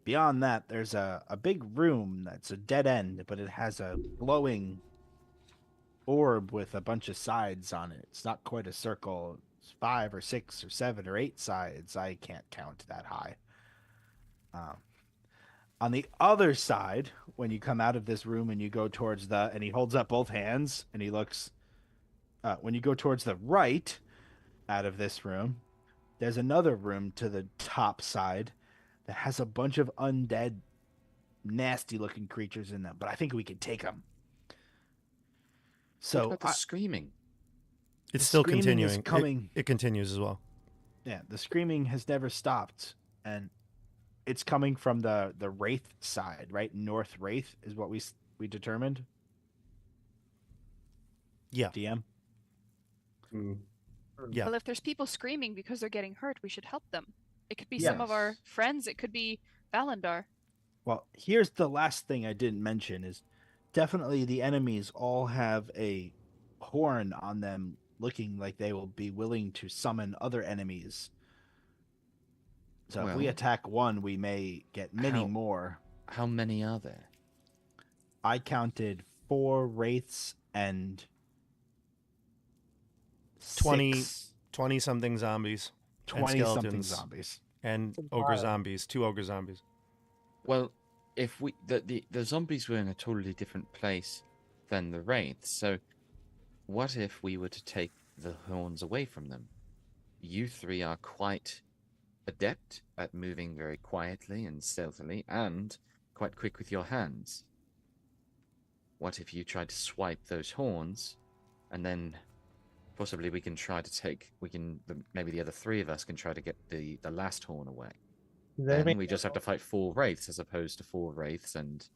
beyond that, there's a big room that's a dead end, but it has a glowing orb with a bunch of sides on it. It's not quite a circle. It's 5 or 6 or 7 or 8 sides. I can't count that high. On the other side, when you come out of this room and you go towards and he holds up both hands and he looks, when you go towards the right out of this room, there's another room to the top side that has a bunch of undead, nasty-looking creatures in them. But I think we can take them. What about the screaming? It's The still screaming is continuing. coming. It continues as well. Yeah, the screaming has never stopped, and it's coming from the Wraith side, right? North Wraith is what we determined. Yeah. DM. Yeah. Well, if there's people screaming because they're getting hurt, we should help them. It could be some of our friends. It could be Valandar. Well, here's the last thing I didn't mention is definitely the enemies all have a horn on them, looking like they will be willing to summon other enemies. So if we Well, attack one, we may get many more. How many are there? I counted 4 wraiths and 20 6 something zombies. 20 something skeletons. zombies. And That's ogre wild. zombies. 2 ogre zombies. Well, if the zombies were in a totally different place than the wraiths, so what if we were to take the horns away from them? You 3 are quite adept at moving very quietly and stealthily, and quite quick with your hands. What if you tried to swipe those horns, and then possibly we can try to take, maybe the other 3 of us can try to get the last horn away. Then we just have to fight 4 wraiths as opposed to 4 wraiths and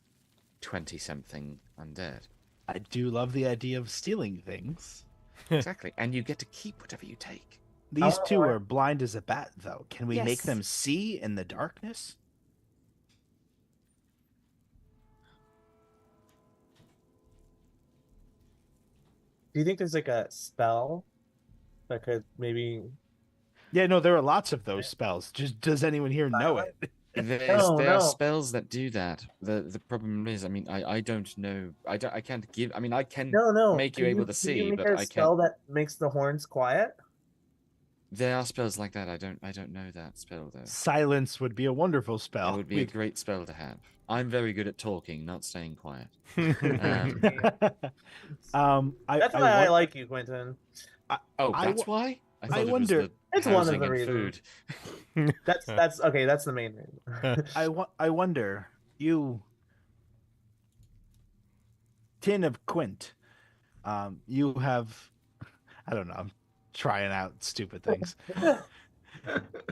20-something undead. I do love the idea of stealing things. Exactly, and you get to keep whatever you take. These 2 are blind as a bat, though. Can we make Yes. them see in the darkness? Do you think there's like a spell that could maybe? Yeah, no, there are lots of those spells. Just does anyone here know it? There No. are spells that do that. The problem is, I mean, I don't know. I can't give. I mean, I can No. make you Can able to can see, you make but a I spell can't. that makes the horns quiet. There are spells like that. I don't know that spell though. Silence would be a wonderful spell. It would be a great spell to have. I'm very good at talking, not staying quiet. That's why I like you, Quentin. Oh, I that's wo- why? I thought it was wonder- the It's one of housing the and reasons. food. That's okay. That's the main reason. I wonder, you, Tin of Quint, you have, I don't know, I'm trying out stupid things.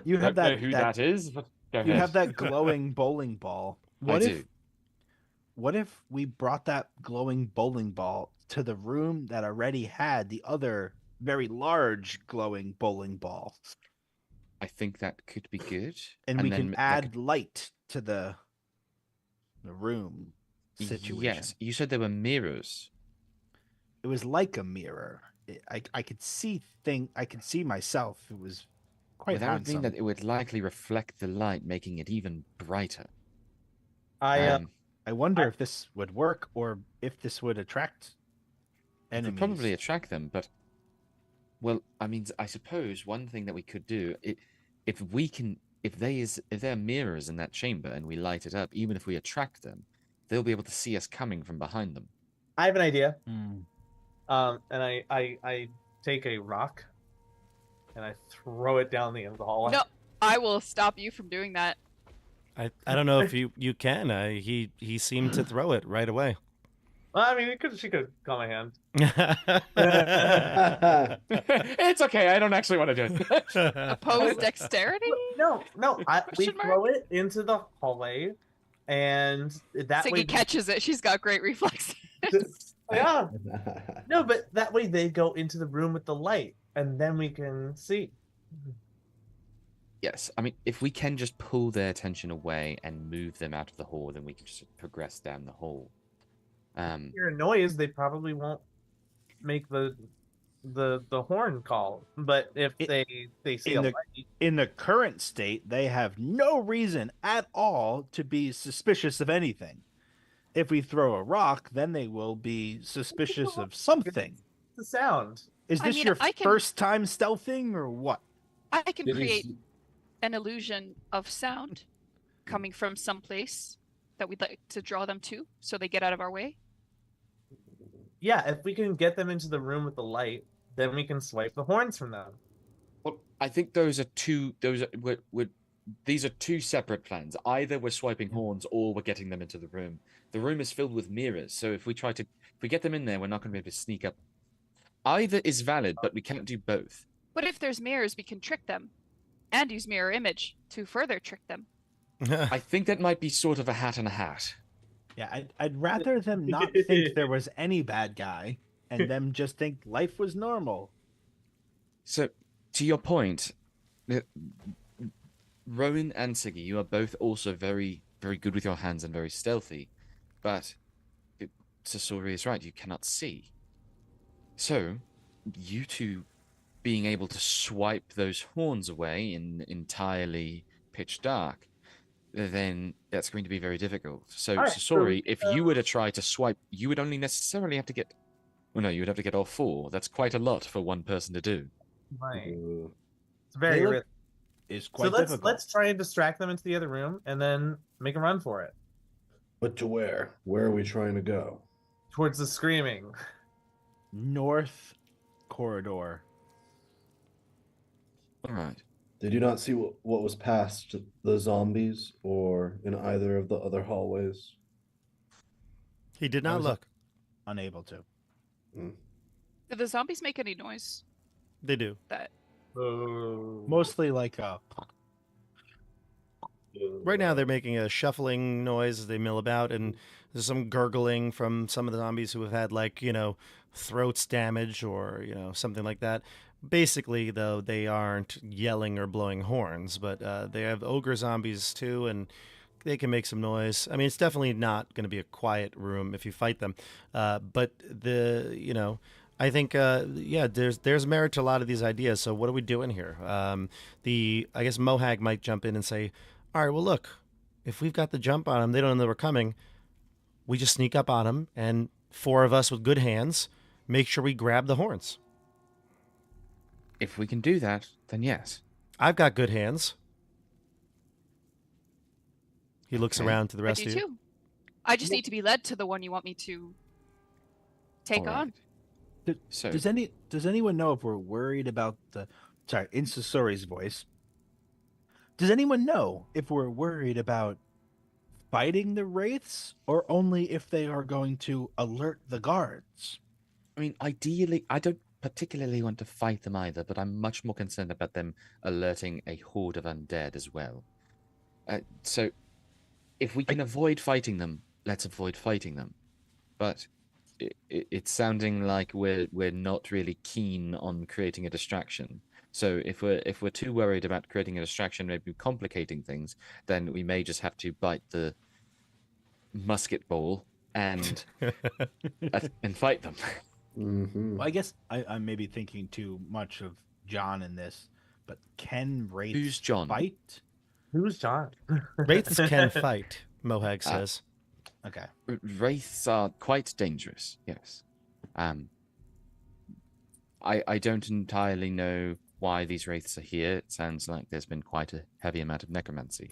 You have Don't know that, who that that is, but go you ahead. have that glowing bowling ball. I What do. what if we brought that glowing bowling ball to the room that already had the other very large glowing bowling ball, I think that could be good. and we then can that add could- light to the room situation? Yes, you said there were mirrors. It was like a mirror. I could see I could see myself. It was quite Well, that would handsome. mean that it would likely reflect the light, making it even brighter. I I wonder if this would work or if this would attract It enemies. would probably attract them, but well, I mean, I suppose one thing that we could do, if there are mirrors in that chamber and we light it up, even if we attract them, they'll be able to see us coming from behind them. I have an idea. Mm. And I take a rock and I throw it down the end of the hallway. No, I will stop you from doing that. I don't know if you can. He seemed to throw it right away. Well, I mean, she could call my hand. It's okay. I don't actually want to do it. Oppose dexterity? No, we Question mark? throw it into the hallway, and that way Siggy catches it. She's got great reflexes. Yeah. No, but that way they go into the room with the light, and then we can see. Yes, I mean, if we can just pull their attention away and move them out of the hall, then we can just progress down the hall. Hear a noise, they probably won't make the horn call. But if they see a light, In the current state, they have no reason at all to be suspicious of anything. If we throw a rock, then they will be suspicious of something. the sound. Is I this mean, your I can- first time stealthing or what? I can Did you create see- an illusion of sound coming from some place that we'd like to draw them to so they get out of our way. Yeah, if we can get them into the room with the light, then we can swipe the horns from them. Well, I think these are two separate plans. Either we're swiping horns or we're getting them into the room. The room is filled with mirrors, so if we get them in there, we're not going to be able to sneak up. Either is valid, but we can't do both. But if there's mirrors, we can trick them and use mirror image to further trick them. I think that might be sort of a hat and a hat. Yeah, I'd rather them not think there was any bad guy and them just think life was normal. So, to your point, Rowan and Siggy, you are both also very, very good with your hands and very stealthy, but Sasori is right, you cannot see. So, you two being able to swipe those horns away in entirely pitch dark, then that's going to be very difficult. So, All right, Sasori, if you were to try to swipe, you would only necessarily have to get... Well, no, you would have to get all four. That's quite a lot for one person to do. Right. Ooh. It's very They look- risky. Is So quite difficult. let's try and distract them into the other room and then make a run for it. But to where? Where are we trying to go? Towards the screaming. North corridor. All right. Did you not see what was past the zombies or in either of the other hallways? He did I not was- look. Unable to. Do the zombies make any noise? They do. That Mostly like Right now, they're making a shuffling noise as they mill about, and there's some gurgling from some of the zombies who have had, like, throats damage or, something like that. Basically, though, they aren't yelling or blowing horns, but they have ogre zombies, too, and they can make some noise. I mean, it's definitely not going to be a quiet room if you fight them. But I think, there's merit to a lot of these ideas. So what are we doing here? I guess Mohag might jump in and say, all right, well, look, if we've got the jump on them, they don't know we're coming. We just sneak up on them, and four of us with good hands make sure we grab the horns. If we can do that, then yes. I've got good hands. He looks Okay. around to the I rest do of you. too. I just need to be led to the one you want me to take All on. right. So, Does anyone know if we're worried about in Sasori's voice? Does anyone know if we're worried about fighting the wraiths or only if they are going to alert the guards? I mean, ideally, I don't particularly want to fight them either, but I'm much more concerned about them alerting a horde of undead as well. So, if we can avoid fighting them, let's avoid fighting them. But it's sounding like we're not really keen on creating a distraction. So if we're too worried about creating a distraction, maybe complicating things, then we may just have to bite the musket ball and and fight them. Mm-hmm. Well, I guess I'm maybe thinking too much of John in this, but can wraiths Who's John? fight? Who's John? Wraiths can fight, Mohag says. Okay. Wraiths are quite dangerous. Yes. I don't entirely know why these wraiths are here. It sounds like there's been quite a heavy amount of necromancy.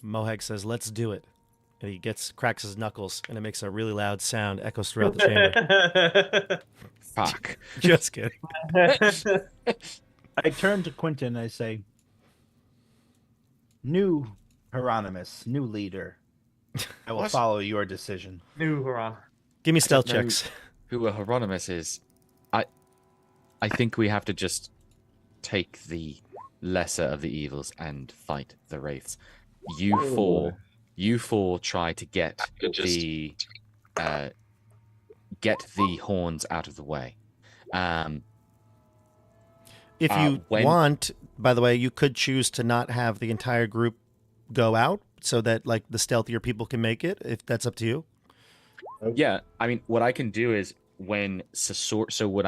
Mohag says, let's do it. And he cracks his knuckles, and it makes a really loud sound, echoes throughout the chamber. Fuck. Just kidding. I turn to Quentin and I say, "New Hieronymus, new leader. I will What? follow your decision." New hurrah. Give me stealth don't know checks. Who a Hieronymus is? I think we have to just take the lesser of the evils and fight the wraiths. You four try to get the horns out of the way. If you when- want, by the way, you could choose to not have the entire group go out so that like the stealthier people can make it, if that's up to you. Yeah, I mean, what I can do is when Sasori. So what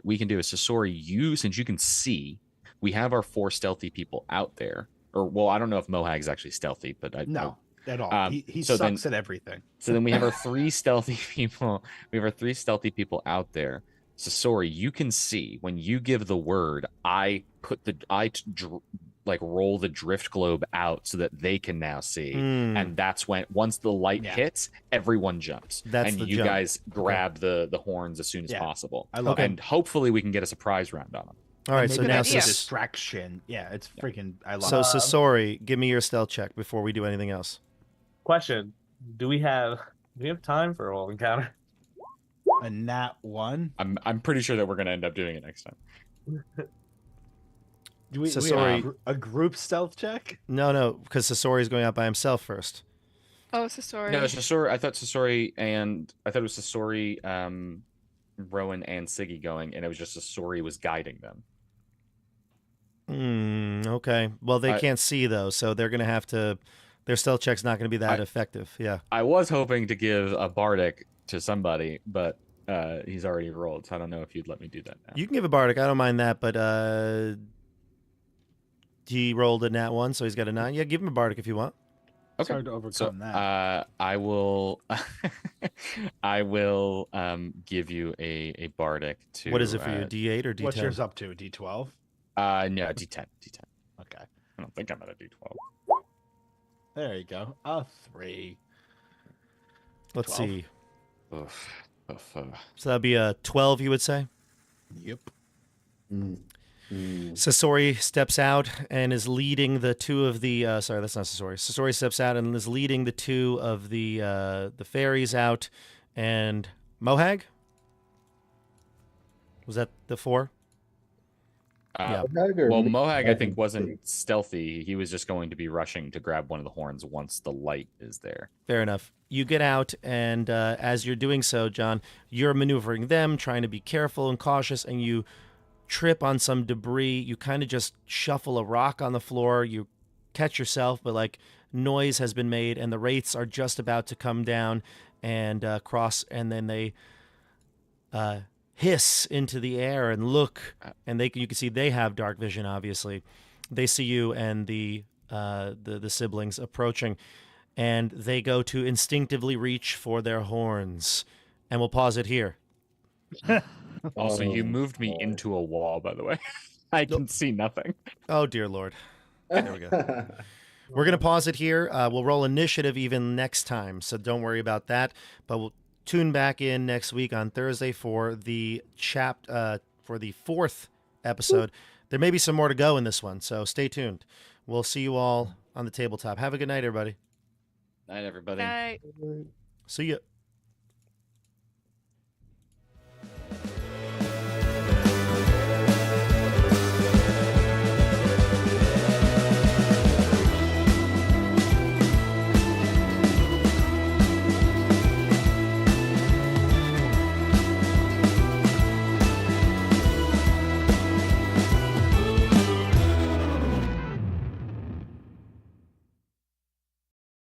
we can do is Sasori. Since you can see, we have our 4 stealthy people out there. Or well, I don't know if Mohag's actually stealthy, but No, at all. He so sucks at everything. So then we have our 3 stealthy people. We have our 3 stealthy people out there. Sasori, you can see when you give the word. Roll the drift globe out so that they can now see, and that's when once the light hits, everyone jumps, That's and the you jump. guys grab the horns as soon as possible. I love and hopefully we can get a surprise round on them. All right, so Maybe now that's a idea. distraction. Yeah, it's freaking. I love. So it. Sasori, give me your stealth check before we do anything else. Question: Do we have time for a roll encounter? A nat 1. I'm pretty sure that we're gonna end up doing it next time. Do we Sasori- have a group stealth check? No, because Sasori's going out by himself first. Oh, so sorry. No, Sasori. I thought it was Sasori, Rowan, and Siggy going, and it was just Sasori was guiding them. Okay. Well, they can't see though, so they're gonna have to. Their stealth check's not gonna be that effective. Yeah. I was hoping to give a bardic to somebody, but he's already rolled, so I don't know if you'd let me do that now. You can give a bardic. I don't mind that, but he rolled a nat 1, so he's got a 9. Yeah, give him a bardic if you want. It's hard to overcome that. I will. I will give you a bardic to. What is it for you? D8 or D10? What's yours up to? D12. No, D10. Okay. I don't think I'm at a D12. There you go. A 3. Let's 12. see. Oof. So that'd be a 12, you would say? Yep. Sasori steps out and is leading the 2 of the. Sorry, that's not Sasori. Sasori steps out and is leading the 2 of the fairies out, and Mohag. Was that the 4? Yeah. Well, Mohag, I think, wasn't stealthy. He was just going to be rushing to grab one of the horns once the light is there. Fair enough. You get out, and as you're doing so, John, you're maneuvering them, trying to be careful and cautious, and you trip on some debris. You kind of just shuffle a rock on the floor. You catch yourself, but like noise has been made, and the wraiths are just about to come down and cross, and then they hiss into the air and look, and you can see they have dark vision. Obviously, they see you and the siblings approaching, and they go to instinctively reach for their horns. And we'll pause it here. Also, you moved me into a wall, by the way. I can see nothing. Oh dear Lord. There we go. We're gonna pause it here. We'll roll initiative even next time, so don't worry about that. But we'll tune back in next week on Thursday for the for the 4th episode. There may be some more to go in this one, so stay tuned. We'll see you all on the tabletop. Have a good night, everybody. Night, everybody. Bye. See ya.